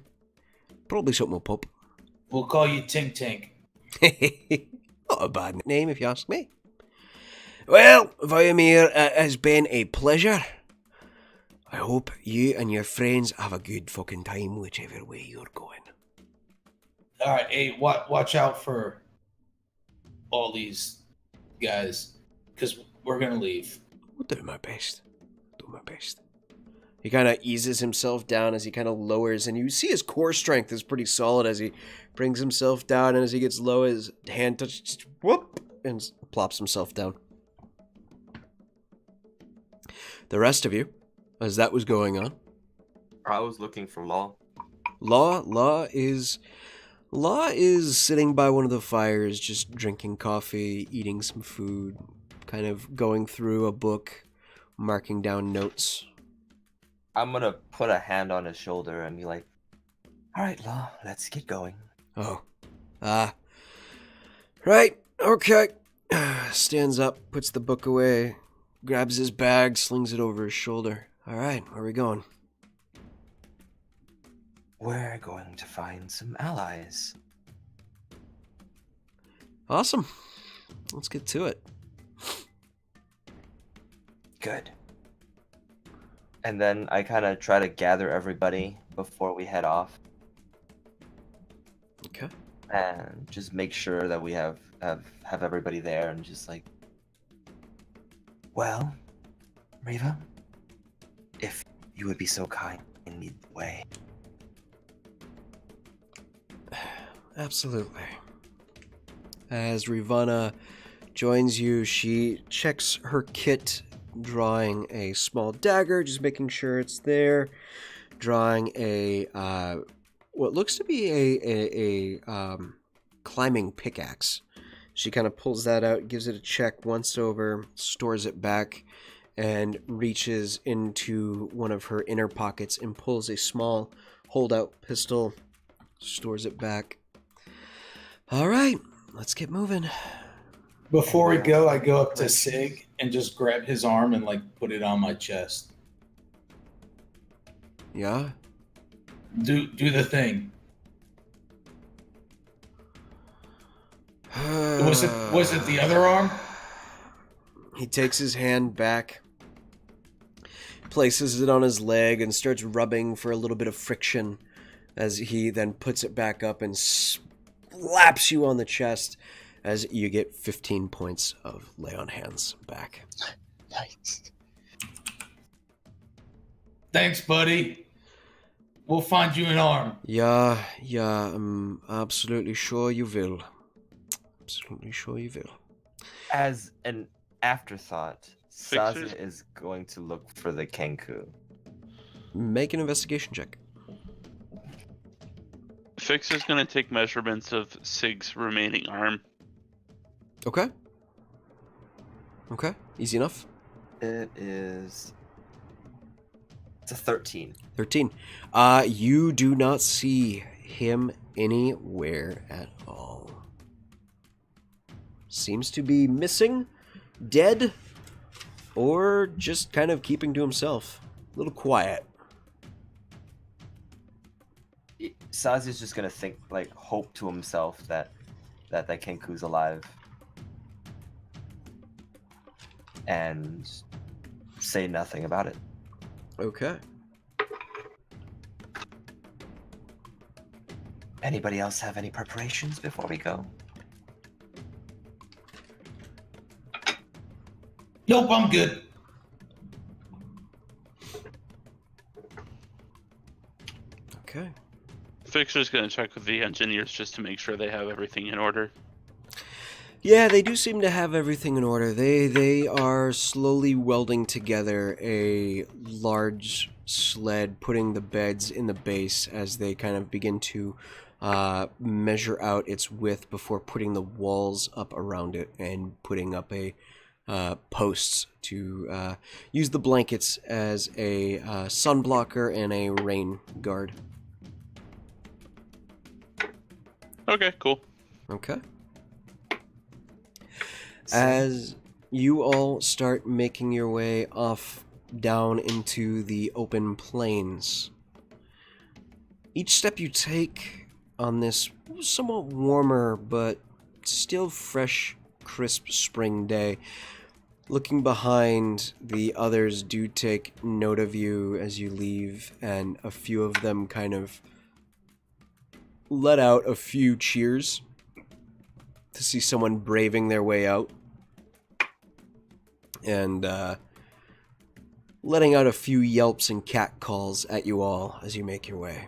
Speaker 3: Probably something will pop.
Speaker 1: we'll call you Tink Tink.
Speaker 3: Not a bad name, if you ask me. Well, Viamir, it has been a pleasure. I hope you and your friends have a good fucking time whichever way you're going.
Speaker 1: All right, hey, watch out for all these guys, because we're gonna leave.
Speaker 3: I'll do my best. Do my best. He kind of eases himself down as he kind of lowers, and you see his core strength is pretty solid as he brings himself down, and as he gets low, his hand touches, whoop, and plops himself down. The rest of you, as that was going on,
Speaker 4: I was looking for Law.
Speaker 3: Law is sitting by one of the fires, just drinking coffee, eating some food, kind of going through a book, marking down notes.
Speaker 4: I'm gonna put a hand on his shoulder and be like, "All right, Law, let's get going."
Speaker 3: Oh. Right, okay. Stands up, puts the book away, grabs his bag, slings it over his shoulder. All right, where are we going?
Speaker 4: We're going to find some allies.
Speaker 3: Awesome. Let's get to it.
Speaker 4: Good. And then I kind of try to gather everybody before we head off,
Speaker 3: Okay.
Speaker 4: and just make sure that we have everybody there, and just like, well, Riva, if you would be so kind and lead the way.
Speaker 3: Absolutely. As Rivana joins you, she checks her kit, drawing a small dagger, just making sure it's there, drawing a what looks to be a climbing pickaxe. She kind of pulls that out, gives it a check once over, stores it back, and reaches into one of her inner pockets and pulls a small holdout pistol, stores it back. All right, let's get moving.
Speaker 1: Before we go, I go up to Sig and just grab his arm and like put it on my chest.
Speaker 3: Yeah?
Speaker 1: Do the thing. Was it the other arm?
Speaker 3: He takes his hand back, places it on his leg, and starts rubbing for a little bit of friction as he then puts it back up and slaps you on the chest as you get 15 points of lay on hands back.
Speaker 5: Nice.
Speaker 1: Thanks, buddy. We'll find you an arm.
Speaker 3: Yeah, I'm absolutely sure you will. Absolutely sure you will.
Speaker 4: As an afterthought,
Speaker 2: Fixers?
Speaker 4: Sazia is going to look for the Kenku.
Speaker 3: Make an investigation check.
Speaker 2: Fixer's gonna take measurements of Sig's remaining arm.
Speaker 3: Okay. Okay, easy enough.
Speaker 4: It's a 13.
Speaker 3: 13. You do not see him anywhere at all. Seems to be missing, dead, or just kind of keeping to himself. A little quiet.
Speaker 4: Sazi's just gonna think, like, hope to himself that Kenku's alive, and say nothing about it.
Speaker 3: Okay.
Speaker 4: Anybody else have any preparations before we go?
Speaker 1: Nope, I'm good.
Speaker 3: Okay.
Speaker 2: Fixer's gonna check with the engineers just to make sure they have everything in order.
Speaker 3: Yeah, they do seem to have everything in order. They are slowly welding together a large sled, putting the beds in the base as they kind of begin to measure out its width before putting the walls up around it and putting up a posts to use the blankets as a sun blocker and a rain guard.
Speaker 2: Okay, cool.
Speaker 3: Okay. As you all start making your way off down into the open plains, each step you take on this somewhat warmer but still fresh, crisp spring day, looking behind, the others do take note of you as you leave, and a few of them kind of let out a few cheers to see someone braving their way out, and letting out a few yelps and cat calls at you all as you make your way.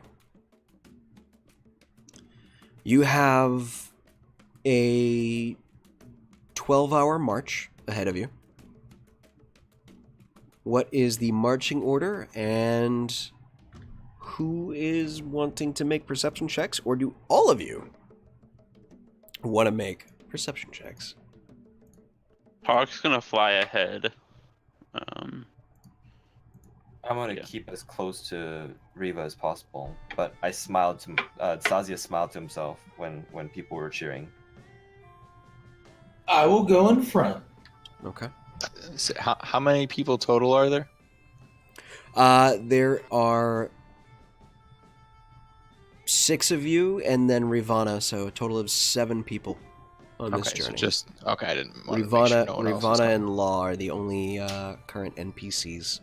Speaker 3: You have a 12-hour march ahead of you. What is the marching order, and who is wanting to make perception checks, or do all of you want to make perception checks?
Speaker 2: Hawk's gonna fly ahead.
Speaker 4: I'm gonna keep as close to Riva as possible, but I smiled to Sazia smiled to himself when people were cheering.
Speaker 1: I will go in front.
Speaker 3: Okay.
Speaker 5: So how many people total are there?
Speaker 3: There are 6 of you, and then Rivana, so a total of 7 people on this
Speaker 5: Okay, so
Speaker 3: journey.
Speaker 5: just okay. I didn't want to make sure no one else was
Speaker 3: Rivana
Speaker 5: coming.
Speaker 3: and Law are the only current NPCs.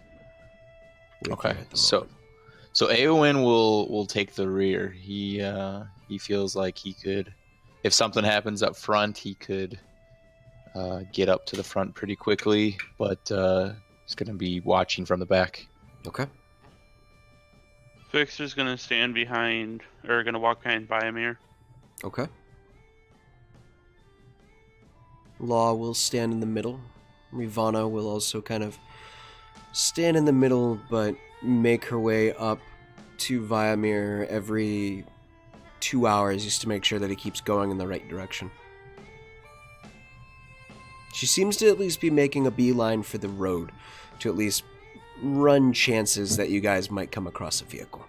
Speaker 3: with you
Speaker 5: Okay,
Speaker 3: at the
Speaker 5: so
Speaker 3: moment.
Speaker 5: Eowyn will take the rear. He feels like he could, if something happens up front, he could get up to the front pretty quickly, but he's going to be watching from the back.
Speaker 3: Okay.
Speaker 2: Fixer's gonna stand behind, or gonna walk behind Biomir.
Speaker 3: Okay. Law will stand in the middle. Rivana will also kind of stand in the middle, but make her way up to Viamir every 2 hours just to make sure that he keeps going in the right direction. She seems to at least be making a beeline for the road, to at least run chances that you guys might come across a vehicle.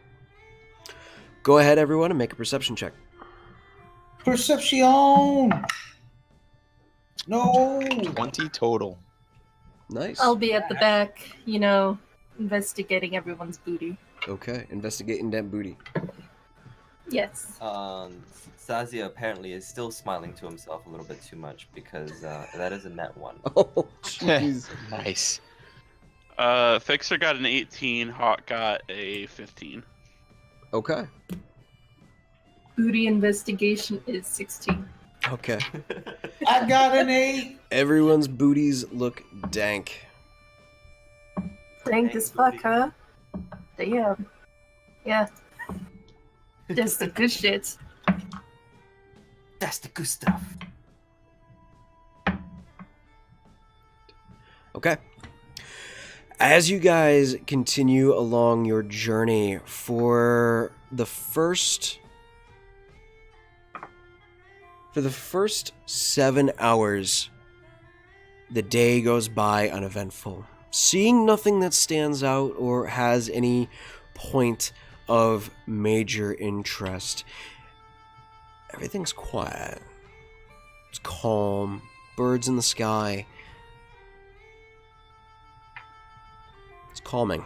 Speaker 3: Go ahead, everyone, and make a perception check.
Speaker 1: Perception! No!
Speaker 5: 20 total.
Speaker 3: Nice.
Speaker 6: I'll be at the back, investigating everyone's booty.
Speaker 3: Okay, investigating that booty.
Speaker 6: Yes.
Speaker 4: Sazia apparently is still smiling to himself a little bit too much because that is a net 1.
Speaker 3: Oh, jeez.
Speaker 5: Nice.
Speaker 2: Fixer got an 18, Hawk got a 15.
Speaker 3: Okay.
Speaker 6: Booty investigation is 16.
Speaker 3: Okay.
Speaker 1: I got an 8.
Speaker 3: Everyone's booties look dank.
Speaker 6: Dang, this fuck, huh? Damn. Yeah. Just the good shit.
Speaker 4: That's the good stuff.
Speaker 3: Okay. As you guys continue along your journey, for the first 7 hours, the day goes by uneventful. Seeing nothing that stands out or has any point of major interest. Everything's quiet. It's calm. Birds in the sky. calming.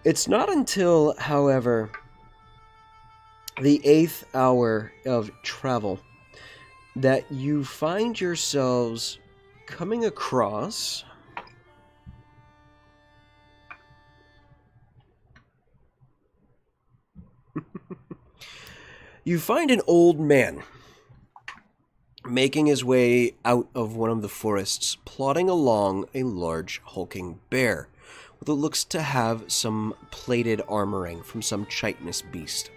Speaker 3: It's not until, however, the 8th hour of travel that you find yourselves coming across you find an old man making his way out of one of the forests, plodding along a large hulking bear with what looks to have some plated armoring from some chitinous beast.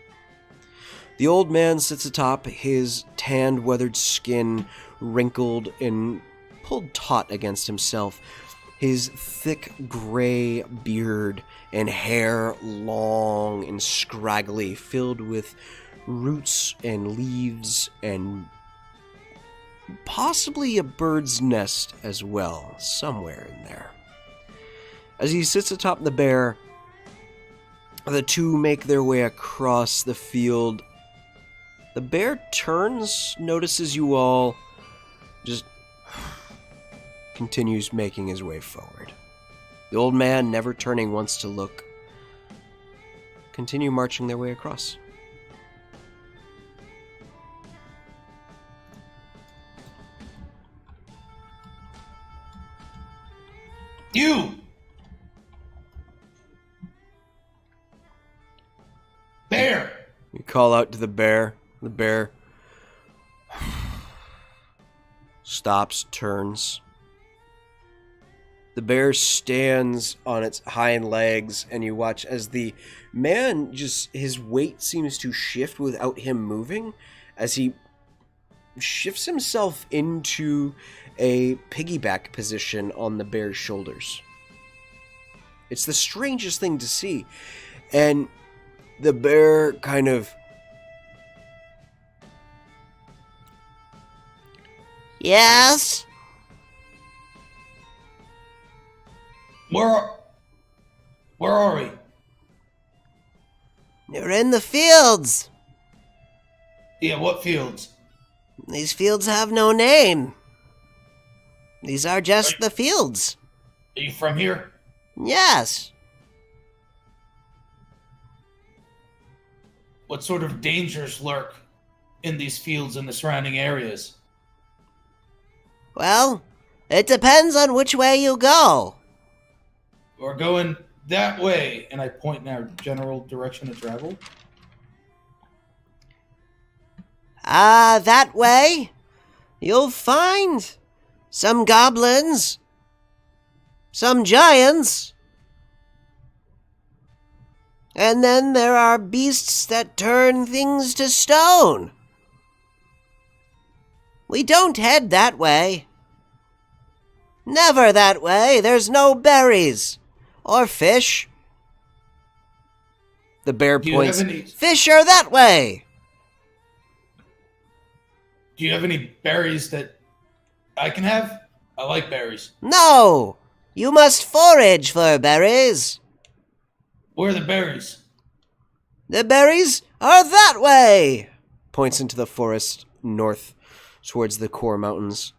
Speaker 3: The old man sits atop, his tanned, weathered skin wrinkled and pulled taut against himself, his thick gray beard and hair long and scraggly, filled with roots and leaves and possibly a bird's nest as well, somewhere in there. As he sits atop the bear, the two make their way across the field. The bear turns, notices you all, just continues making his way forward. The old man, never turning once to look, continue marching their way across.
Speaker 1: You! Bear!
Speaker 3: You call out to the bear. The bear stops, turns. The bear stands on its hind legs, and you watch as the man his weight seems to shift without him moving, as he shifts himself into a piggyback position on the bear's shoulders. It's the strangest thing to see. And the bear kind of... Yes?
Speaker 1: Where are we?
Speaker 3: You're in the fields.
Speaker 1: Yeah, what fields?
Speaker 3: These fields have no name. These are just the fields.
Speaker 1: Are you from here?
Speaker 3: Yes.
Speaker 1: What sort of dangers lurk in these fields and the surrounding areas?
Speaker 3: Well, it depends on which way you go.
Speaker 1: We're going that way, and I point in our general direction of travel.
Speaker 3: That way, you'll find some goblins, some giants, and then there are beasts that turn things to stone. We don't head that way. Never that way. There's no berries or fish. The bear points. Fish are that way.
Speaker 1: Do you have any berries that I can have? I like berries.
Speaker 3: No, you must forage for berries.
Speaker 1: Where are the berries?
Speaker 3: The berries are that way. Points into the forest north towards the core mountains.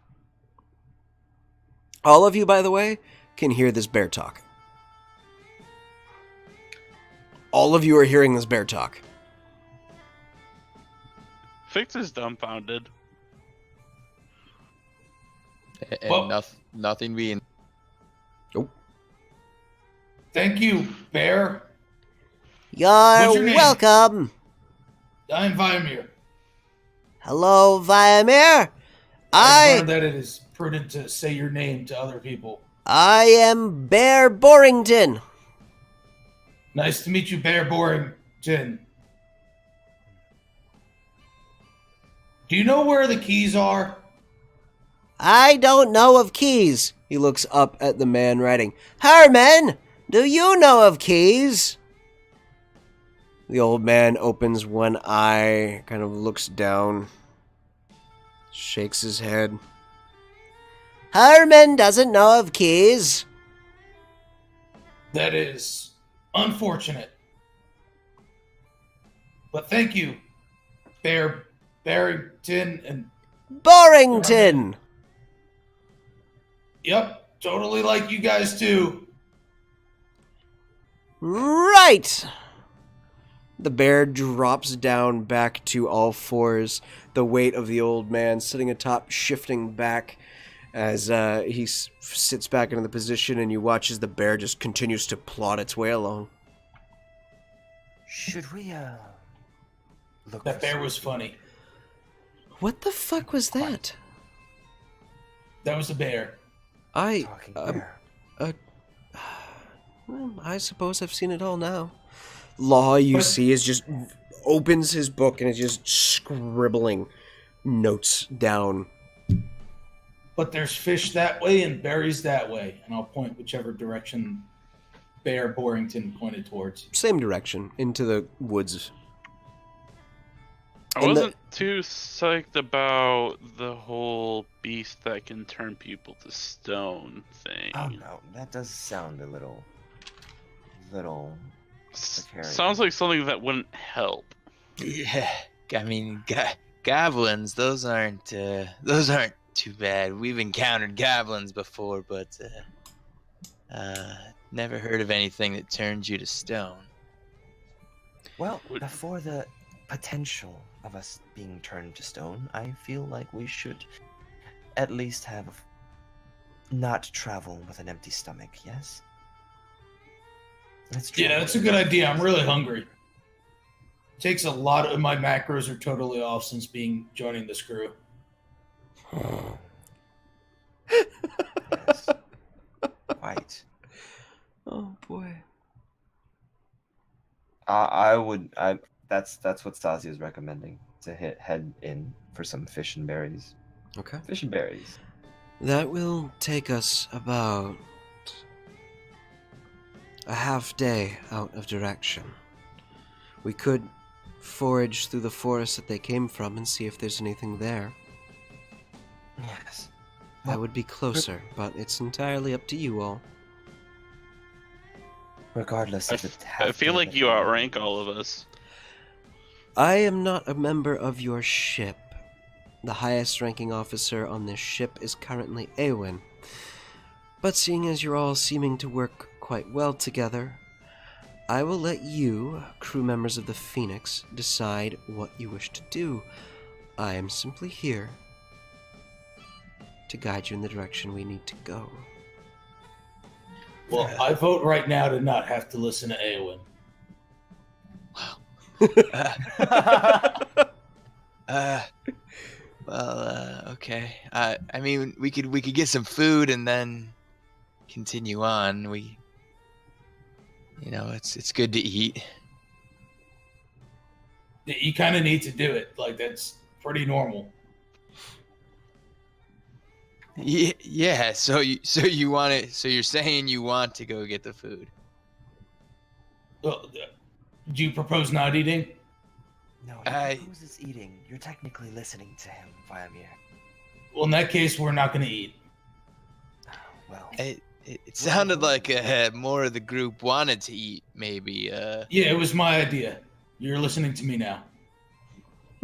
Speaker 3: All of you, by the way, can hear this bear talk. All of you are hearing this bear talk.
Speaker 2: Fix is dumbfounded.
Speaker 5: And
Speaker 1: Well-
Speaker 5: nothing being...
Speaker 3: Nope.
Speaker 1: Thank you, bear.
Speaker 3: You're
Speaker 1: your name?
Speaker 3: welcome.
Speaker 1: I'm Vimir.
Speaker 3: Hello, Viamir.
Speaker 1: I've learned that it is prudent to say your name to other people.
Speaker 3: I am Bear Borrington.
Speaker 1: Nice to meet you, Bear Borrington. Do you know where the keys are?
Speaker 3: I don't know of keys. He looks up at the man writing. Herman, do you know of keys? The old man opens one eye, kind of looks down, shakes his head. Herman doesn't know of keys.
Speaker 1: That is unfortunate. But thank you, Bear Barrington, and
Speaker 3: Borrington.
Speaker 1: yep, totally like you guys too.
Speaker 3: Right! The bear drops down back to all fours, the weight of the old man sitting atop shifting back as he sits back into the position, and you watch as the bear just continues to plod its way along.
Speaker 4: Should we look?
Speaker 1: That
Speaker 4: for
Speaker 1: bear
Speaker 4: some
Speaker 1: was
Speaker 4: food?
Speaker 1: funny.
Speaker 3: What the fuck was that?
Speaker 1: That was a bear.
Speaker 4: Talking bear.
Speaker 3: Well, I suppose I've seen it all now. Law, you see, is just opens his book and is just scribbling notes down.
Speaker 1: But there's fish that way and berries that way, and I'll point whichever direction Bear Borington pointed towards.
Speaker 3: Same direction, into the woods.
Speaker 2: I wasn't too psyched about the whole beast that can turn people to stone thing.
Speaker 4: Oh no, that does sound a little. Precarious.
Speaker 2: Sounds like something that wouldn't help.
Speaker 5: Yeah, I mean, goblins. Those aren't too bad. We've encountered goblins before, but never heard of anything that turns you to stone.
Speaker 4: Well, before the potential of us being turned to stone, I feel like we should at least not travel with an empty stomach. Yes.
Speaker 1: Yeah, that's a good idea. I'm really hungry. Takes a lot of my macros are totally off since joining this crew.
Speaker 4: Yes. Quite.
Speaker 3: Oh boy.
Speaker 4: That's what Stasi is recommending, to head in for some fish and berries.
Speaker 3: Okay.
Speaker 4: Fish and berries.
Speaker 3: That will take us about a half day out of direction. We could forage through the forest that they came from and see if there's anything there.
Speaker 4: Yes.
Speaker 3: That would be closer, but it's entirely up to you all.
Speaker 4: Regardless of it.
Speaker 2: I feel like you outrank all of us.
Speaker 3: I am not a member of your ship. The highest ranking officer on this ship is currently Eowyn. But seeing as you're all seeming to work quite well together, I will let you, crew members of the Phoenix, decide what you wish to do. I am simply here to guide you in the direction we need to go.
Speaker 1: Well, I vote right now to not have to listen to Eowyn.
Speaker 5: Okay. I mean, we could get some food and then continue on. It's good to eat.
Speaker 1: You kind of need to do it. Like, that's pretty normal.
Speaker 5: Yeah. So you want it? So you're saying you want to go get the food?
Speaker 1: Well, do you propose not eating?
Speaker 4: No, he proposes eating. You're technically listening to him, Viamir.
Speaker 1: Well, in that case, we're not going to eat.
Speaker 4: Well,
Speaker 5: it sounded like more of the group wanted to eat. Maybe.
Speaker 1: Yeah, it was my idea. You're listening to me now.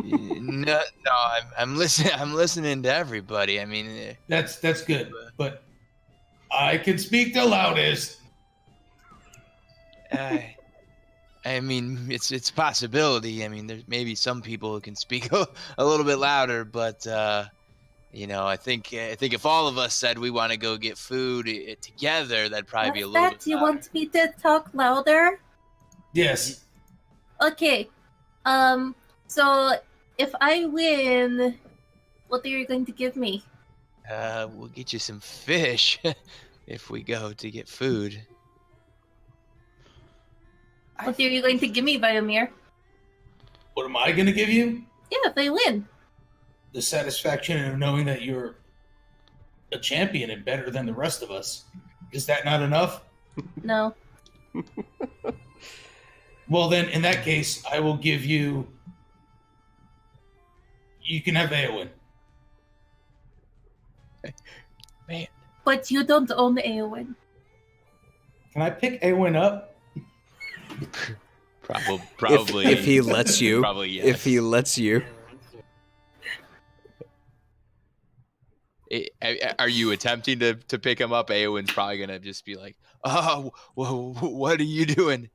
Speaker 5: No, I'm listening. I'm listening to everybody. I mean,
Speaker 1: That's good, but I can speak the loudest.
Speaker 5: I mean, it's a possibility. I mean, there's maybe some people who can speak a little bit louder, but I think if all of us said we want to go get food together, that'd probably be a little bit
Speaker 7: You
Speaker 5: louder.
Speaker 7: want me to talk louder?
Speaker 1: Yes.
Speaker 7: Okay. So if I win, what are you going to give me?
Speaker 5: We'll get you some fish if we go to get food.
Speaker 7: What are you going to give me, Viamir?
Speaker 1: What am I going to give you?
Speaker 7: Yeah, if I win.
Speaker 1: The satisfaction of knowing that you're a champion and better than the rest of us. Is that not enough?
Speaker 7: No.
Speaker 1: Well, then, in that case, I will give you... You can have Eowyn.
Speaker 5: Man,
Speaker 7: But you don't own Eowyn.
Speaker 1: Can I pick Eowyn up?
Speaker 5: probably.
Speaker 3: If he lets you.
Speaker 5: Probably yes.
Speaker 3: If he lets you.
Speaker 5: Are you attempting to pick him up? Eowyn's probably gonna just be like, what are you doing?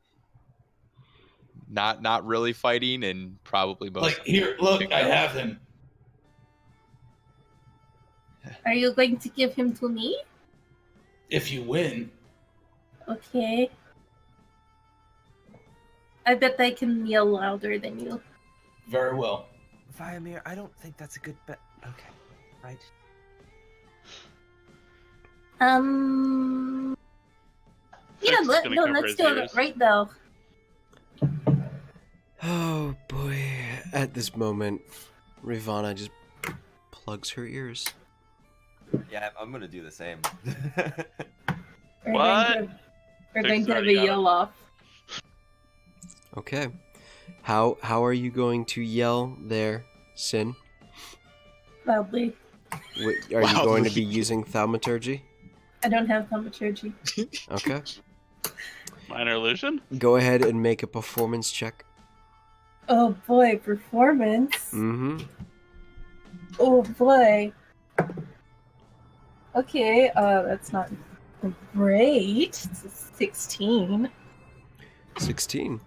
Speaker 5: Not really fighting, and probably most.
Speaker 1: Like, here, look, I have him.
Speaker 7: Are you going to give him to me?
Speaker 1: If you win.
Speaker 7: Okay. I bet I can yell louder than you.
Speaker 1: Very well.
Speaker 4: Viamir, I don't think that's a good bet. Okay, right.
Speaker 7: Yeah,
Speaker 2: Fix is gonna cover
Speaker 7: let's
Speaker 2: his
Speaker 7: do it
Speaker 2: ears.
Speaker 7: right now.
Speaker 3: Oh boy. At this moment, Ravana just plugs her ears.
Speaker 4: Yeah, I'm gonna do the same.
Speaker 2: What?
Speaker 7: We're
Speaker 2: Fix
Speaker 7: going to have
Speaker 2: already
Speaker 7: a
Speaker 2: got
Speaker 7: yell off.
Speaker 3: Okay. How are you going to yell there, Sin?
Speaker 7: Loudly.
Speaker 3: Are you going to be
Speaker 5: Loudly.
Speaker 3: using thaumaturgy?
Speaker 7: I don't have thaumaturgy.
Speaker 3: Okay.
Speaker 2: Minor illusion?
Speaker 3: Go ahead and make a performance check.
Speaker 7: Oh boy, performance.
Speaker 3: Mm-hmm.
Speaker 7: Oh boy. Okay, that's not great. It's a 16.
Speaker 3: 16.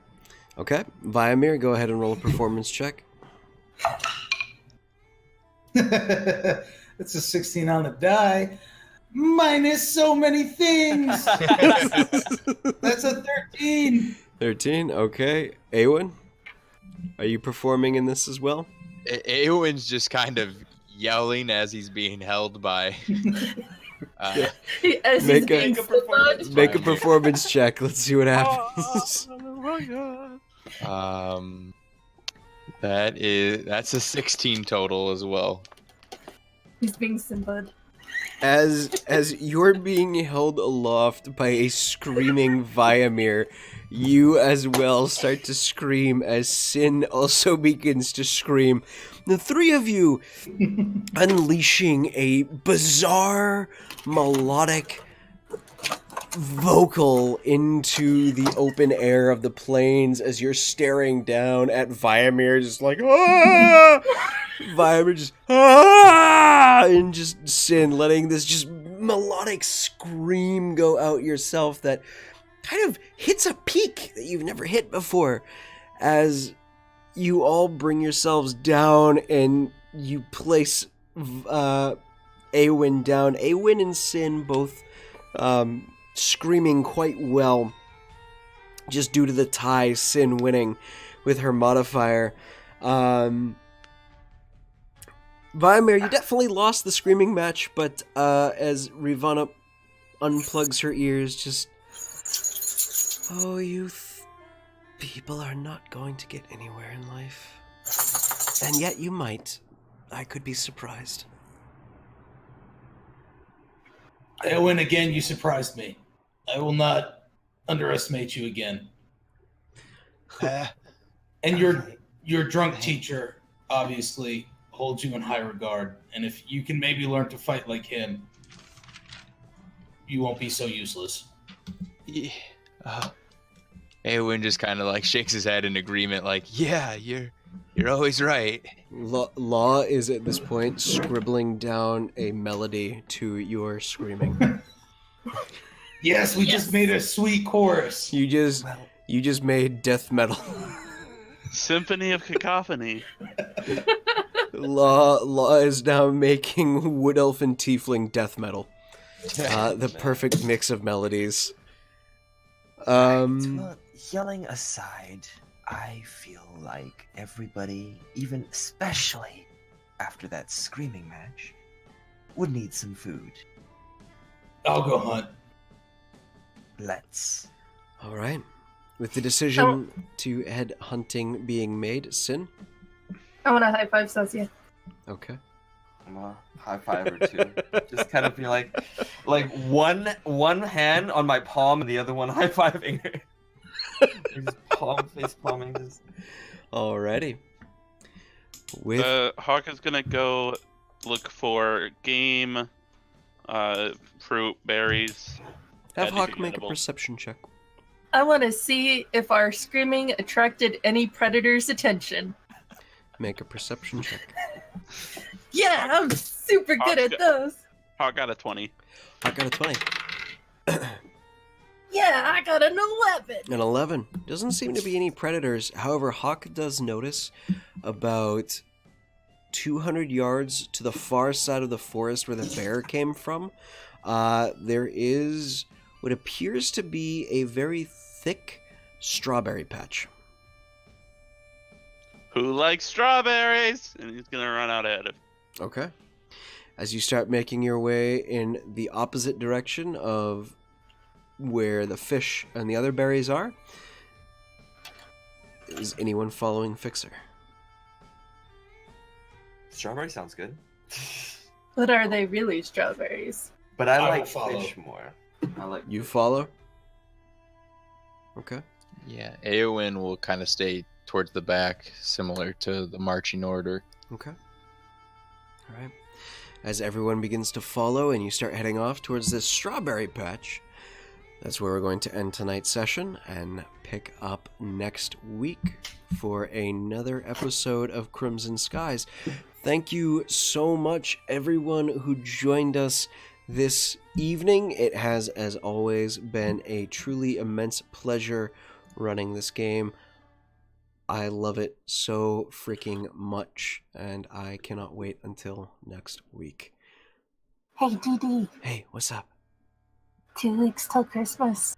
Speaker 3: Okay. Viamir, go ahead and roll a performance check.
Speaker 1: It's a 16 on the die. Minus so many things. That's a 13.
Speaker 3: 13. Okay. Awen, are you performing in this as well?
Speaker 5: Eowyn's just kind of yelling as he's being held by.
Speaker 7: As he's
Speaker 3: Make a-
Speaker 7: being
Speaker 4: Make a performance
Speaker 7: stood.
Speaker 3: Make a performance check. Let's see what happens.
Speaker 5: That's a 16 total as well.
Speaker 7: He's being Simbad.
Speaker 3: As you're being held aloft by a screaming Viamir, you as well start to scream as Sin also begins to scream. The three of you unleashing a bizarre melodic vocal into the open air of the plains as you're staring down at Viamir, just like, ah! Viamir just, ah! And just Sin letting this just melodic scream go out yourself that kind of hits a peak that you've never hit before as you all bring yourselves down and you place Awen down. Awen and Sin both screaming quite well, just due to the tie, Sin winning with her modifier. Viamir, you definitely lost the screaming match, but as Ravana unplugs her ears, just, oh, you people are not going to get anywhere in life. And yet you might. I could be surprised.
Speaker 1: Owen, again, you surprised me. I will not underestimate you again. And your drunk teacher obviously holds you in high regard. And if you can maybe learn to fight like him, you won't be so useless.
Speaker 5: Eowyn just kind of like shakes his head in agreement, like, yeah, you're always right.
Speaker 3: Law is at this point scribbling down a melody to your screaming.
Speaker 1: Yes, we just made a sweet chorus.
Speaker 3: You just made death metal.
Speaker 2: Symphony of Cacophony.
Speaker 3: Law is now making wood elf and tiefling death metal. The perfect mix of melodies.
Speaker 4: Well, yelling aside, I feel like everybody, even especially after that screaming match, would need some food.
Speaker 1: I'll go hunt.
Speaker 4: Let's.
Speaker 3: All right. With the decision to head hunting being made, Sin.
Speaker 6: I want to high five Saskia.
Speaker 3: Okay.
Speaker 4: High five or two. Just kind of be like one hand on my palm and the other one high fiving her. Just face palming this.
Speaker 3: Alrighty. With
Speaker 2: Hawk is gonna go look for game, fruit, berries.
Speaker 3: have
Speaker 2: anything
Speaker 3: Hawk make a
Speaker 2: edible.
Speaker 3: perception check.
Speaker 6: I want to see if our screaming attracted any predator's attention.
Speaker 3: Make a perception check.
Speaker 6: Yeah, I'm super good at those.
Speaker 2: Hawk got a 20.
Speaker 3: Hawk got a 20.
Speaker 6: Yeah, I got an 11.
Speaker 3: An 11. Doesn't seem to be any predators. However, Hawk does notice about 200 yards to the far side of the forest where the bear came from, there is what appears to be a very thick strawberry patch.
Speaker 2: Who likes strawberries? And he's gonna run out ahead of.
Speaker 3: Okay. As you start making your way in the opposite direction of where the fish and the other berries are, is anyone following Fixer?
Speaker 4: Strawberry sounds good.
Speaker 6: But are they really strawberries?
Speaker 4: But I
Speaker 1: I
Speaker 4: like
Speaker 1: will follow.
Speaker 4: fish more. I like
Speaker 3: You follow? Okay.
Speaker 5: Yeah, Eowyn will kind of stay towards the back, similar to the marching order.
Speaker 3: Okay. All right. As everyone begins to follow and you start heading off towards this strawberry patch, that's where we're going to end tonight's session and pick up next week for another episode of Crimson Skies. Thank you so much, everyone who joined us this evening. It has, as always, been a truly immense pleasure running this game. I love it so freaking much, and I cannot wait until next week.
Speaker 7: Hey, DD,
Speaker 3: Hey, what's up?
Speaker 7: 2 weeks till Christmas.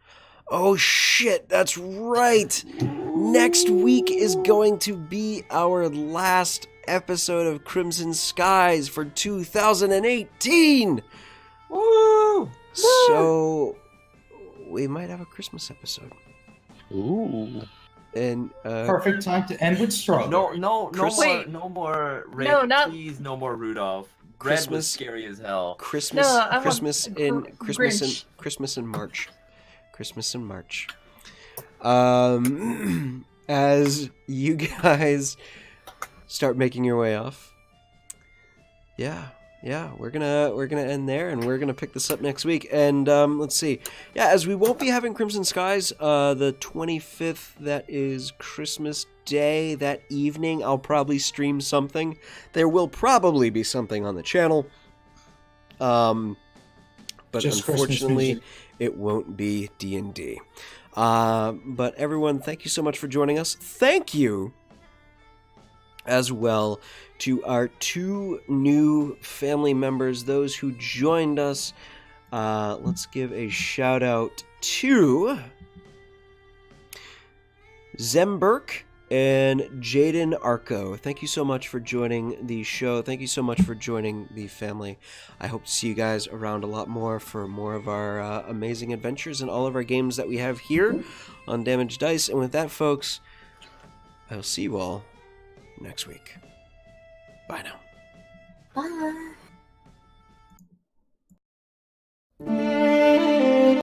Speaker 3: Oh shit, that's right! Next week is going to be our last episode of Crimson Skies for 2018!
Speaker 4: Woo!
Speaker 3: So, we might have a Christmas episode.
Speaker 5: Ooh.
Speaker 3: And,
Speaker 1: Perfect time to end with strawberry.
Speaker 4: No
Speaker 3: Christmas-
Speaker 4: more Red.
Speaker 6: No, not-
Speaker 4: Please, no more Rudolph. Red
Speaker 3: Christmas-
Speaker 4: was scary as hell.
Speaker 3: Christmas,
Speaker 6: No, I want
Speaker 3: Christmas in
Speaker 6: Grinch.
Speaker 3: Christmas in March. Christmas in March. As you guys start making your way off, we're gonna end there, and we're gonna pick this up next week. And let's see, as we won't be having Crimson Skies the 25th, that is Christmas Day. That evening, I'll probably stream something. There will probably be something on the channel. But
Speaker 1: Just Christmas
Speaker 3: unfortunately,
Speaker 1: music.
Speaker 3: it won't be D&D. But everyone, thank you so much for joining us. Thank you as well to our 2 new family members, those who joined us. Let's give a shout out to Zemberk and Jaden Arco. Thank you so much for joining the show. Thank you so much for joining the family. I hope to see you guys around a lot more for more of our amazing adventures and all of our games that we have here on Damage Dice. And with that, folks, I'll see you all next week. Bye now.
Speaker 7: Bye.